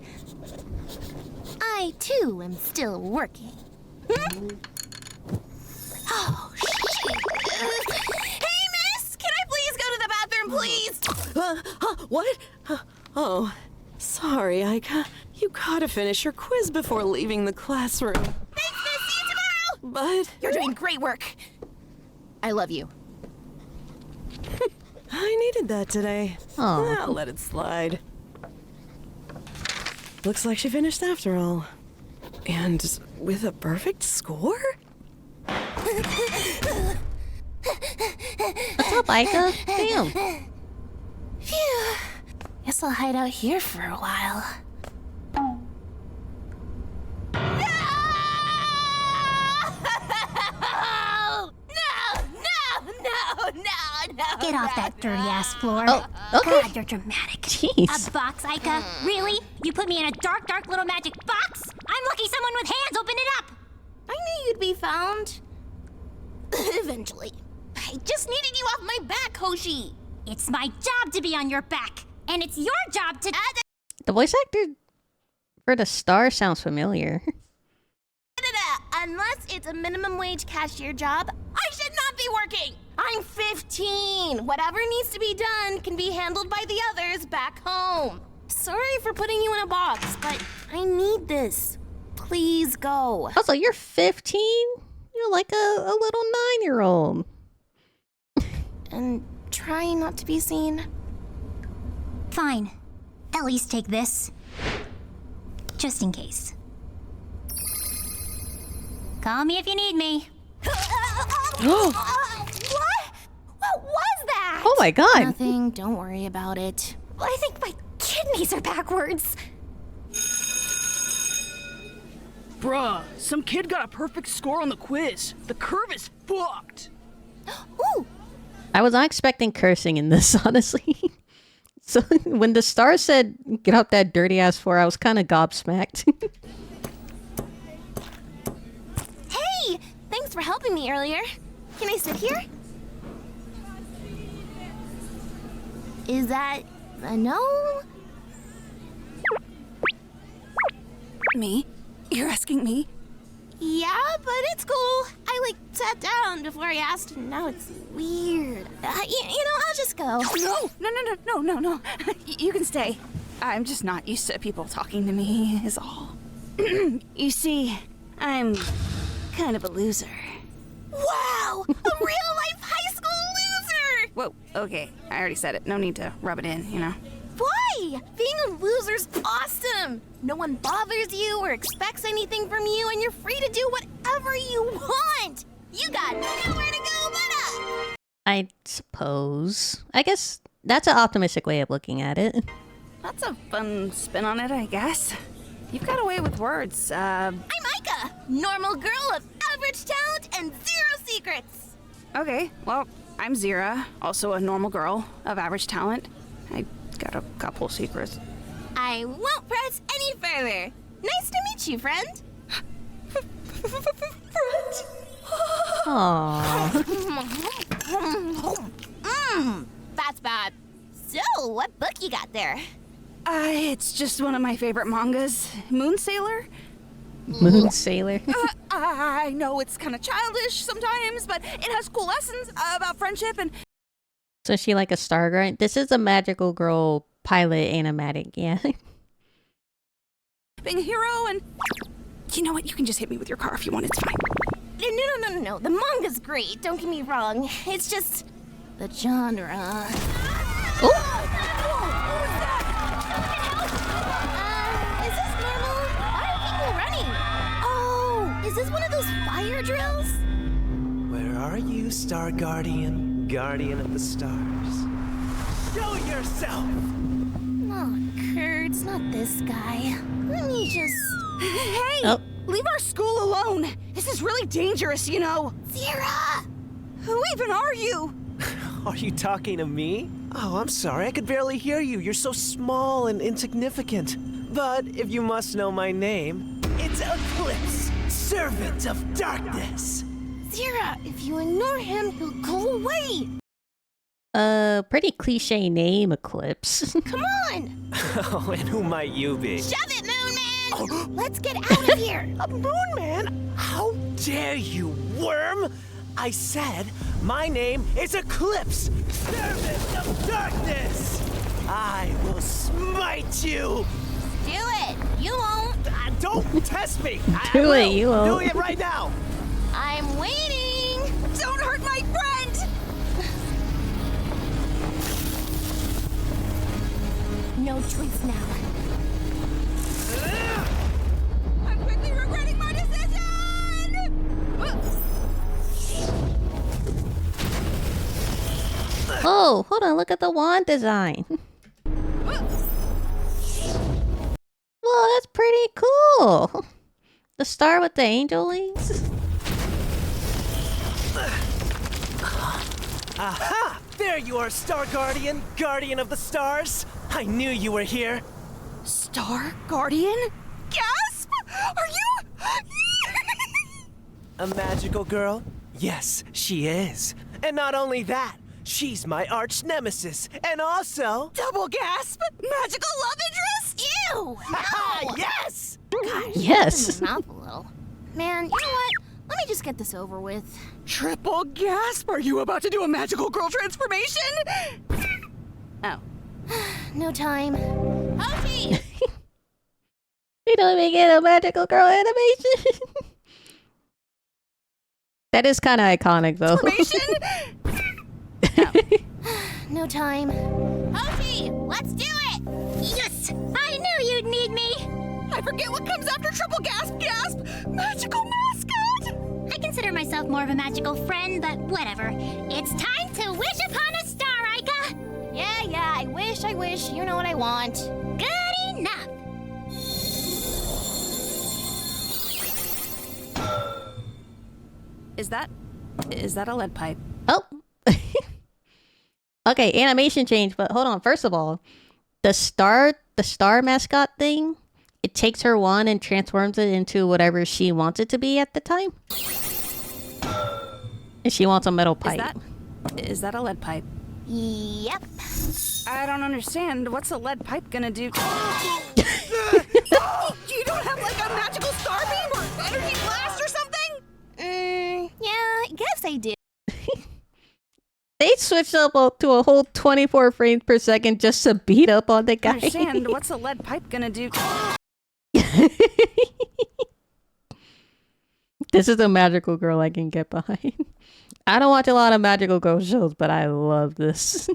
I too am still working. Oh shit! Hey, miss! Can I please go to the bathroom, please? What? Oh, sorry, Ika. You gotta finish your quiz before leaving the classroom. Thanks, miss! See you tomorrow! But... You're doing great work. I love you. I needed that today. Aw. I'll let it slide. Looks like she finished after all. And with a perfect score? What's up, Ika? Damn. Phew. Guess I'll hide out here for a while. No. Get off that dirty ass floor. Oh, okay. God, you're dramatic. Jeez. A box, Ika? Really? You put me in a dark, dark little magic box? I'm lucky someone with hands opened it up. I knew you'd be found. Eventually. I just needed you off my back, Hoshi. It's my job to be on your back, and it's your job to... The voice actor for the star sounds familiar. Unless it's a minimum wage cashier job, I should not be working. I'm 15. Whatever needs to be done can be handled by the others back home. Sorry for putting you in a box, but I need this. Please go. Also, you're 15? You're like a little 9-year-old. And try not to be seen. Fine. At least take this. Just in case. Call me if you need me. What? What was that? Oh my god. Nothing. Don't worry about it. I think my kidneys are backwards. Bruh, some kid got a perfect score on the quiz. The curve is fucked. Ooh. I was not expecting cursing in this, honestly. So when the star said, get out that dirty ass floor, I was kind of gobsmacked. Hey! Thanks for helping me earlier. Can I sit here? Is that a no? Me? You're asking me? Yeah, but it's cool. I sat down before I asked, and now it's weird. You know, I'll just go. No. You can stay. I'm just not used to people talking to me, is all. You see, I'm kind of a loser. Wow! A real-life high school loser! Whoa, okay. I already said it. No need to rub it in, you know? Why? Being a loser's awesome! No one bothers you or expects anything from you, and you're free to do whatever you want! You got nowhere to go but up! I suppose. I guess that's an optimistic way of looking at it. That's a fun spin on it, I guess. You've got a way with words. I'm Ika! Normal girl of average talent and zero secrets! Okay, well, I'm Zira, also a normal girl of average talent. I got a couple secrets. I won't press any further. Nice to meet you, friend. Friend? Aww. That's bad. So, what book you got there? It's just one of my favorite mangas. Moon Sailor? Moon Sailor? I know it's kind of childish sometimes, but it has cool lessons about friendship and... So is she like a star grunt? This is a magical girl pilot animatic, yeah. being a hero and... You know what? You can just hit me with your car if you want. It's fine. No. The manga's great, don't get me wrong. It's just the genre. Is this normal? Why are people running? Oh, is this one of those fire drills? Where are you, Star Guardian? Guardian of the stars. Show yourself! Oh, Kurt, it's not this guy. Let me just... Hey! Leave our school alone! This is really dangerous, you know! Zira! Who even are you? Are you talking to me? Oh, I'm sorry, I could barely hear you. You're so small and insignificant. But if you must know my name, it's Eclipse, Servant of Darkness. Zira, if you ignore him, he'll go away! Pretty cliche name, Eclipse. Come on! Oh, and who might you be? Shove it, Moon Man! Let's get out of here! A Moon Man? How dare you, worm! I said my name is Eclipse, Servant of Darkness! I will smite you! Do it! You won't! Don't test me! Do it, you won't. Do it right now! I'm waiting! Don't hurt my friend! No choice now. I'm quickly regretting my decision! Oh, hold on, look at the wand design. Whoa, that's pretty cool. The star with the angel wings. Aha! There you are, Star Guardian, Guardian of the Stars. I knew you were here. Star Guardian? Gasp! Are you... A magical girl? Yes, she is. And not only that, she's my arch nemesis, and also... Double gasp! Magical love interest? Ew! No! Yes! Gosh, Yes. open your mouth a little. Man, you know what? Let me just get this over with. Triple gasp! Are you about to do a magical girl transformation? Oh. No time. Hoti! We don't even get a magical girl animation. That is kind of iconic, though. No time. Hoti! Let's do it! Yes! I knew you'd need me! I forget what comes after triple gasp gasp! Magical mascot! I consider myself more of a magical friend, but whatever. It's time to wish upon a star, Aika! Yeah, I wish. You know what I want. Good enough! Is that a lead pipe? Oh. Okay, animation change, but hold on. First of all, the star mascot thing, it takes her wand and transforms it into whatever she wants it to be at the time. And she wants a metal pipe. Is that a lead pipe? Yep. I don't understand. What's a lead pipe gonna do? You don't have like a magical star beam or energy blast or something? Yeah, I guess I do. They switched up to a whole 24 frames per second just to beat up on the guy. Understand. What's a lead pipe gonna do? This is a magical girl I can get behind. I don't watch a lot of magical girl shows, but I love this.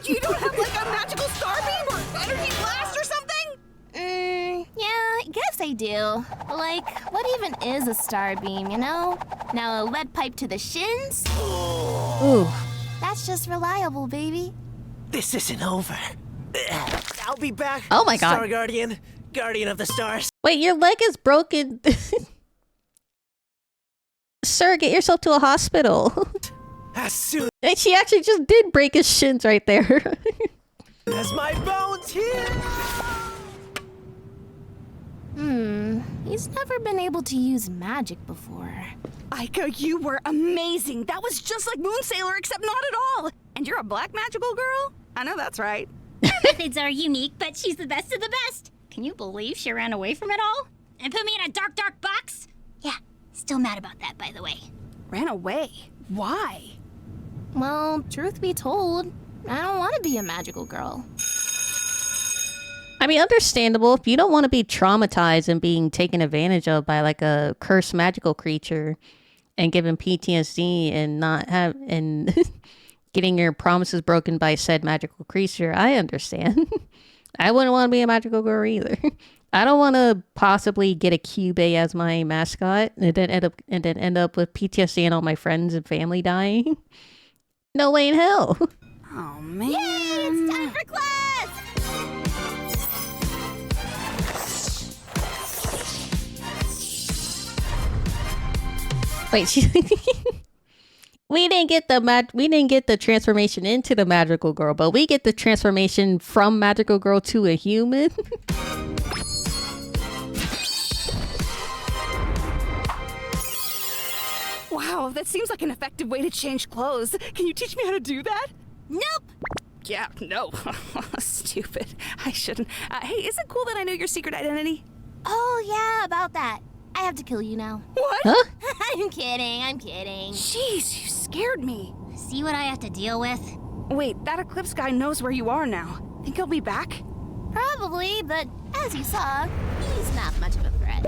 You don't have like a magical star beam or energy blast or something? Yeah, I guess I do. But like, what even is a star beam, you know? Now a lead pipe to the shins? Ooh. That's just reliable, baby. This isn't over. I'll be back. Oh my god. Star Guardian, Guardian of the Stars. Wait, your leg is broken. Sir, get yourself to a hospital. As soon And she actually just did break his shins right there. as my bones heal. He's never been able to use magic before. Aika, you were amazing. That was just like Moon Sailor, except not at all. And you're a black magical girl? I know that's right. Her methods are unique, but she's the best of the best. Can you believe she ran away from it all? And put me in a dark, dark box? Yeah, still mad about that, by the way. Ran away? Why? Well, truth be told, I don't want to be a magical girl. I mean, understandable. If you don't want to be traumatized and being taken advantage of by like a cursed magical creature and given PTSD and not have and getting your promises broken by said magical creature, I understand. I wouldn't want to be a magical girl either. I don't want to possibly get a Cubey as my mascot and then end up with PTSD and all my friends and family dying. No way in hell. Oh man. Yay, it's time for class! Wait, we didn't get the transformation into the magical girl, but we get the transformation from magical girl to a human. Wow, that seems like an effective way to change clothes. Can you teach me how to do that? Nope. Yeah, no. Stupid. I shouldn't. Hey, is it cool that I know your secret identity? Oh, yeah, about that. I have to kill you now. What? Huh? I'm kidding. Jeez, you scared me. See what I have to deal with? Wait, that Eclipse guy knows where you are now. Think he'll be back? Probably, but as you saw, he's not much of a threat.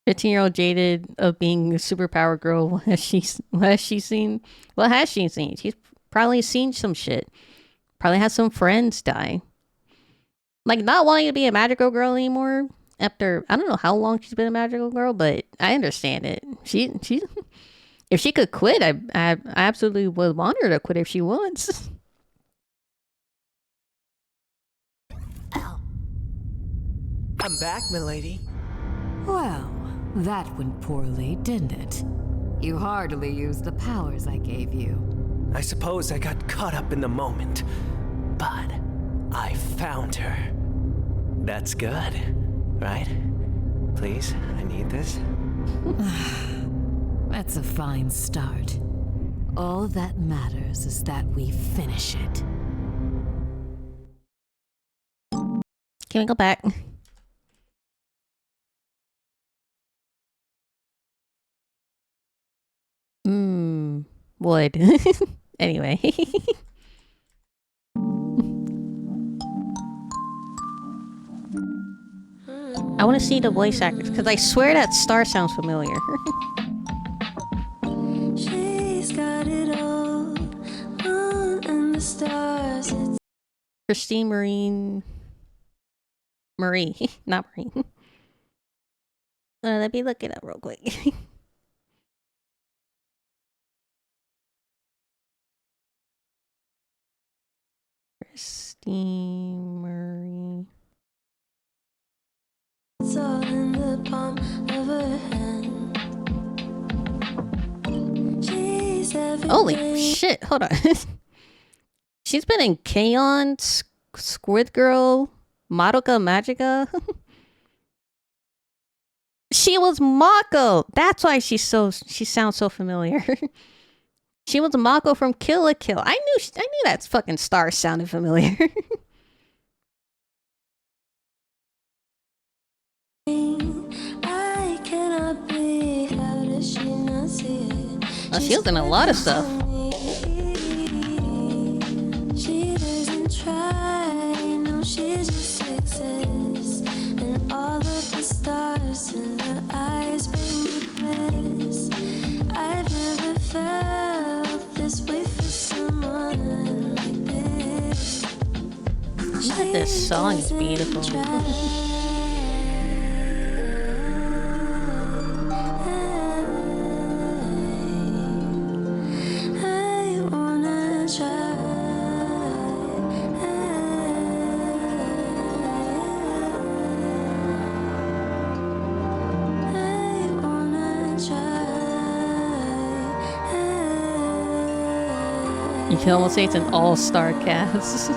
15-year-old jaded of being a superpower girl. What has she seen? What has she seen? She's probably seen some shit. Probably has some friends die. Like, not wanting to be a magical girl anymore after, I don't know how long she's been a magical girl, but I understand it. She if she could quit, I absolutely would want her to quit if she wants. I'm back, milady. Well, that went poorly, didn't it? You hardly used the powers I gave you. I suppose I got caught up in the moment, but I found her. That's good, right? Please, I need this. That's a fine start. All that matters is that we finish it. Can we go back? Would. Anyway. I want to see the voice actors because I swear that star sounds familiar. She's got it all, moon and the stars. Christine Marie, not Marie. Let me look it up real quick. Christine Marie. It's all in the palm of her hand. She's everything. Holy shit, hold on. She's been in K-On!, Squid Girl, Madoka Magica. She was Mako. That's why she sounds so familiar. She was Mako from Kill la Kill. I knew that fucking star sounded familiar. I cannot be. How does she not see it? Oh, she was in a lot of stuff. She doesn't try. No, she just exists. And all of the stars in her eyes bring me bliss. I've never felt this way for someone like this. This song is beautiful. You can almost say it's an all-star cast.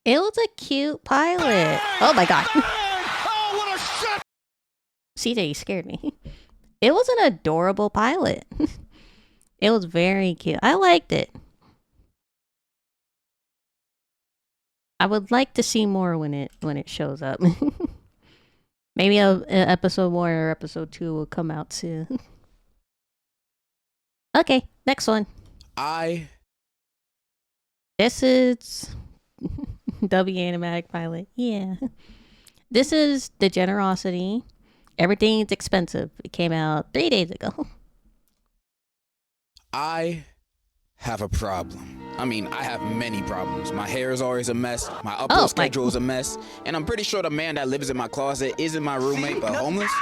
It was a cute pilot. Oh my god. CJ, you scared me. It was an adorable pilot. It was very cute. I liked it. I would like to see more when it shows up. Maybe a episode 1 or episode 2 will come out soon. Okay, next one. This is W Animatic Pilot. Yeah. This is The Generosity. Everything's expensive. It came out 3 days ago. I have a problem. I mean, I have many problems. My hair is always a mess. My upload schedule is a mess. And I'm pretty sure the man that lives in my closet isn't my roommate, but homeless.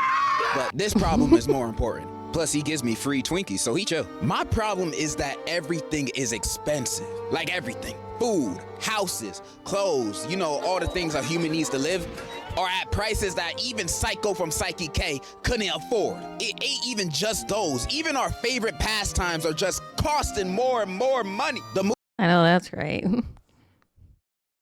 But this problem is more important. Plus, he gives me free Twinkies, so he chill. My problem is that everything is expensive. Like everything. Food, houses, clothes, you know, all the things a human needs to live are at prices that even Psycho from Psyche K couldn't afford. It ain't even just those. Even our favorite pastimes are just costing more and more money. I know that's right.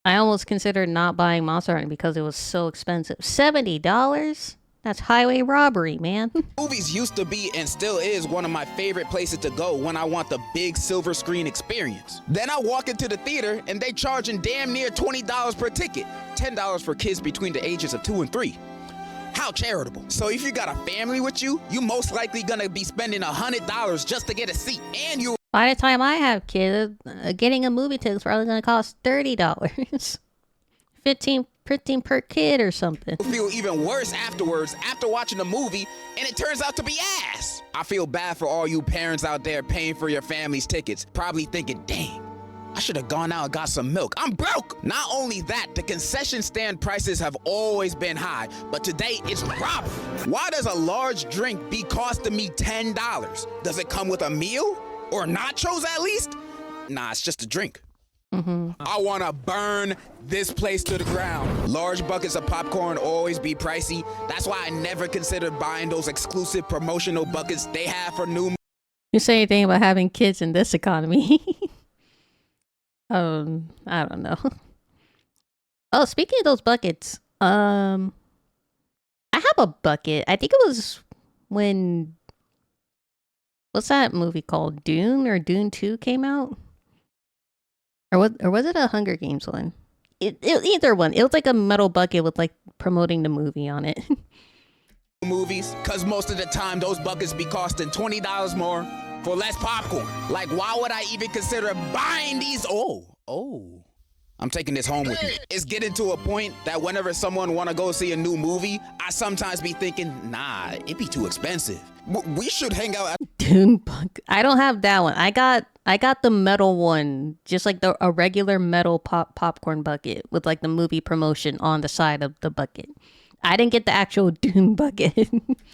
I almost considered not buying Monster Hunter because it was so expensive. $70? That's highway robbery, man. Movies used to be and still is one of my favorite places to go when I want the big silver screen experience. Then I walk into the theater and they charging damn near $20 per ticket. $10 for kids between the ages of 2 and 3. How charitable. So if you got a family with you, you most likely gonna be spending $100 just to get a seat. And you by the time I have kids, getting a movie ticket is probably gonna cost $30. 15 per kid or something. Feel even worse afterwards after watching the movie and it turns out to be ass. I feel bad for all you parents out there paying for your family's tickets, probably thinking, dang, I should have gone out and got some milk. I'm broke. Not only that, the concession stand prices have always been high, but today it's robbery. Why does a large drink be costing me $10? Does it come with a meal or nachos at least? Nah, it's just a drink. I want to burn this place to the ground. Large buckets of popcorn always be pricey. That's why I never considered buying those exclusive promotional buckets they have for new. You say anything about having kids in this economy? I don't know. Oh, speaking of those buckets, I have a bucket. I think it was when, what's that movie called? Dune or Dune 2 came out? Or was it a Hunger Games one? Either one. It was like a metal bucket with like promoting the movie on it. Movies, cause most of the time those buckets be costing $20 more for less popcorn. Like, why would I even consider buying these? Oh. I'm taking this home with me. It's getting to a point that whenever someone wanna go see a new movie, I sometimes be thinking, nah, it'd be too expensive. We should hang out at Dune bucket. I don't have that one. I got the metal one, just like a regular metal popcorn bucket with like the movie promotion on the side of the bucket. I didn't get the actual Dune bucket.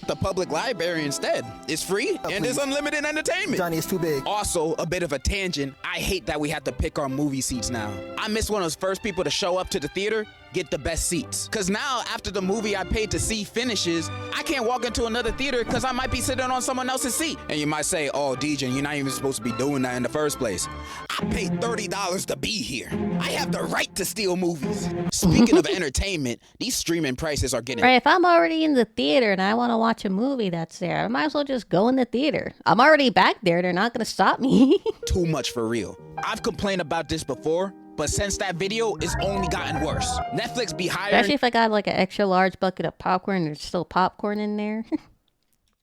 the public library instead. It's free and it's unlimited entertainment. Johnny, it's too big. Also, a bit of a tangent. I hate that we have to pick our movie seats now. I miss one of those first people to show up to the theater, get the best seats. Cause now after the movie I paid to see finishes, I can't walk into another theater cause I might be sitting on someone else's seat. And you might say, oh, DJ, you're not even supposed to be doing that in the first place. I paid $30 to be here. I have the right to steal movies. Speaking of entertainment, these streaming prices are getting... Right, if I'm already in the theater and I want to watch a movie that's there, I might as well just go in the theater. I'm already back there. They're not going to stop me. Too much for real. I've complained about this before, but since that video, it's only gotten worse. Netflix be hiring... Especially if I got like an extra large bucket of popcorn, there's still popcorn in there.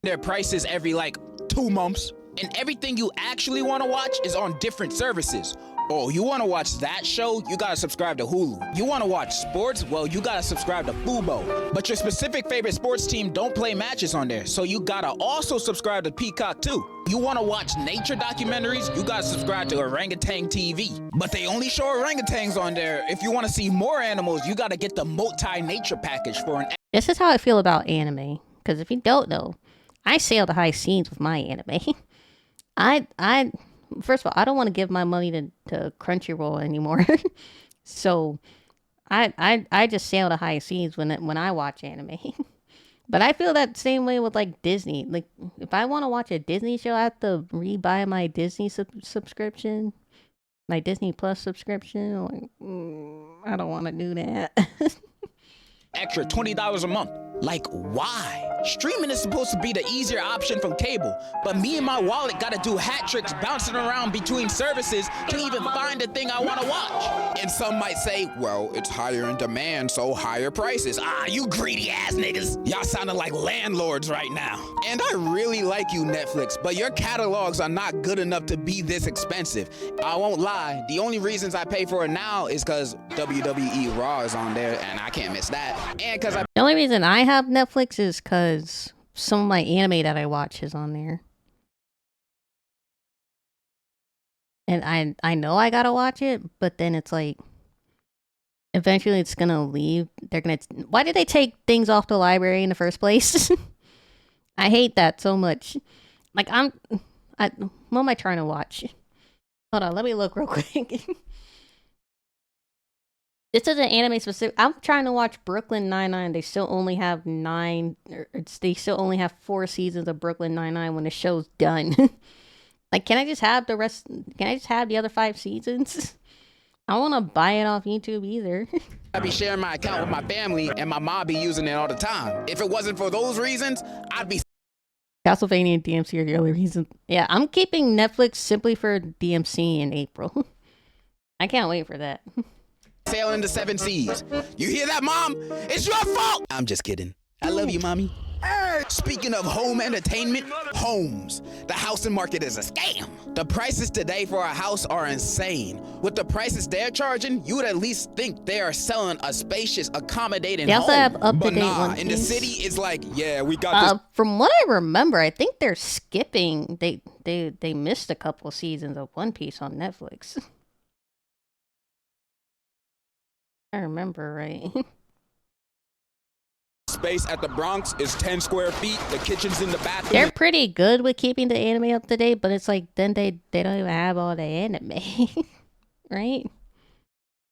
Their prices every like 2 months. And everything you actually want to watch is on different services. Oh, you want to watch that show? You got to subscribe to Hulu. You want to watch sports? Well, you got to subscribe to Fubo. But your specific favorite sports team don't play matches on there, so you got to also subscribe to Peacock too. You want to watch nature documentaries? You got to subscribe to Orangutan TV. But they only show orangutans on there. If you want to see more animals, you got to get the multi-nature package for an... This is how I feel about anime. Because if you don't know, I sail the high seas with my anime. First of all, I don't want to give my money to Crunchyroll anymore. So I just sail the high seas when I watch anime. But I feel that same way with like Disney. Like if I want to watch a Disney show, I have to rebuy my Disney subscription, my Disney Plus subscription. Like, I don't want to do that. Extra $20 a month. Like, why? Streaming is supposed to be the easier option from cable, but me and my wallet gotta do hat tricks bouncing around between services to even find the thing I wanna watch. And some might say, well, it's higher in demand, so higher prices. Ah, you greedy ass niggas. Y'all sounding like landlords right now. And I really like you, Netflix, but your catalogs are not good enough to be this expensive. I won't lie, the only reasons I pay for it now is because WWE Raw is on there, and I can't miss that. And because The only reason I have Netflix is because some of my anime that I watch is on there. And I know I gotta watch it, but then it's like, eventually it's gonna leave. They're gonna... Why did they take things off the library in the first place? I hate that so much. Like, what am I trying to watch? Hold on, let me look real quick. This is an anime specific. I'm trying to watch Brooklyn Nine-Nine. They still only have they still only have 4 seasons of Brooklyn Nine-Nine when the show's done. Like, can I just have the rest? Can I just have the other 5 seasons? I don't want to buy it off YouTube either. I be sharing my account with my family, and my mom be using it all the time. If it wasn't for those reasons, I'd be... Castlevania and DMC are the only reason. Yeah, I'm keeping Netflix simply for DMC in April. I can't wait for that. Sailing the 7 seas. You hear that, Mom? It's your fault! I'm just kidding. I love you, Mommy. Hey! Speaking of home entertainment, homes. The housing market is a scam. The prices today for a house are insane. With the prices they're charging, you would at least think they are selling a spacious, accommodating They also home. have up-to-date But nah, One in the Piece. city, it's like, yeah, we got this. From what I remember, I think they're skipping. They missed a couple seasons of One Piece on Netflix. I remember right. Space at the Bronx is 10 square feet. The kitchen's in the bathroom. They're pretty good with keeping the anime up to date, but it's like then they don't even have all the anime, right?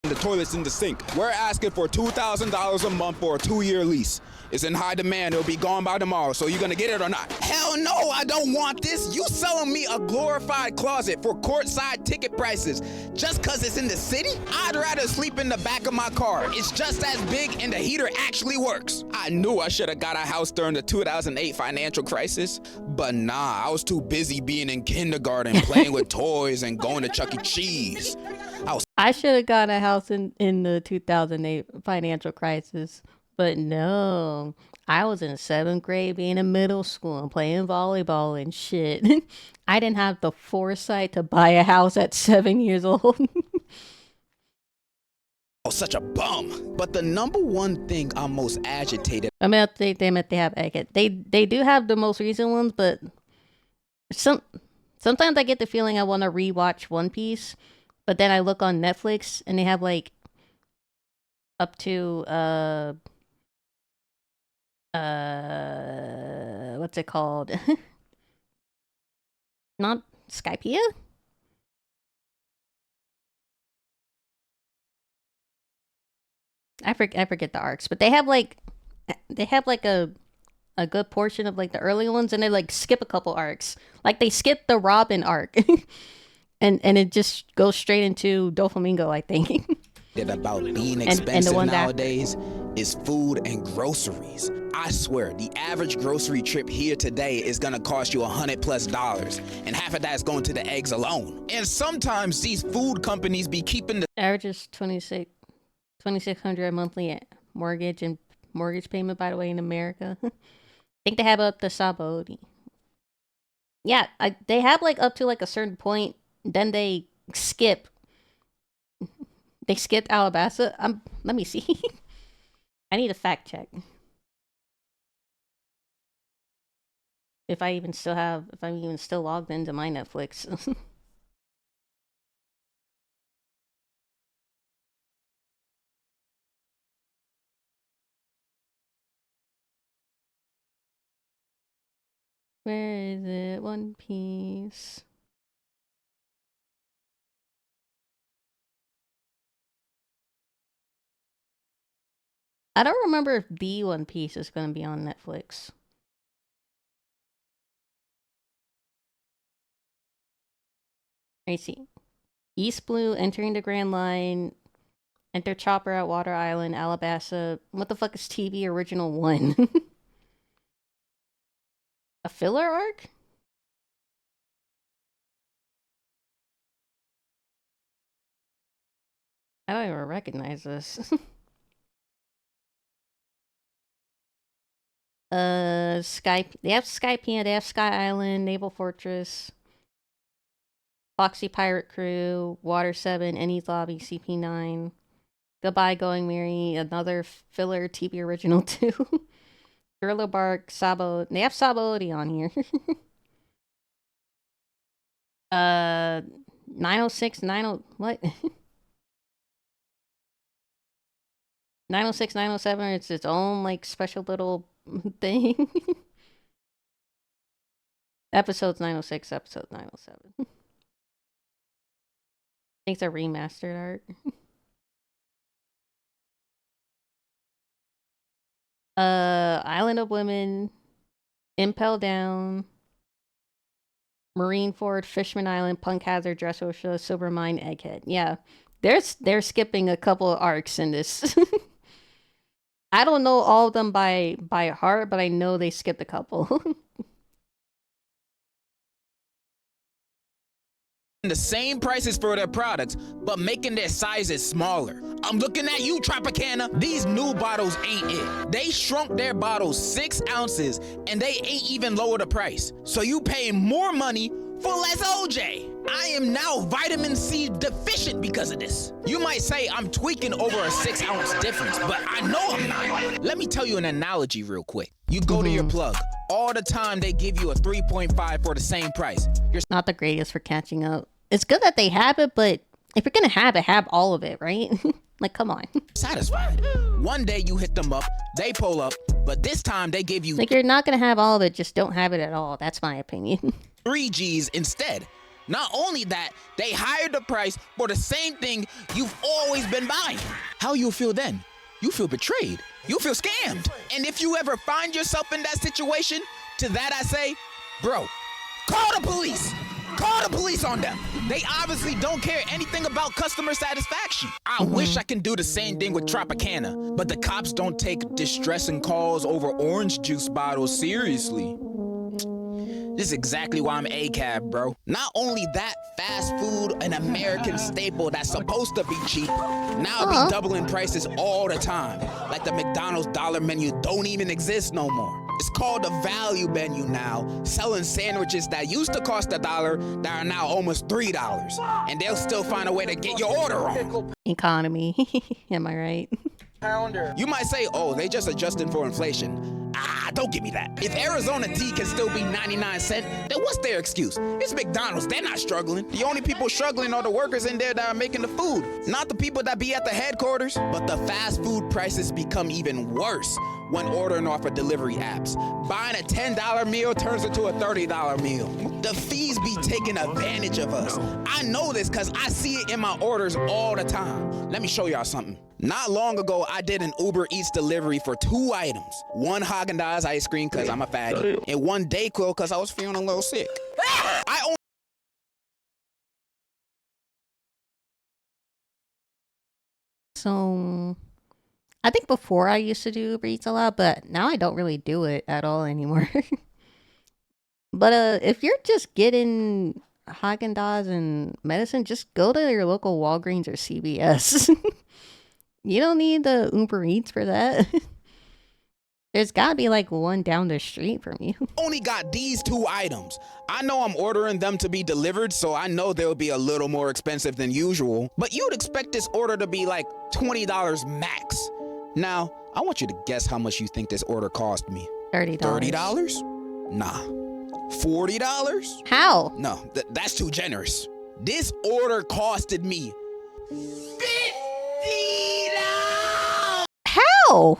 The toilet's in the sink. We're asking for $2,000 a month for a 2-year lease. It's in high demand. It'll be gone by tomorrow. So you gonna get it or not? Hell no, I don't want this. You selling me a glorified closet for courtside ticket prices just cause it's in the city? I'd rather sleep in the back of my car. It's just as big and the heater actually works. I knew I should have got a house during the 2008 financial crisis, but nah, I was too busy being in kindergarten, playing with toys and going to Chuck E. Cheese. I should have got a house in the 2008 financial crisis, but no. I was in 7th grade being in middle school and playing volleyball and shit. I didn't have the foresight to buy a house at 7 years old. Such a bum. But the number one thing I'm most agitated. I mean, they have they do have the most recent ones, but sometimes I get the feeling I want to rewatch One Piece. But then I look on Netflix and they have like up to what's it called? Not Skypiea? I forget the arcs, but they have like a good portion of like the early ones, and they like skip a couple arcs. Like they skip the Robin arc. And it just goes straight into Doflamingo, I think. About being expensive nowadays is food and groceries. I swear, the average grocery trip here today is gonna cost you $100+, and half of that is going to the eggs alone. And sometimes these food companies be keeping the average is $2,600 monthly mortgage and mortgage payment, by the way, in America. I think they have up to Sabaody. Yeah, they have like up to like a certain point. Then they skip. They skipped Alabasta. Let me see. I need a fact check. If I'm even still logged into my Netflix. Where is it? One Piece. I don't remember if the One Piece is going to be on Netflix. Let me see. East Blue, entering the Grand Line, enter Chopper at Water Island, Alabasta. What the fuck is TV Original 1? filler arc? I don't even recognize this. They have Skypiea, they have Sky Island, Naval Fortress, Foxy Pirate Crew, Water 7, Any's Lobby, CP9, Goodbye Going Merry, another filler TV Original 2, Gorilla Bark, Sabo, they have Sabaody on here. 906, what? 906, 907, it's its own, like, special little thing. Episodes 906, episode 907. I think it's a remastered art. Island of Women, Impel Down, Marineford, Fishman Island, Punk Hazard, Dressrosa, Silver Mine, Egghead. Yeah, they're skipping a couple of arcs in this. I don't know all of them by heart, but I know they skipped a couple. The same prices for their products, but making their sizes smaller. I'm looking at you, Tropicana. These new bottles ain't it. They shrunk their bottles 6 ounces, and they ain't even lower the price. So you paying more money for less OJ. I am now vitamin C deficient because of this. You might say I'm tweaking over a 6-ounce difference, but I know I'm not. Let me tell you an analogy real quick. You go to your plug. All the time they give you a 3.5 for the same price. You're not the greatest for catching up. It's good that they have it, but if you're gonna have it, have all of it, right? Like, come on. Satisfied. One day you hit them up, they pull up, but this time they give you... Like, you're not gonna have all of it, just don't have it at all. That's my opinion. 3 G's instead. Not only that, they hired the price for the same thing you've always been buying. How you feel then? You feel betrayed. You feel scammed. And if you ever find yourself in that situation, to that I say, bro, call the police. Call the police on them. They obviously don't care anything about customer satisfaction. I wish I can do the same thing with Tropicana, but the cops don't take distressing calls over orange juice bottles seriously. This is exactly why I'm ACAB, bro. Not only that, fast food, an American staple that's supposed to be cheap, now be doubling prices all the time. Like the McDonald's dollar menu don't even exist no more. It's called the value menu now, selling sandwiches that used to cost $1 that are now almost $3. And they'll still find a way to get your order wrong. Economy. Am I right? Pounder. You might say, oh, they just adjusting for inflation. Don't give me that. If Arizona tea can still be 99 cents, then what's their excuse? It's McDonald's, they're not struggling. The only people struggling are the workers in there that are making the food, not the people that be at the headquarters. But the fast food prices become even worse when ordering off of delivery apps. Buying a $10 meal turns into a $30 meal. The fees be taking advantage of us. I know this because I see it in my orders all the time. Let me show y'all something. Not long ago, I did an Uber Eats delivery for 2 items. 1 Haagen-Dazs ice cream because I'm a fatty, and 1 Dayquil because I was feeling a little sick. So, I think before I used to do Uber Eats a lot, but now I don't really do it at all anymore. But if you're just getting Haagen-Dazs and medicine, just go to your local Walgreens or CVS. You don't need the Uber Eats for that. There's gotta be like one down the street from you. Only got these 2 items. I know I'm ordering them to be delivered, so I know they'll be a little more expensive than usual. But you'd expect this order to be like $20 max. Now, I want you to guess how much you think this order cost me. $30. $30? Nah. $40? How? No, that's too generous. This order costed me $50. How?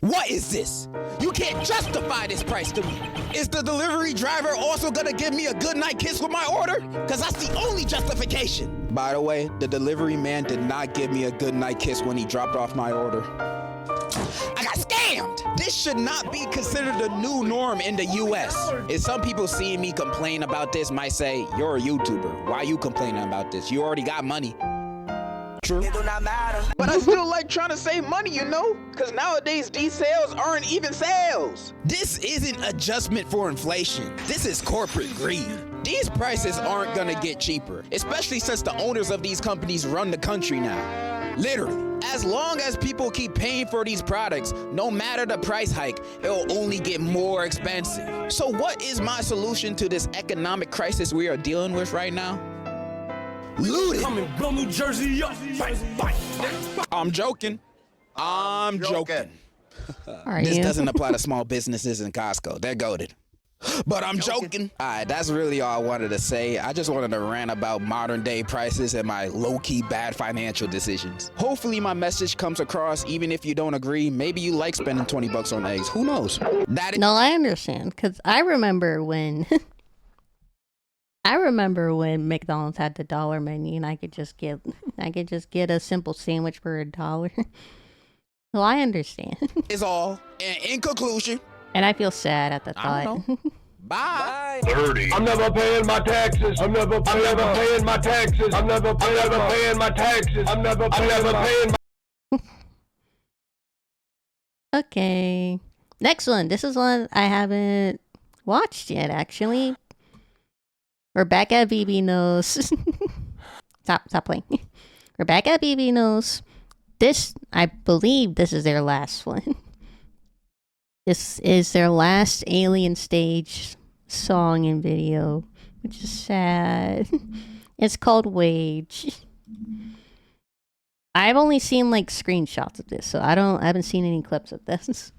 What is this? You can't justify this price to me. Is the delivery driver also gonna give me a goodnight kiss with my order? Cause that's the only justification. By the way, the delivery man did not give me a goodnight kiss when he dropped off my order. I got scammed! This should not be considered the new norm in the US. And some people seeing me complain about this might say, you're a YouTuber. Why are you complaining about this? You already got money. True. But I still like trying to save money, you know? Because nowadays these sales aren't even sales. This isn't adjustment for inflation. This is corporate greed. These prices aren't gonna get cheaper, especially since the owners of these companies run the country now. Literally. As long as people keep paying for these products, no matter the price hike, it'll only get more expensive. So what is my solution to this economic crisis we are dealing with right now? Loot it. Coming, blow New Jersey up. I'm joking. I'm joking. This doesn't apply to small businesses in Costco. They're goated. But I'm joking. All right, that's really all I wanted to say. I just wanted to rant about modern day prices and my low-key bad financial decisions. Hopefully my message comes across, even if you don't agree. Maybe you like spending 20 bucks on eggs. Who knows? No, I understand, because I remember when McDonald's had the dollar menu and I could just get a simple sandwich for $1. So I understand. Is all. And in conclusion, and I feel sad at the thought. Bye. 30. I'm never paying my taxes. I'm never paying my taxes. I'm never paying my taxes. I'm never paying my Okay. Next one. This is one I haven't watched yet, actually. Rebecca BB knows. Stop playing. Rebecca BB knows. This, I believe this is their last one. This is their last Alien Stage song and video, which is sad. It's called Wage. I've only seen like screenshots of this, so I haven't seen any clips of this.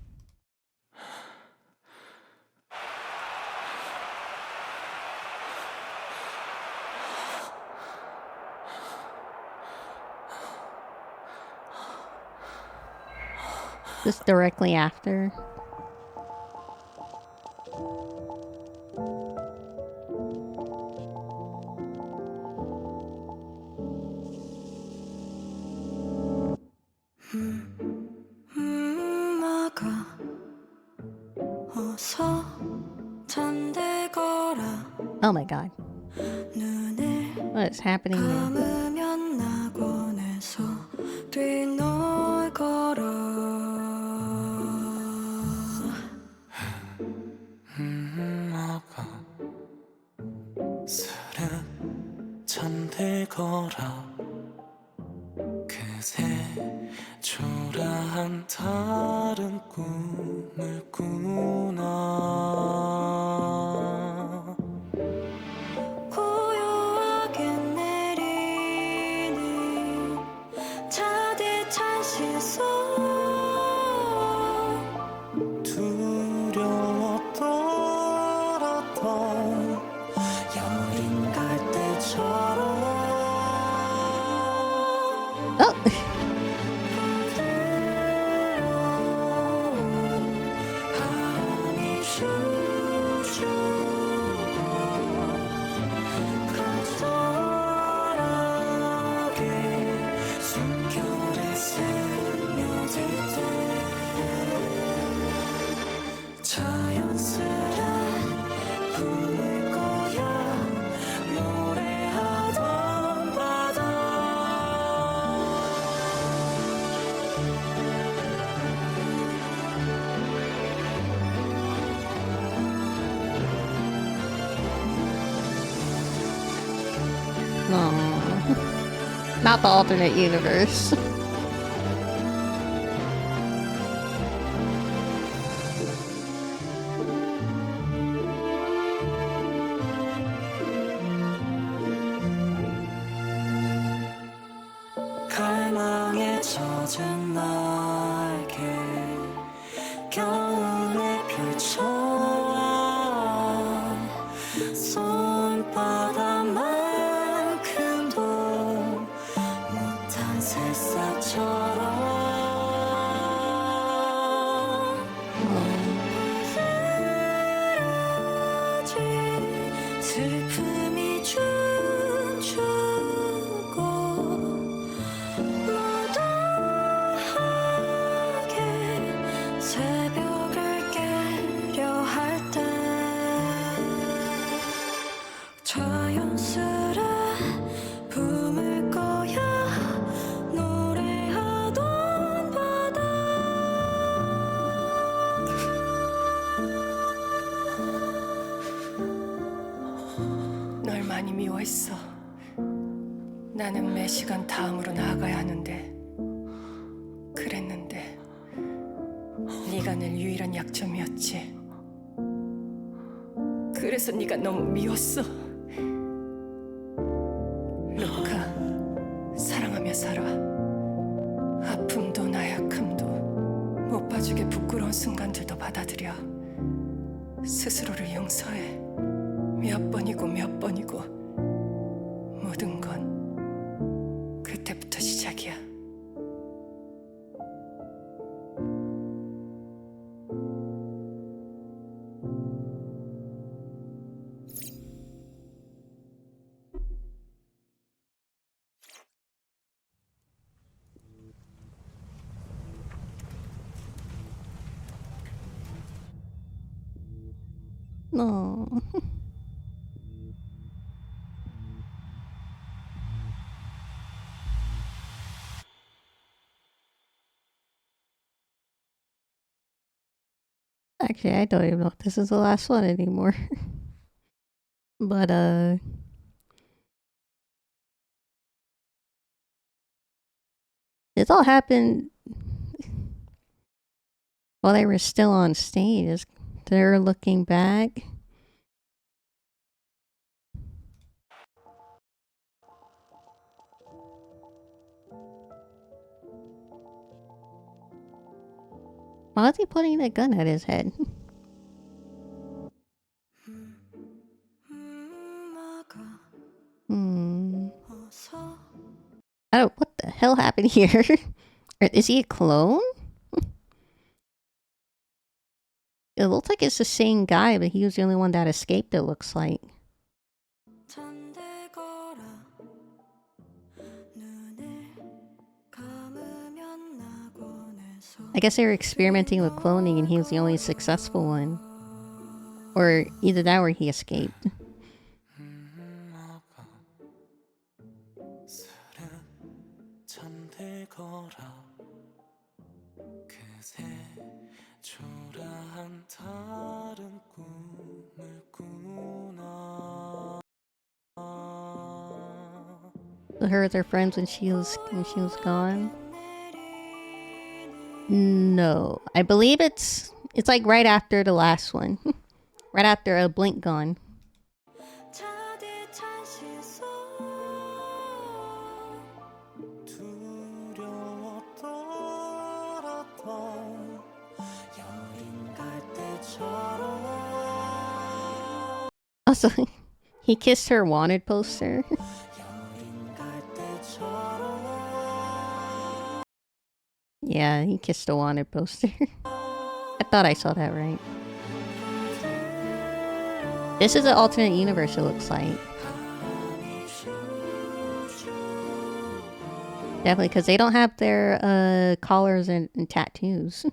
Just directly after. Oh my god. What is happening there? 잠들거라 그새 초라한 다른 꿈을 꾸나 고요하게 내리는 차디찬 시선 두려웠더라던 여린 갈대처럼 Not the alternate universe. 갈망에 젖은 날개 겨울에 펼쳐 손바닥만큼도 못한 새싹처럼 부스러진 슬픔이 춤추고 무던하게 새벽을 깨려 할 때 자연스레 품을 거야 미워했어. 나는 매 시간 다음으로 나아가야 하는데 그랬는데 네가 내 유일한 약점이었지. 그래서 네가 너무 미웠어. 루카, 사랑하며 살아. 아픔도 나약함도 못 봐주게 부끄러운 순간들도 받아들여. 스스로를 용서해. 몇 번이고 몇 번이고 모든 건 그때부터 시작이야. No. Actually, I don't even know if this is the last one anymore. But, this all happened while they were still on stage. They're looking back. Why is he putting a gun at his head? I don't. What the hell happened here? Is he a clone? It looks like it's the same guy, but he was the only one that escaped, it looks like. I guess they were experimenting with cloning and he was the only successful one. Or either that or he escaped. So her with her friends when she was gone? No. I believe it's like right after the last one. Right after a Blink gone. Also, he kissed her wanted poster. Yeah, he kissed a wanted poster. I thought I saw that right. This is an alternate universe, it looks like. Definitely, because they don't have their collars and tattoos.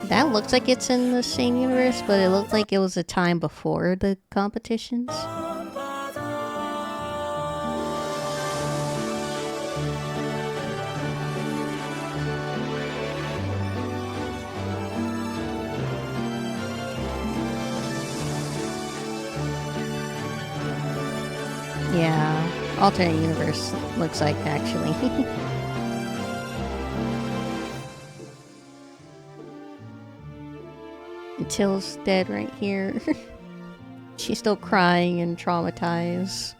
That looks like it's in the same universe, but it looked like it was a time before the competitions. Yeah, alternate universe looks like actually. Till's dead right here. She's still crying and traumatized.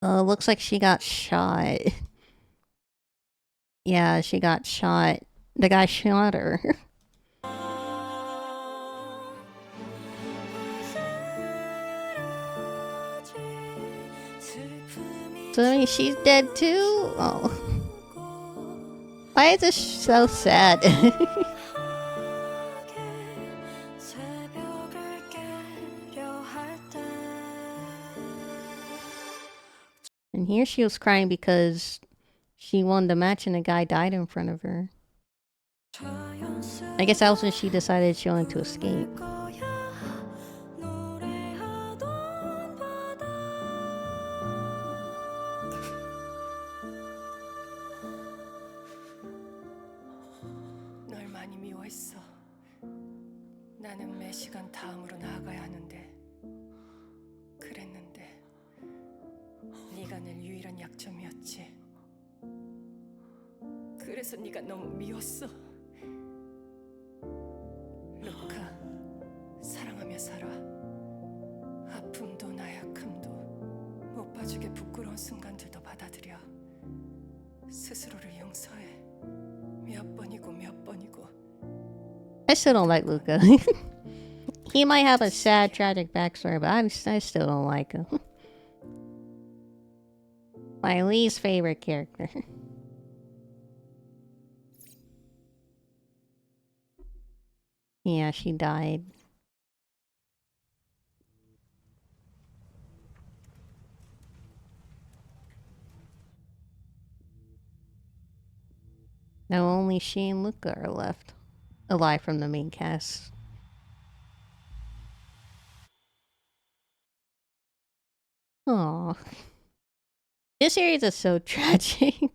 Looks like she got shot. Yeah, she got shot. The guy shot her. So So that means she's dead too? Oh. Why is this so sad? And here she was crying because she won the match and a guy died in front of her. I guess that was when she decided she wanted to escape. 널 많이 미워했어. 나는 매 시간 다음으로 나아가야 하는데 그랬는데 네가 내 유일한 약점이었지. 그래서 네가 너무 미웠어. 루카, 사랑하며 살아. 아픔도 나약함도 못 봐주게 부끄러운 순간들도 받아들여. 스스로를 용서해. 몇 번이고 몇 번이고. I still don't like Luca. He might have a sad, tragic backstory, but I still don't like him. My least favorite character. Yeah, she died. Now only she and Luca are left alive from the main cast. Aww. This series is so tragic.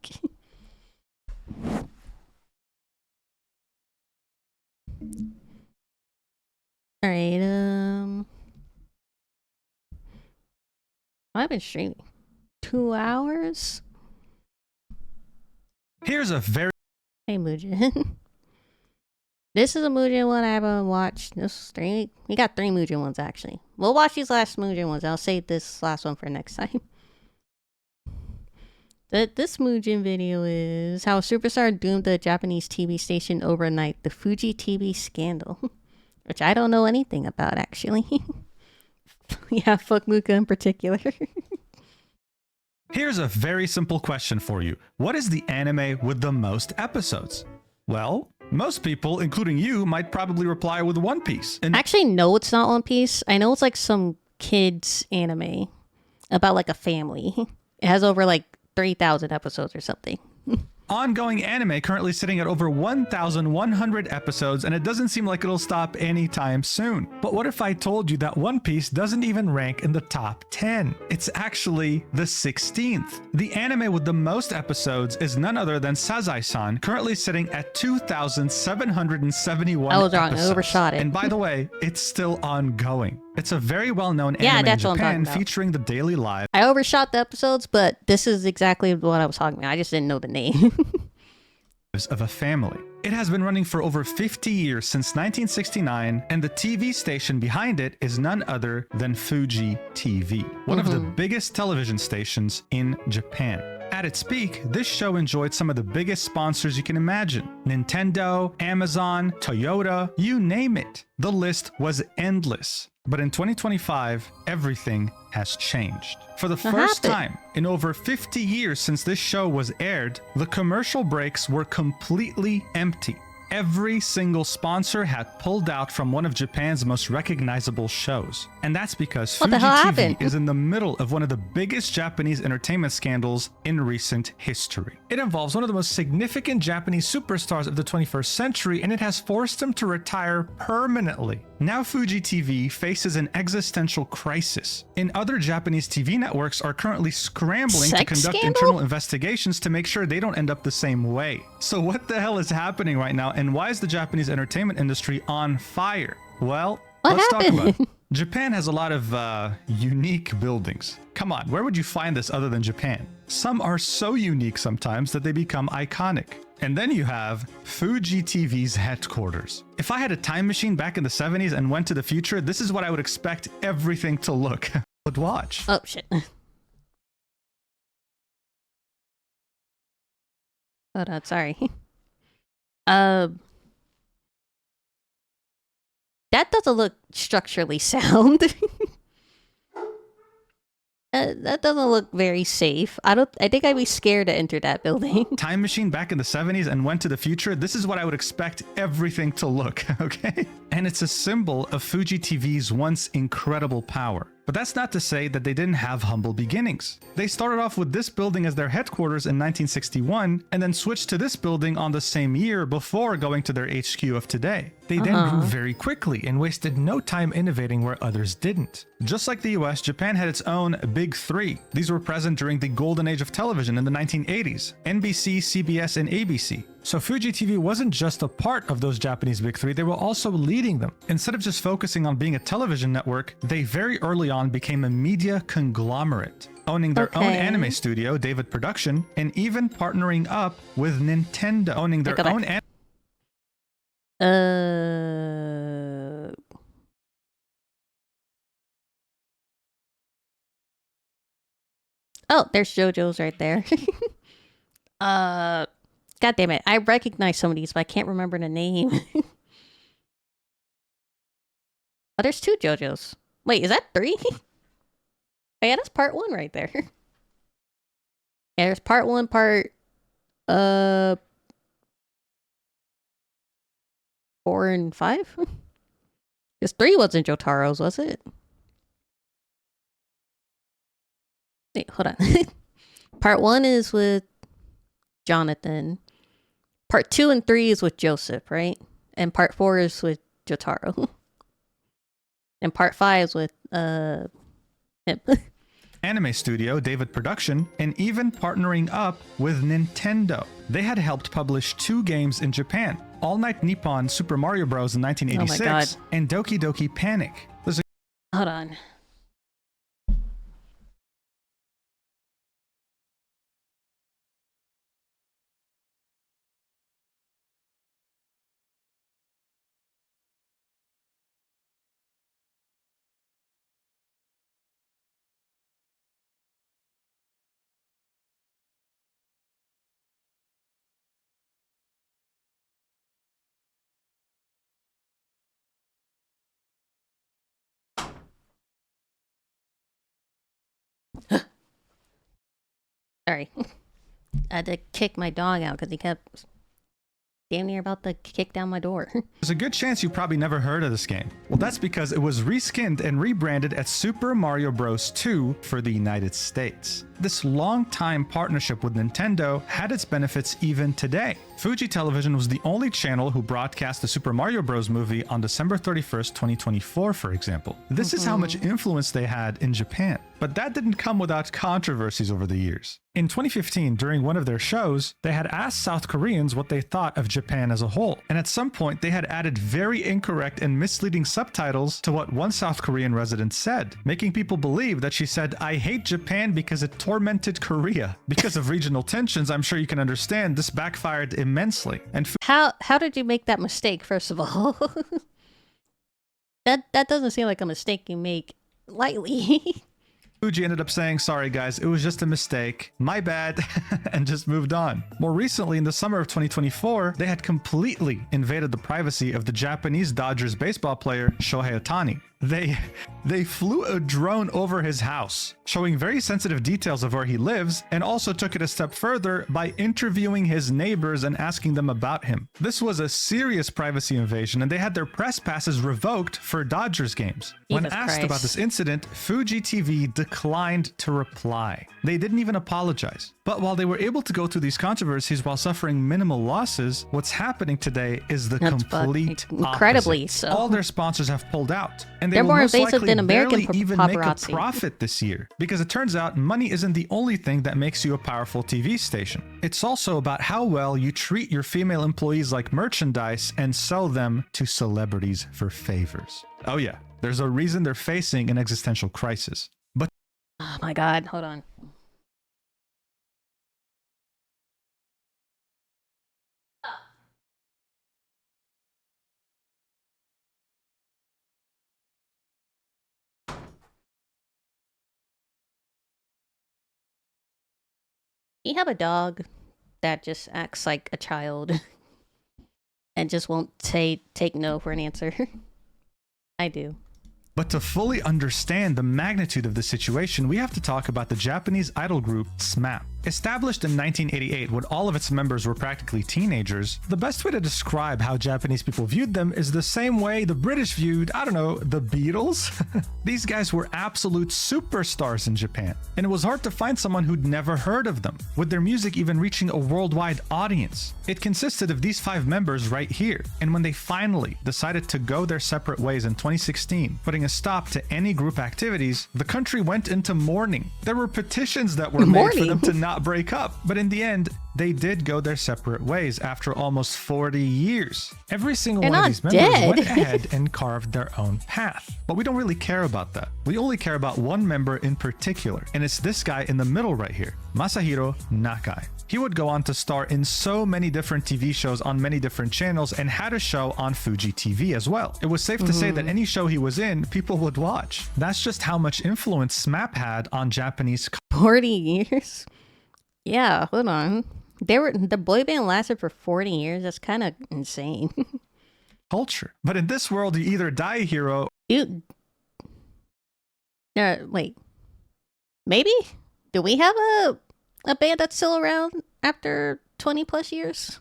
Alright, I've been streaming 2 hours? Here's a very... Hey, Muujin. This is a Muujin one I haven't watched. This is 3. We got 3 Muujin ones, actually. We'll watch these last Muujin ones. I'll save this last one for next time. This Muujin video is how a superstar doomed the Japanese TV station overnight. The Fuji TV scandal. Which I don't know anything about, actually. Yeah, fuck Luca in particular. Here's a very simple question for you. What is the anime with the most episodes? Well, most people, including you, might probably reply with One Piece. And Actually, no, it's not One Piece. I know it's like some kids anime about like a family. It has over like 3,000 episodes or something. ongoing anime currently sitting at over 1,100 episodes, and it doesn't seem like it'll stop anytime soon. But what if I told you that One Piece doesn't even rank in the top 10? It's actually the 16th. The anime with the most episodes is none other than Sazai-san, currently sitting at 2,771 I was wrong, episodes. I overshot it. And by the way, it's still ongoing. It's a very well-known Yeah, anime in that's what I'm talking Japan about. featuring the daily lives I overshot the episodes, but this is exactly what I was talking about. I just didn't know the name. of a family. It has been running for over 50 years, since 1969, and the TV station behind it is none other than Fuji TV, one of the biggest television stations in Japan. At its peak, this show enjoyed some of the biggest sponsors you can imagine. Nintendo, Amazon, Toyota, you name it. The list was endless. But in 2025, everything has changed. For the first time in over 50 years since this show was aired, the commercial breaks were completely empty. Every single sponsor had pulled out from one of Japan's most recognizable shows. And that's because What Fuji the hell TV happened? is in the middle of one of the biggest Japanese entertainment scandals in recent history. It involves one of the most significant Japanese superstars of the 21st century, and it has forced him to retire permanently. Now Fuji TV faces an existential crisis. And other Japanese TV networks are currently scrambling to Sex conduct scandal? internal investigations to make sure they don't end up the same way. So what the hell is happening right now, and why is the Japanese entertainment industry on fire? Well, let's talk about it. Japan has a lot of unique buildings. Come on, where would you find this other than Japan? Some are so unique sometimes that they become iconic. And then you have Fuji TV's headquarters. If I had a time machine back in the 70s and went to the future, this is what I would expect everything to look. But watch. Oh, shit. Hold on, sorry. That doesn't look structurally sound. That doesn't look very safe. I think I'd be scared to enter that building. Time machine back in the 70s and went to the future, this is what I would expect everything to look, okay? And it's a symbol of Fuji TV's once incredible power. But that's not to say that they didn't have humble beginnings. They started off with this building as their headquarters in 1961, and then switched to this building on the same year before going to their HQ of today. They then grew very quickly and wasted no time innovating where others didn't. Just like the US, Japan had its own Big Three. These were present during the golden age of television in the 1980s: NBC, CBS, and ABC. So Fuji TV wasn't just a part of those Japanese Big Three, they were also leading them. Instead of just focusing on being a television network, they very early on became a media conglomerate, owning their own anime studio, David Production, and even partnering up with Nintendo, owning their own Oh, there's JoJo's right there. God damn it. I recognize some of these, but I can't remember the name. Oh, there's 2 JoJo's. Wait, is that 3? Oh, yeah, that's part 1 right there. Yeah, there's part 1, part 4 and 5. Because 3 wasn't Jotaro's, was it? Wait, hold on. Part 1 is with Jonathan. Part 2 and 3 is with Joseph, right? And part 4 is with Jotaro. And part 5 is with him. anime studio, David Production, and even partnering up with Nintendo. They had helped publish 2 games in Japan: All Night Nippon Super Mario Bros. In 1986 and Doki Doki Panic. Hold on. Sorry. I had to kick my dog out because he kept damn near about to kick down my door. There's a good chance you probably never heard of this game. Well, that's because it was reskinned and rebranded as Super Mario Bros. 2 for the United States. This long-time partnership with Nintendo had its benefits even today. Fuji Television was the only channel who broadcast the Super Mario Bros. Movie on December 31st, 2024, for example. This is how much influence they had in Japan. But that didn't come without controversies over the years. In 2015, during one of their shows, they had asked South Koreans what they thought of Japan as a whole. And at some point, they had added very incorrect and misleading subtitles to what one South Korean resident said, making people believe that she said, "I hate Japan because it tormented Korea." Because of regional tensions, I'm sure you can understand, this backfired immensely. And how did you make that mistake, first of all? that doesn't seem like a mistake you make lightly. Fuji ended up saying, "Sorry guys, it was just a mistake, my bad," and just moved on. More recently, in the summer of 2024, they had completely invaded the privacy of the Japanese Dodgers baseball player Shohei Ohtani. They flew a drone over his house, showing very sensitive details of where he lives, and also took it a step further by interviewing his neighbors and asking them about him. This was a serious privacy invasion, and they had their press passes revoked for Dodgers games. When asked about this incident, Fuji TV declined to reply. They didn't even apologize. But while they were able to go through these controversies while suffering minimal losses, what's happening today is the complete incredibly opposite. so. All their sponsors have pulled out, and they They're will more most invasive likely than American barely even make a paparazzi. profit this year, because it turns out money isn't the only thing that makes you a powerful TV station. It's also about how well you treat your female employees like merchandise and sell them to celebrities for favors. Oh yeah, there's a reason they're facing an existential crisis. But Oh my god, hold on. You have a dog that just acts like a child and just won't take no for an answer. I do. But to fully understand the magnitude of the situation, we have to talk about the Japanese idol group SMAP. Established in 1988 when all of its members were practically teenagers, the best way to describe how Japanese people viewed them is the same way the British viewed, I don't know, the Beatles? These guys were absolute superstars in Japan, and it was hard to find someone who'd never heard of them, with their music even reaching a worldwide audience. It consisted of these 5 members right here, and when they finally decided to go their separate ways in 2016, putting a stop to any group activities, the country went into mourning. There were petitions that were made for them to not break up, but in the end, they did go their separate ways after almost 40 years. Every single one of these members went ahead and carved their own path. But we don't really care about that. We only care about one member in particular, and it's this guy in the middle right here, Masahiro Nakai. He would go on to star in so many different TV shows on many different channels and had a show on Fuji TV as well. It was safe to say that any show he was in, people would watch. That's just how much influence SMAP had on Japanese 40 years? Yeah, hold on. The boy band lasted for 40 years. That's kind of insane. culture. But in this world, you either die a hero. Wait. Maybe? Do we have a band that's still around after 20 plus years?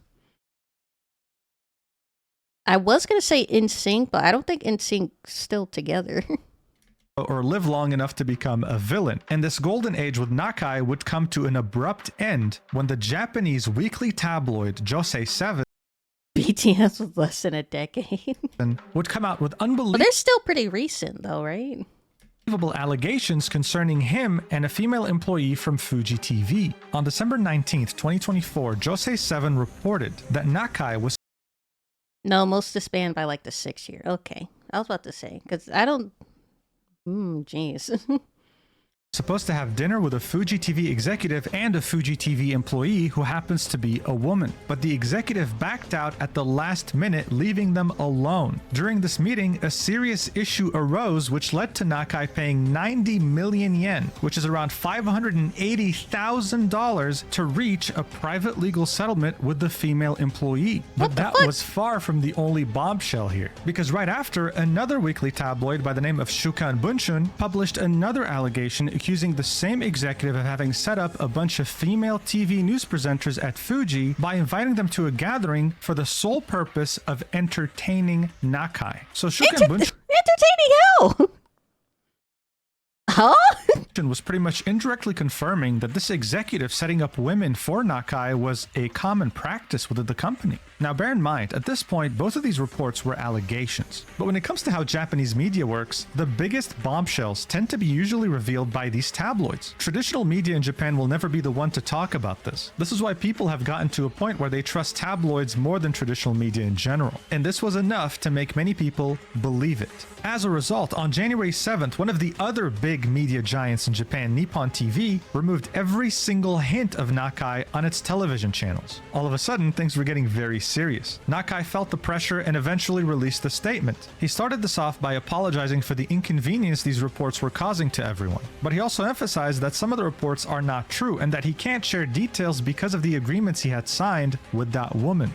I was going to say NSYNC, but I don't think NSYNC's still together. Or live long enough to become a villain. And this golden age with Nakai would come to an abrupt end when the Japanese weekly tabloid Josei 7 BTS was less than a decade. would come out with unbelievable... They're still pretty recent though, right? Allegations concerning him and a female employee from Fuji TV. On December 19th, 2024, Josei 7 reported that Nakai was... No, most disbanded by like the 6th year. Okay. I was about to say, because I don't... jeez. supposed to have dinner with a Fuji TV executive and a Fuji TV employee who happens to be a woman. But the executive backed out at the last minute, leaving them alone. During this meeting, a serious issue arose which led to Nakai paying 90 million yen, which is around $580,000 to reach a private legal settlement with the female employee. But that was far from the only bombshell here, because right after, another weekly tabloid by the name of Shukan Bunshun published another allegation accusing the same executive of having set up a bunch of female TV news presenters at Fuji by inviting them to a gathering for the sole purpose of entertaining Nakai. So Shukan Bunshun... Entertaining hell! Huh? was pretty much indirectly confirming that this executive setting up women for Nakai was a common practice within the company. Now bear in mind, at this point, both of these reports were allegations. But when it comes to how Japanese media works, the biggest bombshells tend to be usually revealed by these tabloids. Traditional media in Japan will never be the one to talk about this. This is why people have gotten to a point where they trust tabloids more than traditional media in general. And this was enough to make many people believe it. As a result, on January 7th, one of the other big media giants in Japan, Nippon TV, removed every single hint of Nakai on its television channels. All of a sudden, things were getting very serious. Nakai felt the pressure and eventually released a statement. He started this off by apologizing for the inconvenience these reports were causing to everyone. But he also emphasized that some of the reports are not true and that he can't share details because of the agreements he had signed with that woman.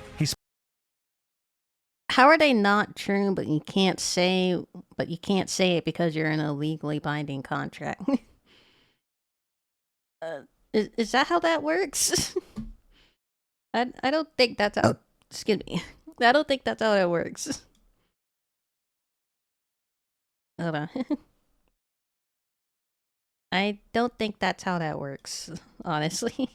How are they not true, but you can't say it because you're in a legally binding contract? Is that how that works? I don't think that's how. Excuse me. I don't think that's how it works. Hold on. I don't think that's how that works, honestly.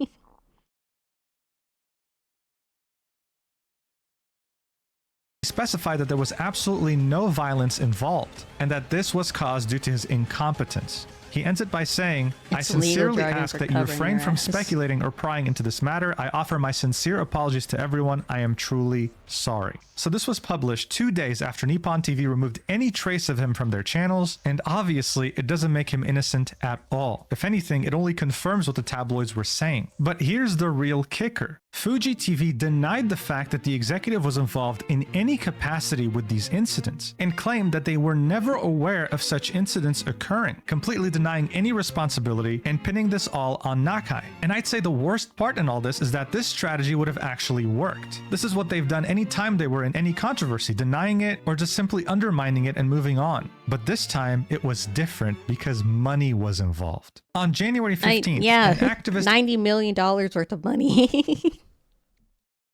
Specified that there was absolutely no violence involved and that this was caused due to his incompetence. He ends it by saying, I sincerely ask that you refrain from speculating or prying into this matter. I offer my sincere apologies to everyone. I am truly sorry. So this was published 2 days after Nippon TV removed any trace of him from their channels, and obviously it doesn't make him innocent at all. If anything, it only confirms what the tabloids were saying. But here's the real kicker. Fuji TV denied the fact that the executive was involved in any capacity with these incidents and claimed that they were never aware of such incidents occurring, completely denying any responsibility and pinning this all on Nakai. And I'd say the worst part in all this is that this strategy would have actually worked. This is what they've done anytime they were in any controversy, denying it or just simply undermining it and moving on. But this time it was different because money was involved. On January 15th, an activist $90 million worth of money.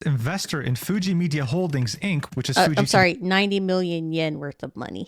investor in Fuji Media Holdings Inc., which is Fuji. I'm sorry, 90 million yen worth of money.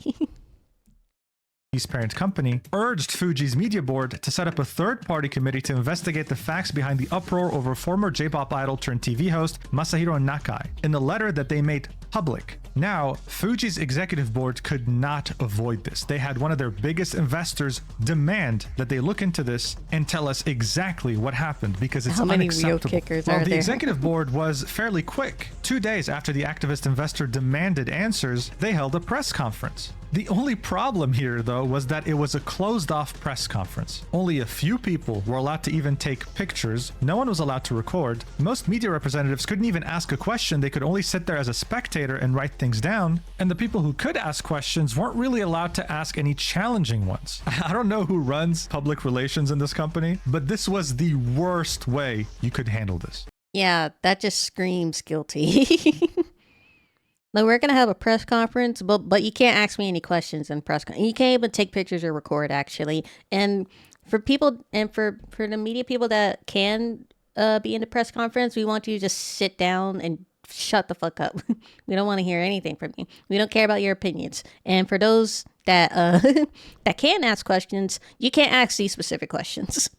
Fuji's parent company, urged Fuji's media board to set up a third-party committee to investigate the facts behind the uproar over former J-pop idol turned TV host Masahiro Nakai in the letter that they made public. Now, Fuji's executive board could not avoid this. They had one of their biggest investors demand that they look into this and tell us exactly what happened because it's unacceptable. How many real kickers are the there? executive board was fairly quick. 2 days after the activist investor demanded answers, they held a press conference. The only problem here, though, was that it was a closed-off press conference. Only a few people were allowed to even take pictures. No one was allowed to record. Most media representatives couldn't even ask a question. They could only sit there as a spectator and write things down. And the people who could ask questions weren't really allowed to ask any challenging ones. I don't know who runs public relations in this company, but this was the worst way you could handle this. Yeah, that just screams guilty. Like, we're gonna have a press conference, but you can't ask me any questions in press conference. You can't even take pictures or record, actually. And for people, and for the media people that can be in the press conference, we want you to just sit down and shut the fuck up. We don't want to hear anything from you. We don't care about your opinions. And for those that that can ask questions, you can't ask these specific questions.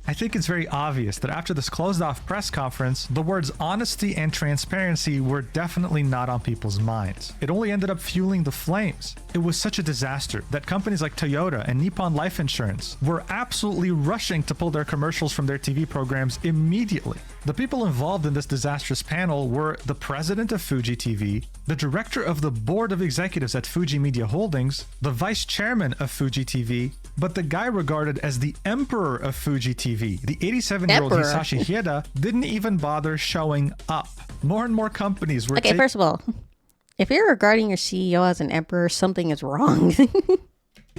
I think it's very obvious that after this closed-off press conference, the words honesty and transparency were definitely not on people's minds. It only ended up fueling the flames. It was such a disaster that companies like Toyota and Nippon Life Insurance were absolutely rushing to pull their commercials from their TV programs immediately. The people involved in this disastrous panel were the president of Fuji TV, the director of the board of executives at Fuji Media Holdings, the vice chairman of Fuji TV, but the guy regarded as the emperor of Fuji TV, the 87-year-old Hisashi Hieda, didn't even bother showing up. More and more companies were first of all, if you're regarding your CEO as an emperor, something is wrong.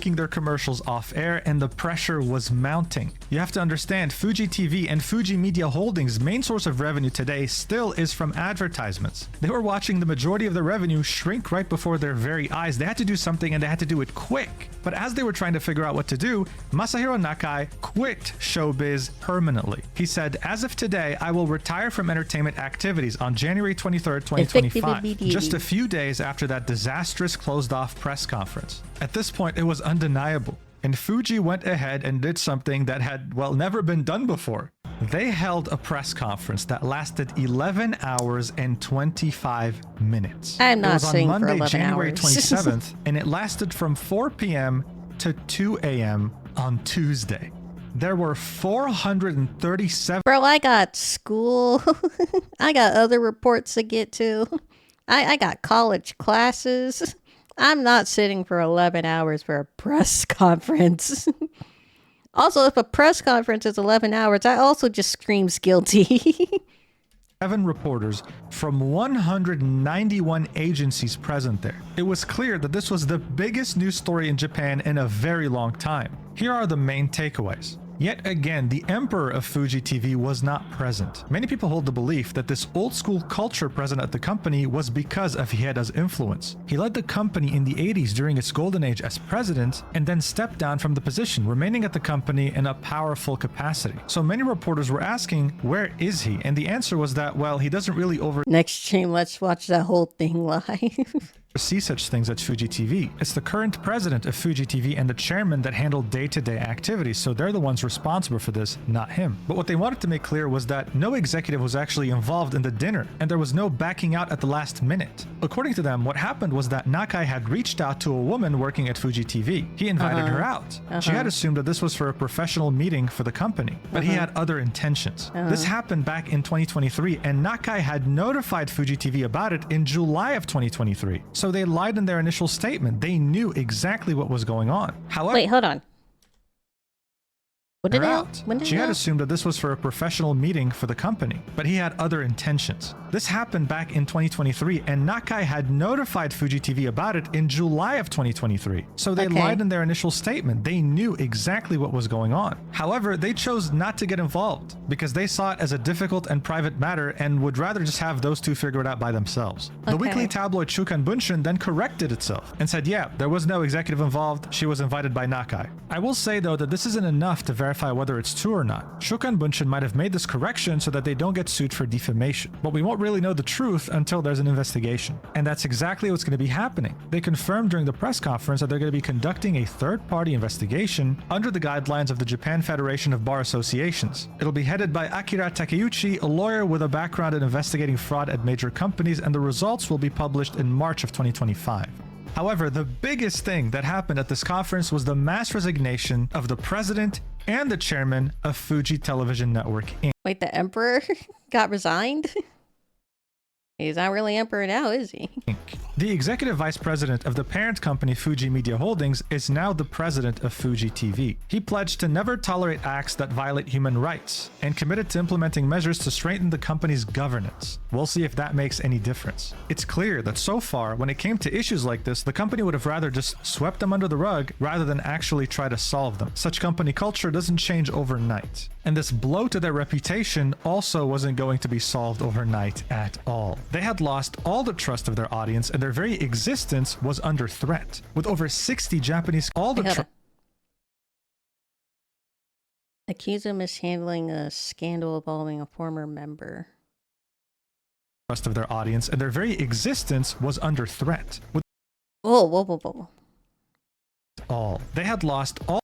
taking their commercials off air, and the pressure was mounting. You have to understand, Fuji TV and Fuji Media Holdings' main source of revenue today still is from advertisements. They were watching the majority of their revenue shrink right before their very eyes. They had to do something, and they had to do it quick. But as they were trying to figure out what to do, Masahiro Nakai quit showbiz permanently. He said, "As of today, I will retire from entertainment activities on January 23rd, 2025, just a few days after that disastrous closed-off press conference." At this point, it was undeniable, and Fuji went ahead and did something that had, well, never been done before. They held a press conference that lasted 11 hours and 25 minutes. I'm not sitting for 11 It was on Monday, January hours. 27th, and it lasted from 4 p.m. to 2 a.m. on Tuesday. There were 437... Bro, I got school. I got other reports to get to. I got college classes. I'm not sitting for 11 hours for a press conference. Also, if a press conference is 11 hours, I also just screams guilty. 7 reporters from 191 agencies present there. It was clear that this was the biggest news story in Japan in a very long time. Here are the main takeaways. Yet again, the emperor of Fuji TV was not present. Many people hold the belief that this old school culture present at the company was because of Hieda's influence. He led the company in the 80s during its golden age as president and then stepped down from the position, remaining at the company in a powerful capacity. So many reporters were asking, where is he? And the answer was that, well, he doesn't really Next stream, let's watch that whole thing live. see such things at Fuji TV. It's the current president of Fuji TV and the chairman that handle day-to-day activities, so they're the ones responsible for this, not him. But what they wanted to make clear was that no executive was actually involved in the dinner, and there was no backing out at the last minute. According to them, what happened was that Nakai had reached out to a woman working at Fuji TV. He invited her out. She had assumed that this was for a professional meeting for the company, but he had other intentions. This happened back in 2023, and Nakai had notified Fuji TV about it in July of 2023. So they lied in their initial statement. They knew exactly what was going on. However, wait, hold on. What did out. She had assumed that this was for a professional meeting for the company, but he had other intentions. This happened back in 2023, and Nakai had notified Fuji TV about it in July of 2023. So they lied in their initial statement. They knew exactly what was going on. However, they chose not to get involved because they saw it as a difficult and private matter and would rather just have those two figure it out by themselves. The weekly tabloid Shukan Bunshin then corrected itself and said, yeah, there was no executive involved. She was invited by Nakai. I will say though that this isn't enough to verify whether it's true or not. Shukan Bunshin might have made this correction so that they don't get sued for defamation, but we won't really know the truth until there's an investigation. And that's exactly what's going to be happening. They confirmed during the press conference that they're going to be conducting a third-party investigation under the guidelines of the Japan Federation of Bar Associations. It'll be headed by Akira Takeuchi, a lawyer with a background in investigating fraud at major companies, and the results will be published in March of 2025. However, the biggest thing that happened at this conference was the mass resignation of the president and the chairman of Fuji Television Network Inc. Wait, the emperor got resigned? He's not really emperor now, is he? The executive vice president of the parent company Fuji Media Holdings is now the president of Fuji TV. He pledged to never tolerate acts that violate human rights and committed to implementing measures to strengthen the company's governance. We'll see if that makes any difference. It's clear that so far, when it came to issues like this, the company would have rather just swept them under the rug rather than actually try to solve them. Such company culture doesn't change overnight. And this blow to their reputation also wasn't going to be solved overnight at all. They had lost all the trust of their audience, and their very existence was under threat. With over 60 Japanese, accused of mishandling a scandal involving a former member. Trust of their audience, and their very existence was under threat. With all they had lost all.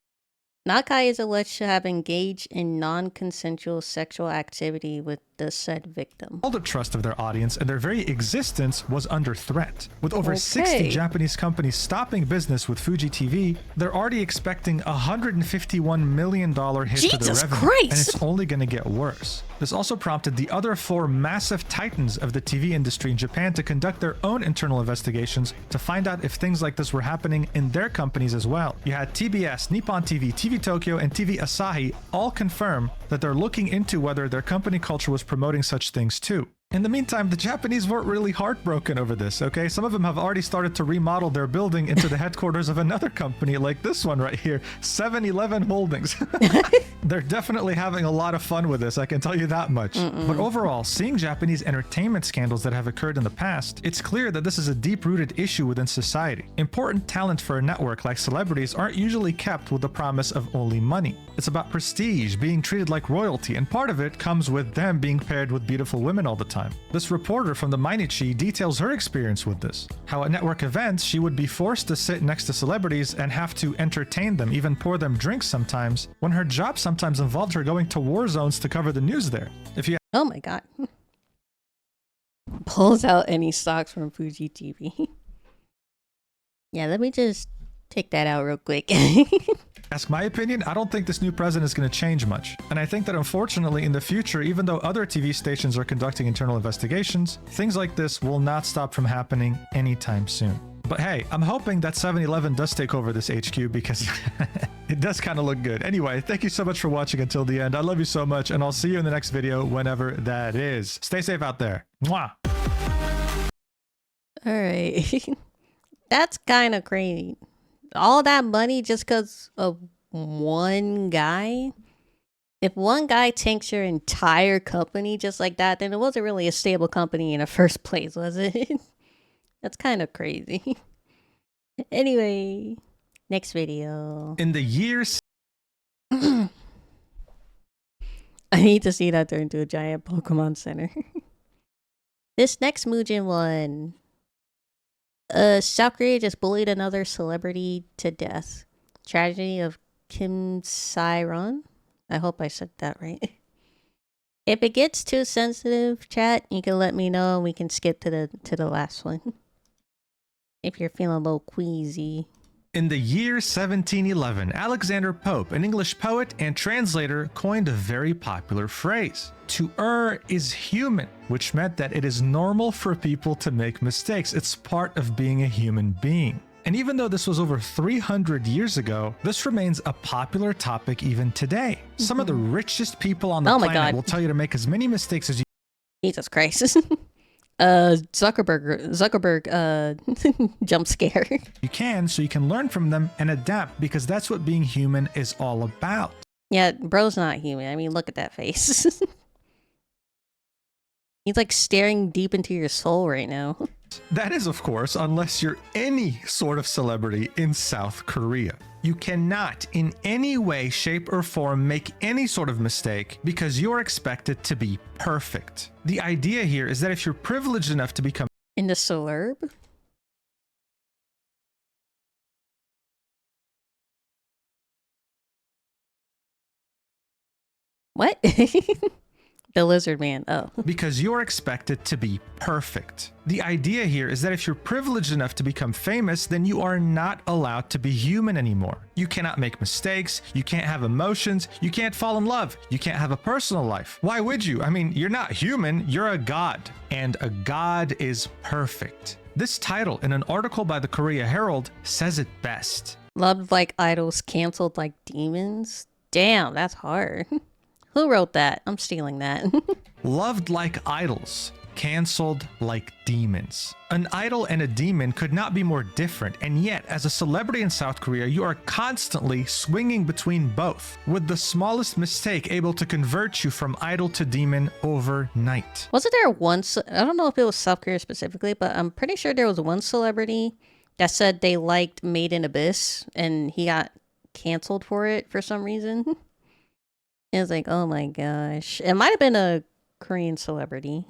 Nakai is alleged to have engaged in non-consensual sexual activity with the said victim. All the trust of their audience and their very existence was under threat. With over 60 Japanese companies stopping business with Fuji TV, they're already expecting a $151 million hit to their revenue, and it's only going to get worse. This also prompted the other 4 massive titans of the TV industry in Japan to conduct their own internal investigations to find out if things like this were happening in their companies as well. You had TBS, Nippon TV, TV Tokyo, and TV Asahi all confirm that they're looking into whether their company culture was promoting such things too. In the meantime, the Japanese weren't really heartbroken over this, okay? Some of them have already started to remodel their building into the headquarters of another company, like this one right here, 7-Eleven Holdings. They're definitely having a lot of fun with this, I can tell you that much. But overall, seeing Japanese entertainment scandals that have occurred in the past, it's clear that this is a deep-rooted issue within society. Important talent for a network like celebrities aren't usually kept with the promise of only money. It's about prestige, being treated like royalty, and part of it comes with them being paired with beautiful women all the time. This reporter from the Mainichi details her experience with this. How at network events, she would be forced to sit next to celebrities and have to entertain them, even pour them drinks sometimes, when her job sometimes involved her going to war zones to cover the news there. If you Oh my god. Pulls out any stocks from Fuji TV. Yeah, let me just take that out real quick. ask my opinion, I don't think this new president is going to change much. And I think that unfortunately in the future, even though other TV stations are conducting internal investigations, things like this will not stop from happening anytime soon. But hey, I'm hoping that 7-Eleven does take over this HQ because it does kind of look good. Anyway, thank you so much for watching until the end. I love you so much, and I'll see you in the next video whenever that is. Stay safe out there. Mwah! Alright. That's kind of crazy. All that money just because of one guy? If one guy tanks your entire company just like that, then it wasn't really a stable company in the first place, was it? That's kind of crazy. Anyway, next video. In the years... I need to see that turn into a giant Pokemon Center. This next Mugen one. South Korea just bullied another celebrity to death. Tragedy of Kim Sae-ron. I hope I said that right. If it gets too sensitive, chat, you can let me know and we can skip to the last one. If you're feeling a little queasy. In the year 1711, Alexander Pope, an English poet and translator, coined a very popular phrase. To err is human, which meant that it is normal for people to make mistakes. It's part of being a human being. And even though this was over 300 years ago, this remains a popular topic even today. Some of the richest people on the planet will tell you to make as many mistakes as you. Jesus Christ. Zuckerberg jump scare. You can, so you can learn from them and adapt, because that's what being human is all about. Yeah, bro's not human. I mean, look at that face. He's like staring deep into your soul right now. That is, of course, unless you're any sort of celebrity in South Korea. You cannot, in any way, shape, or form, make any sort of mistake because you're expected to be perfect. The idea here is that if you're privileged enough to become in the celeb. What? The lizard man. Oh. Because you're expected to be perfect. The idea here is that if you're privileged enough to become famous, then you are not allowed to be human anymore. You cannot make mistakes, you can't have emotions, you can't fall in love, you can't have a personal life. Why would you? I mean, you're not human, you're a god. And a god is perfect. This title in an article by the Korea Herald says it best. Loved like idols, canceled like demons? Damn, that's hard. Who wrote that? I'm stealing that. Loved like idols, canceled like demons. An idol and a demon could not be more different, and yet, as a celebrity in South Korea, you are constantly swinging between both, with the smallest mistake able to convert you from idol to demon overnight. Wasn't there once, I don't know if it was South Korea specifically, but I'm pretty sure there was one celebrity that said they liked Made in Abyss, and he got canceled for it for some reason. It was like, oh my gosh. It might have been a Korean celebrity.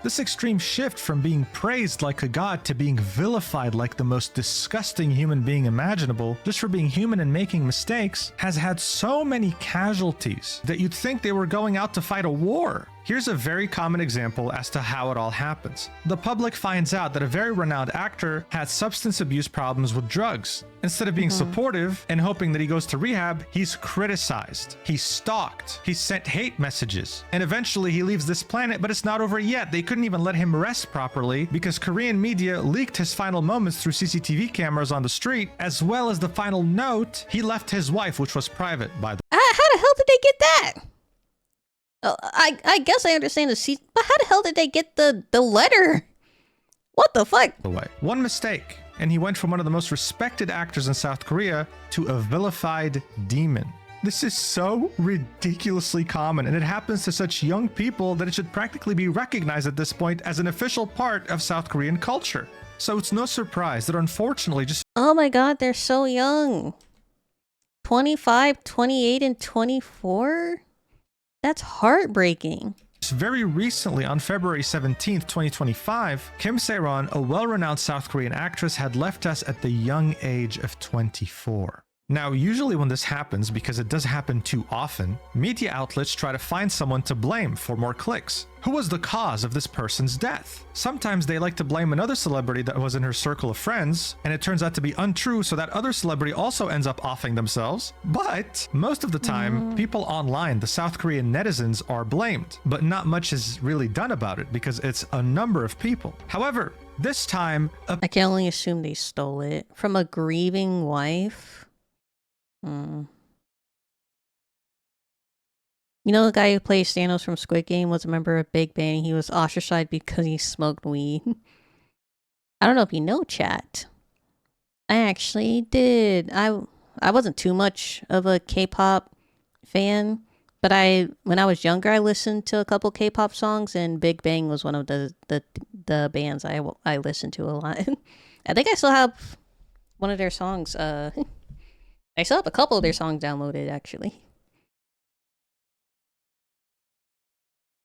This extreme shift from being praised like a god to being vilified like the most disgusting human being imaginable, just for being human and making mistakes, has had so many casualties that you'd think they were going out to fight a war. Here's a very common example as to how it all happens. The public finds out that a very renowned actor had substance abuse problems with drugs. Instead of being supportive and hoping that he goes to rehab, he's criticized, he's stalked, he's sent hate messages, and eventually he leaves this planet, but it's not over yet. They couldn't even let him rest properly because Korean media leaked his final moments through CCTV cameras on the street, as well as the final note he left his wife, which was private, by the way. How the hell did they get that? I guess I understand the seat, but how the hell did they get the letter? What the fuck? One mistake, and he went from one of the most respected actors in South Korea to a vilified demon. This is so ridiculously common, and it happens to such young people that it should practically be recognized at this point as an official part of South Korean culture. So it's no surprise that unfortunately just... Oh my god, they're so young. 25, 28, and 24? That's heartbreaking. Very recently, on February 17th, 2025, Kim Se-ron, a well-renowned South Korean actress, had left us at the young age of 24. Now, usually when this happens, because it does happen too often, media outlets try to find someone to blame for more clicks. Who was the cause of this person's death? Sometimes they like to blame another celebrity that was in her circle of friends, and it turns out to be untrue, so that other celebrity also ends up offing themselves. But most of the time, people online, the South Korean netizens, are blamed, but not much is really done about it because it's a number of people. However, this time... I can only assume they stole it from a grieving wife. You know, the guy who plays Thanos from Squid Game was a member of Big Bang. He was ostracized because he smoked weed. I don't know if you know, chat. I actually did. I wasn't too much of a K-pop fan, but when I was younger, I listened to a couple K-pop songs, and Big Bang was one of the bands I listened to a lot. I think I still have one of their songs. I still have a couple of their songs downloaded, actually.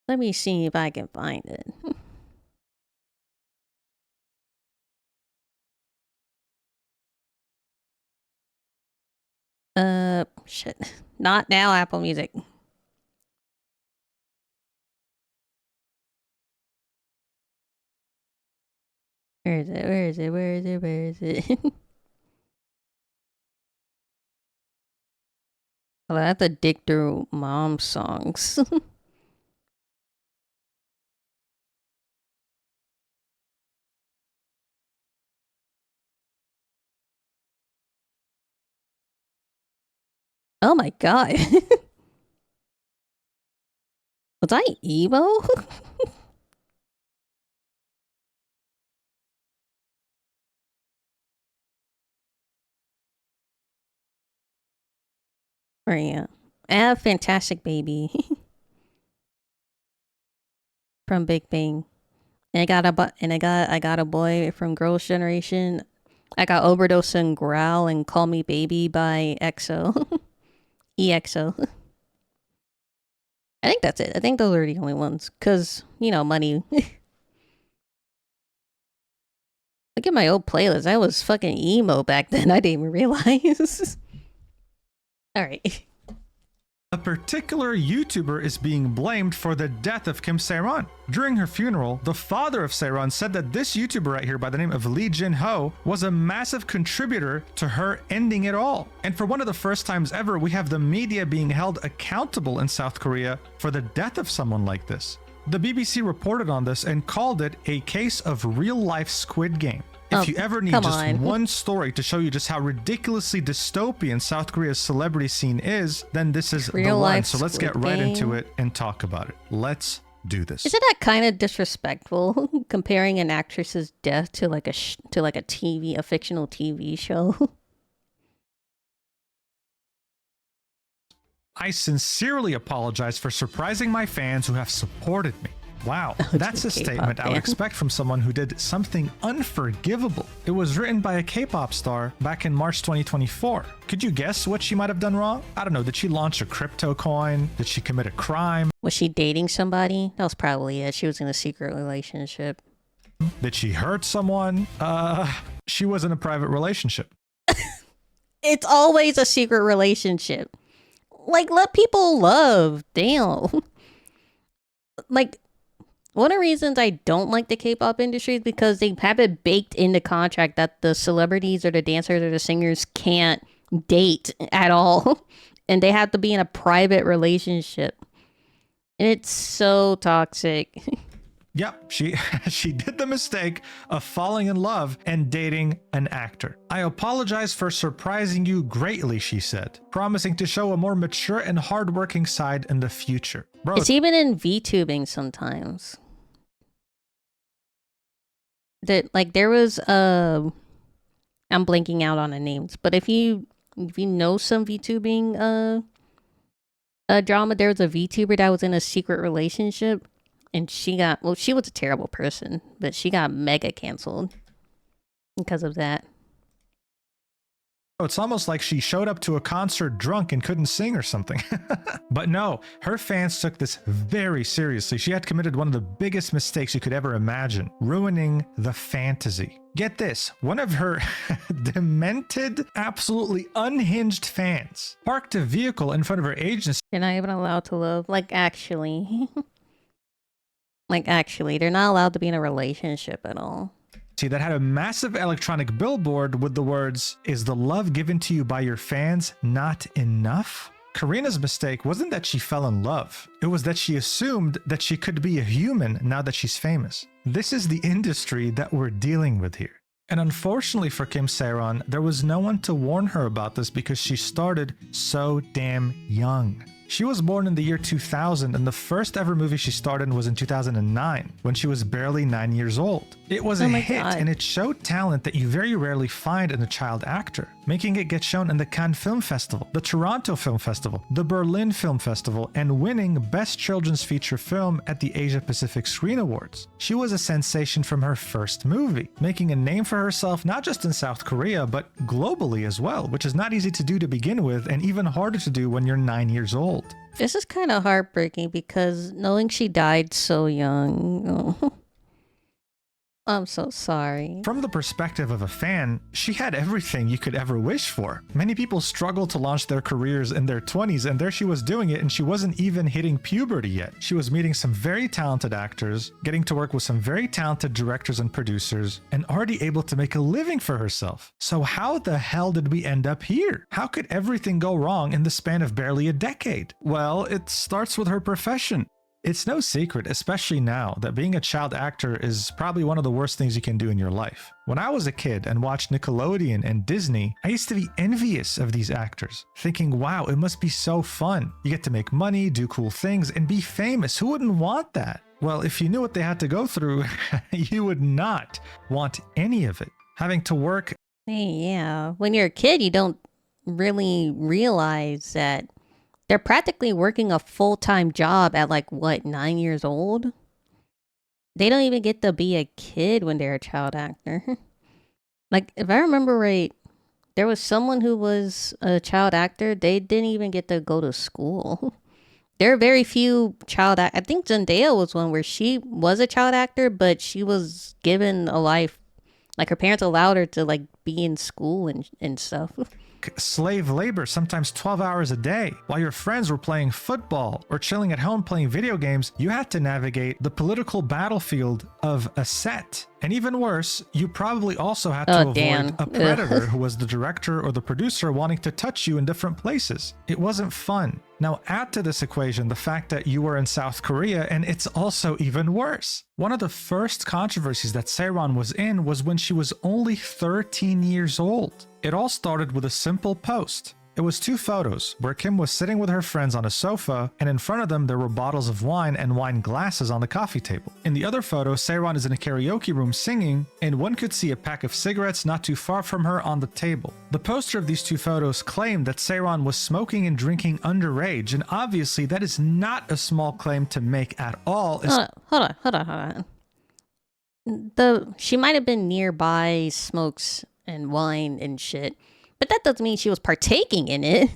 Let me see if I can find it. Shit. Not now, Apple Music. Where is it? Where is it? Where is it? Where is it? Well, I have to dig through mom songs. Oh my god. Was I emo? Right, yeah. A fantastic baby. From Big Bang. And I got a boy from Girls' Generation. I got Overdose and Growl and Call Me Baby by EXO. EXO. I think that's it. I think those are the only ones. Cause, you know, money. Look at my old playlist. I was fucking emo back then. I didn't even realize. Alright. A particular YouTuber is being blamed for the death of Kim Se-ron. During her funeral, the father of Se-ron said that this YouTuber right here by the name of Lee Jin-ho was a massive contributor to her ending it all. And for one of the first times ever, we have the media being held accountable in South Korea for the death of someone like this. The BBC reported on this and called it a case of real-life Squid Game. If you ever need just one story to show you just how ridiculously dystopian South Korea's celebrity scene is, then this is the one. So let's get right into it and talk about it. Let's do this. Isn't that kind of disrespectful? Comparing an actress's death to like a fictional TV show? I sincerely apologize for surprising my fans who have supported me. Wow, that's a statement I would expect from someone who did something unforgivable. It was written by a K-pop star back in March 2024. Could you guess what she might have done wrong? I don't know, did she launch a crypto coin? Did she commit a crime? Was she dating somebody? That was probably it. She was in a secret relationship. Did she hurt someone? She was in a private relationship. It's always a secret relationship. Like, let people love. Damn. Like, one of the reasons I don't like the K-pop industry is because they have it baked in the contract that the celebrities or the dancers or the singers can't date at all. And they have to be in a private relationship. And it's so toxic. Yep, she did the mistake of falling in love and dating an actor. I apologize for surprising you greatly, she said, promising to show a more mature and hardworking side in the future. Bro, it's even in VTubing sometimes. That like there was I'm blanking out on the names, but if you know some VTubing drama, there was a VTuber that was in a secret relationship. And she was a terrible person, but she got mega canceled because of that. It's almost like she showed up to a concert drunk and couldn't sing or something. But no, her fans took this very seriously. She had committed one of the biggest mistakes you could ever imagine, ruining the fantasy. Get this, one of her demented, absolutely unhinged fans parked a vehicle in front of her agency. They're not even allowed to love, like actually. Like, actually, they're not allowed to be in a relationship at all. See, that had a massive electronic billboard with the words, "Is the love given to you by your fans not enough?" Karina's mistake wasn't that she fell in love. It was that she assumed that she could be a human now that she's famous. This is the industry that we're dealing with here. And unfortunately for Kim Se-ron, there was no one to warn her about this because she started so damn young. She was born in the year 2000, and the first ever movie she starred in was in 2009, when she was barely 9 years old. It was a hit, and it showed talent that you very rarely find in a child actor, making it get shown in the Cannes Film Festival, the Toronto Film Festival, the Berlin Film Festival, and winning Best Children's Feature Film at the Asia Pacific Screen Awards. She was a sensation from her first movie, making a name for herself not just in South Korea, but globally as well, which is not easy to do to begin with, and even harder to do when you're 9 years old. This is kind of heartbreaking because knowing she died so young. I'm so sorry. From the perspective of a fan, she had everything you could ever wish for. Many people struggle to launch their careers in their 20s, and there she was doing it, and she wasn't even hitting puberty yet. She was meeting some very talented actors, getting to work with some very talented directors and producers, and already able to make a living for herself. So how the hell did we end up here? How could everything go wrong in the span of barely a decade? Well, it starts with her profession. It's no secret, especially now, that being a child actor is probably one of the worst things you can do in your life. When I was a kid and watched Nickelodeon and Disney, I used to be envious of these actors, thinking, wow, it must be so fun. You get to make money, do cool things, and be famous. Who wouldn't want that? Well, if you knew what they had to go through, you would not want any of it. Having to work. Yeah, when you're a kid, you don't really realize that they're practically working a full-time job at like, what, 9 years old? They don't even get to be a kid when they're a child actor. Like, if I remember right, there was someone who was a child actor. They didn't even get to go to school. There are very few child I think Zendaya was one where she was a child actor, but she was given a life. Like, her parents allowed her to, like, be in school and stuff. Slave labor, sometimes 12 hours a day. While your friends were playing football or chilling at home playing video games, you had to navigate the political battlefield of a set. And even worse, you probably also had to avoid a predator who was the director or the producer wanting to touch you in different places. It wasn't fun. Now add to this equation the fact that you were in South Korea, and it's also even worse. One of the first controversies that Seiran was in was when she was only 13 years old. It all started with a simple post. It was 2 photos where Kim was sitting with her friends on a sofa, and in front of them there were bottles of wine and wine glasses on the coffee table. In the other photo, Seiran is in a karaoke room singing, and one could see a pack of cigarettes not too far from her on the table. The poster of these 2 photos claimed that Seiran was smoking and drinking underage, and obviously that is not a small claim to make at all. Hold on. She might have been nearby smokes and wine and shit, but that doesn't mean she was partaking in it.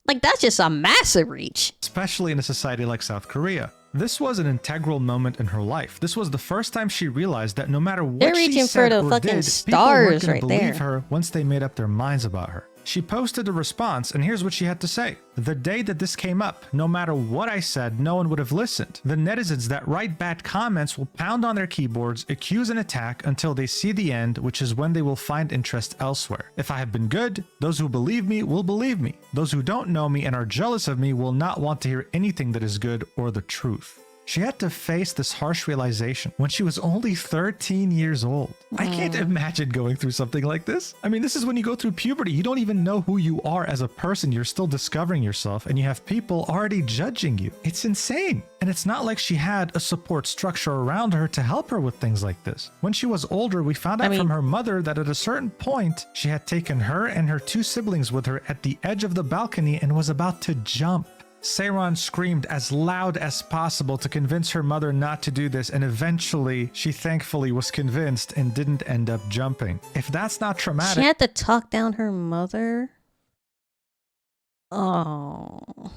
Like, that's just a massive reach. Especially in a society like South Korea. This was an integral moment in her life. This was the first time she realized that no matter what she said or did, people weren't going to believe her once they made up their minds about her. She posted a response, and here's what she had to say. The day that this came up, no matter what I said, no one would have listened. The netizens that write bad comments will pound on their keyboards, accuse and attack until they see the end, which is when they will find interest elsewhere. If I have been good, those who believe me will believe me. Those who don't know me and are jealous of me will not want to hear anything that is good or the truth. She had to face this harsh realization when she was only 13 years old. I can't imagine going through something like this. I mean, this is when you go through puberty. You don't even know who you are as a person. You're still discovering yourself, and you have people already judging you. It's insane. And it's not like she had a support structure around her to help her with things like this. When she was older, we found out from her mother that at a certain point, she had taken her and her 2 siblings with her at the edge of the balcony and was about to jump. Seiran screamed as loud as possible to convince her mother not to do this, and eventually she thankfully was convinced and didn't end up jumping. If that's not traumatic... She had to talk down her mother? Oh.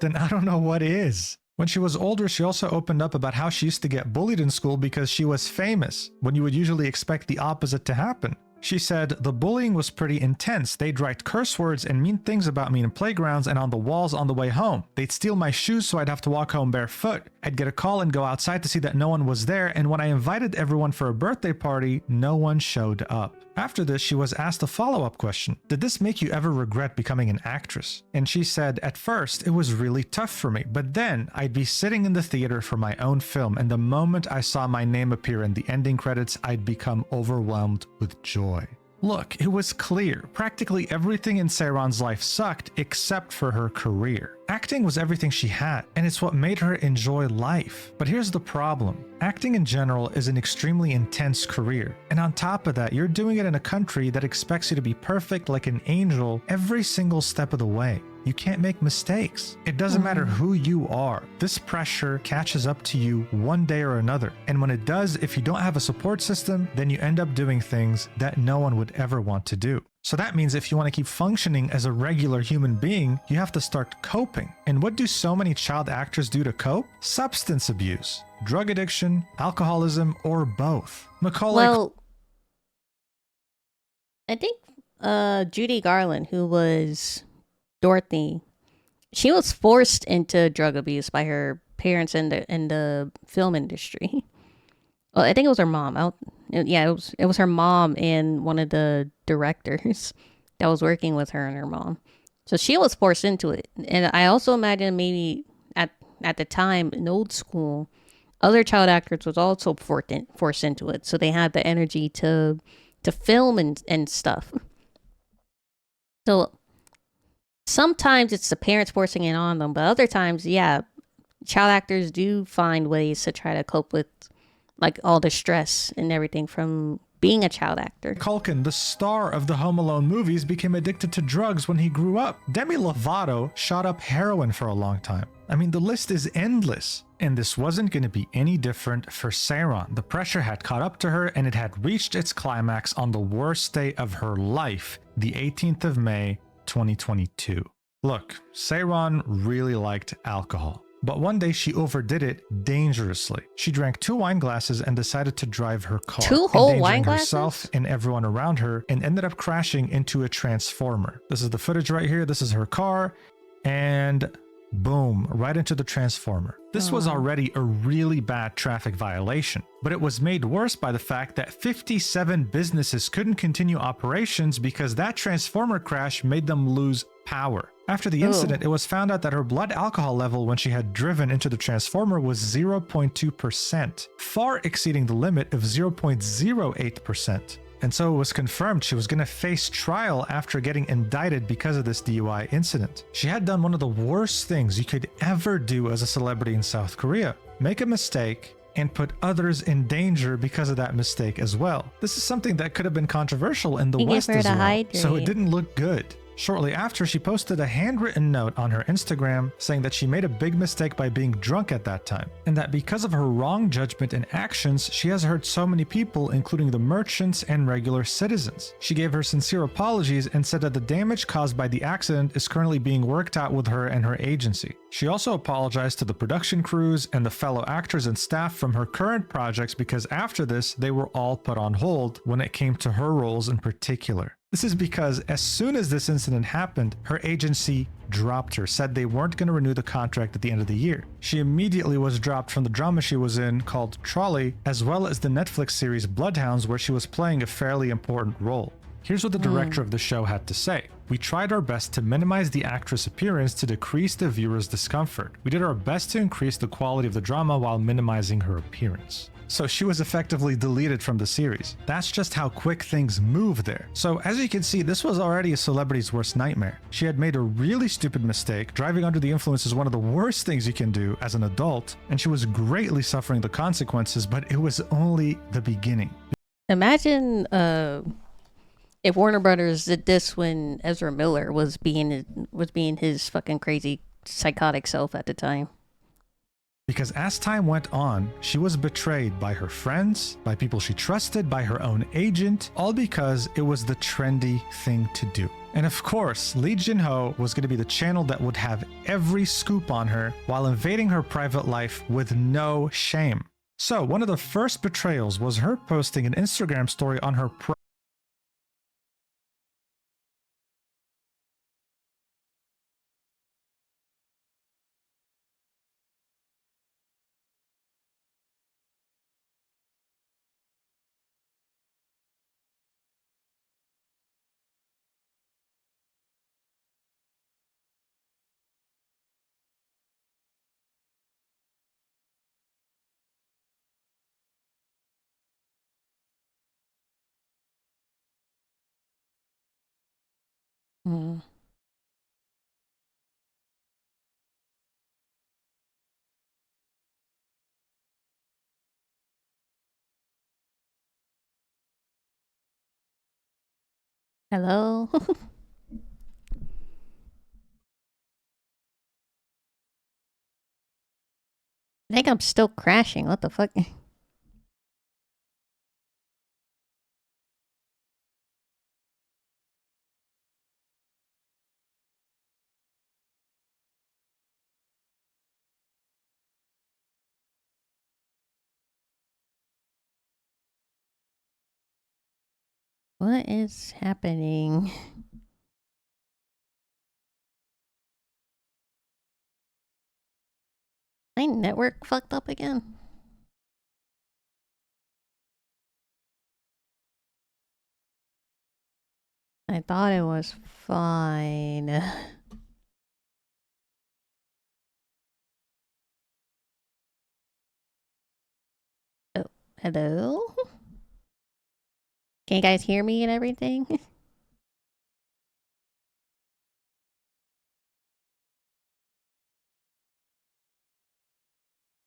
Then I don't know what is. When she was older, she also opened up about how she used to get bullied in school because she was famous, when you would usually expect the opposite to happen. She said, the bullying was pretty intense. They'd write curse words and mean things about me in playgrounds and on the walls on the way home. They'd steal my shoes so I'd have to walk home barefoot. I'd get a call and go outside to see that no one was there, and when I invited everyone for a birthday party, no one showed up. After this, she was asked a follow-up question. Did this make you ever regret becoming an actress? And she said, at first, it was really tough for me, but then I'd be sitting in the theater for my own film, and the moment I saw my name appear in the ending credits, I'd become overwhelmed with joy. Look, it was clear. Practically everything in Seiran's life sucked except for her career. Acting was everything she had, and it's what made her enjoy life. But here's the problem. Acting in general is an extremely intense career, and on top of that, you're doing it in a country that expects you to be perfect like an angel every single step of the way. You can't make mistakes. It doesn't matter who you are. This pressure catches up to you one day or another. And when it does, if you don't have a support system, then you end up doing things that no one would ever want to do. So that means if you want to keep functioning as a regular human being, you have to start coping. And what do so many child actors do to cope? Substance abuse, drug addiction, alcoholism, or both. Macaulay... Well, I think Judy Garland, who was Dorothy, she was forced into drug abuse by her parents in the film industry. Well, I think it was her mom. It was her mom and one of the directors that was working with her and her mom. So she was forced into it. And I also imagine maybe at the time in old school, other child actors was also forced into it, so they had the energy to film and stuff. So sometimes it's the parents forcing it on them, but other times, yeah, child actors do find ways to try to cope with like all the stress and everything from being a child actor. Culkin, the star of the Home Alone movies, became addicted to drugs when he grew up. Demi Lovato shot up heroin for a long time. I mean, the list is endless. And this wasn't going to be any different for Seyron. The pressure had caught up to her, and it had reached its climax on the worst day of her life, the 18th of May, 2022. Look, Seyron really liked alcohol. But one day she overdid it dangerously. She drank 2 wine glasses and decided to drive her car, 2 whole wine endangering glasses? herself and everyone around her, and ended up crashing into a transformer. This is the footage right here. This is her car, and boom, right into the transformer. This was already a really bad traffic violation, but it was made worse by the fact that 57 businesses couldn't continue operations because that transformer crash made them lose power. After the incident, it was found out that her blood alcohol level when she had driven into the transformer was 0.2%, far exceeding the limit of 0.08%. And so it was confirmed she was going to face trial after getting indicted because of this DUI incident. She had done one of the worst things you could ever do as a celebrity in South Korea: make a mistake and put others in danger because of that mistake as well. This is something that could have been controversial in the West as well, so it didn't look good. Shortly after, she posted a handwritten note on her Instagram saying that she made a big mistake by being drunk at that time, and that because of her wrong judgment and actions, she has hurt so many people, including the merchants and regular citizens. She gave her sincere apologies and said that the damage caused by the accident is currently being worked out with her and her agency. She also apologized to the production crews and the fellow actors and staff from her current projects because after this, they were all put on hold when it came to her roles in particular. This is because as soon as this incident happened, her agency dropped her, said they weren't going to renew the contract at the end of the year. She immediately was dropped from the drama she was in called Trolley, as well as the Netflix series Bloodhounds, where she was playing a fairly important role. Here's what the director of the show had to say. "We tried our best to minimize the actress' appearance to decrease the viewer's discomfort. We did our best to increase the quality of the drama while minimizing her appearance." So she was effectively deleted from the series. That's just how quick things move there. So as you can see, this was already a celebrity's worst nightmare. She had made a really stupid mistake. Driving under the influence is one of the worst things you can do as an adult, and she was greatly suffering the consequences, but it was only the beginning. Imagine if Warner Brothers did this when Ezra Miller was being his fucking crazy psychotic self at the time. Because as time went on, she was betrayed by her friends, by people she trusted, by her own agent, all because it was the trendy thing to do. And of course, Lee Jin-ho was going to be the channel that would have every scoop on her while invading her private life with no shame. So one of the first betrayals was her posting an Instagram story on her Hello? I think I'm still crashing. What the fuck? What is happening? My network fucked up again. I thought it was fine. Hello? Can you guys hear me and everything?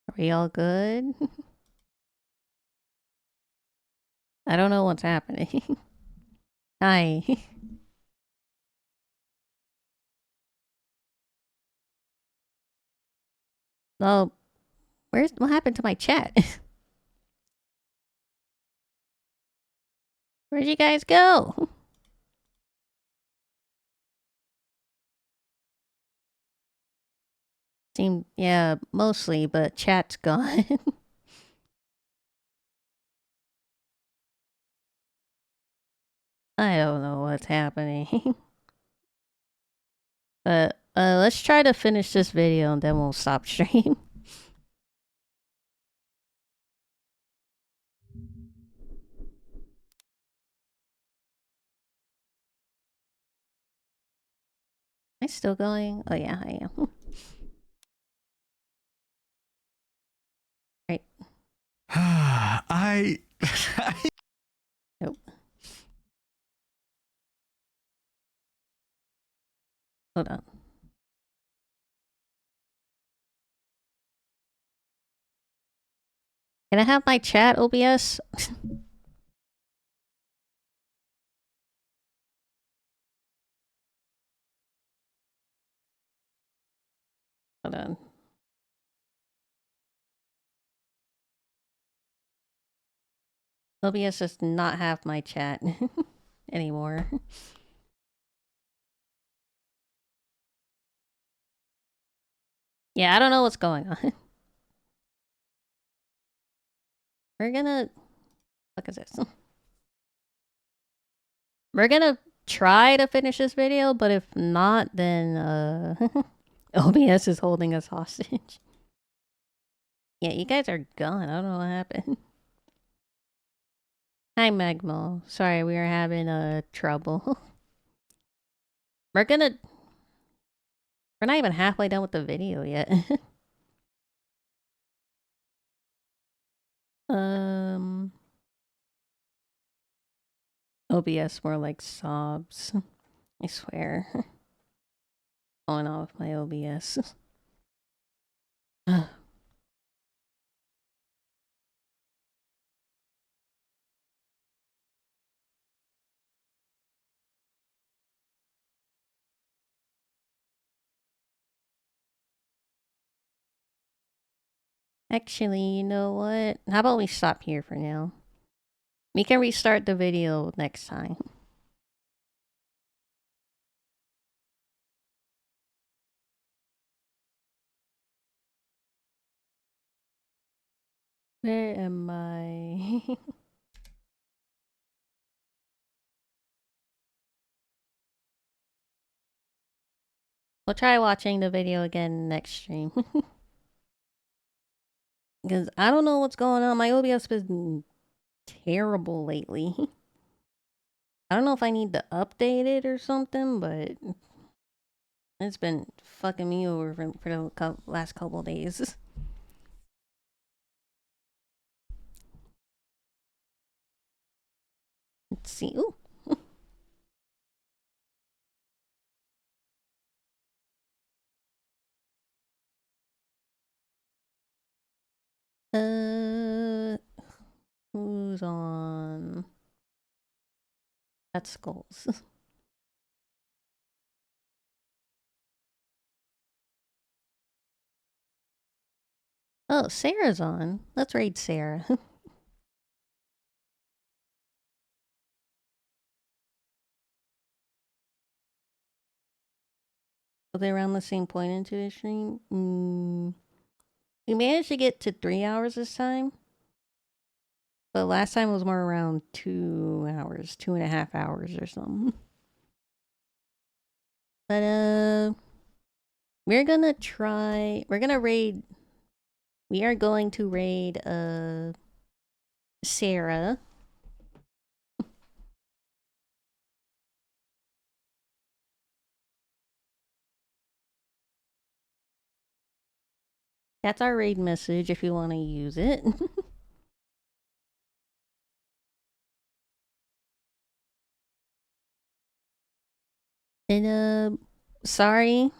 Are we all good? I don't know what's happening. Hi. Well, what happened to my chat? Where'd you guys go? Yeah, mostly, but chat's gone. I don't know what's happening. But let's try to finish this video and then we'll stop stream. Am I still going? Oh yeah, I am. Right. Nope. Hold on. Can I have my chat, OBS? Hold on. OBS does not have my chat anymore. Yeah, I don't know what's going on. We're gonna... What is this? We're gonna try to finish this video, but if not, then OBS is holding us hostage. Yeah, you guys are gone. I don't know what happened. Hi, Magmo. Sorry, we were having trouble. We're not even halfway done with the video yet. OBS more like sobs. I swear. Going on with my OBS. Actually, you know what? How about we stop here for now? We can restart the video next time. Where am I? We'll try watching the video again next stream. Because I don't know what's going on. My OBS has been terrible lately. I don't know if I need to update it or something, but it's been fucking me over for the last couple days. Let's see. Ooh. Who's on? That's Skulls. Oh, Sarah's on. Let's raid Sarah. Are they around the same point into the stream? We managed to get to 3 hours this time. But last time was more around 2 hours, 2.5 hours or something. But, we're gonna raid, we are going to raid, Sarah. That's our raid message if you want to use it. And sorry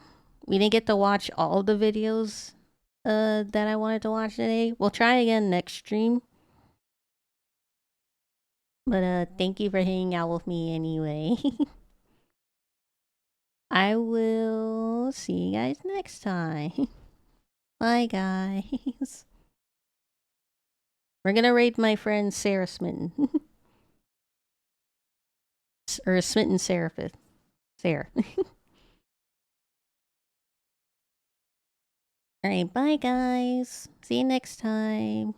we didn't get to watch all the videos that I wanted to watch today. We'll try again next stream. But thank you for hanging out with me anyway. I will see you guys next time. Bye guys. We're gonna raid my friend Sarah Smitten. Or Smitten Seraph. Sarah. Alright, bye guys. See you next time.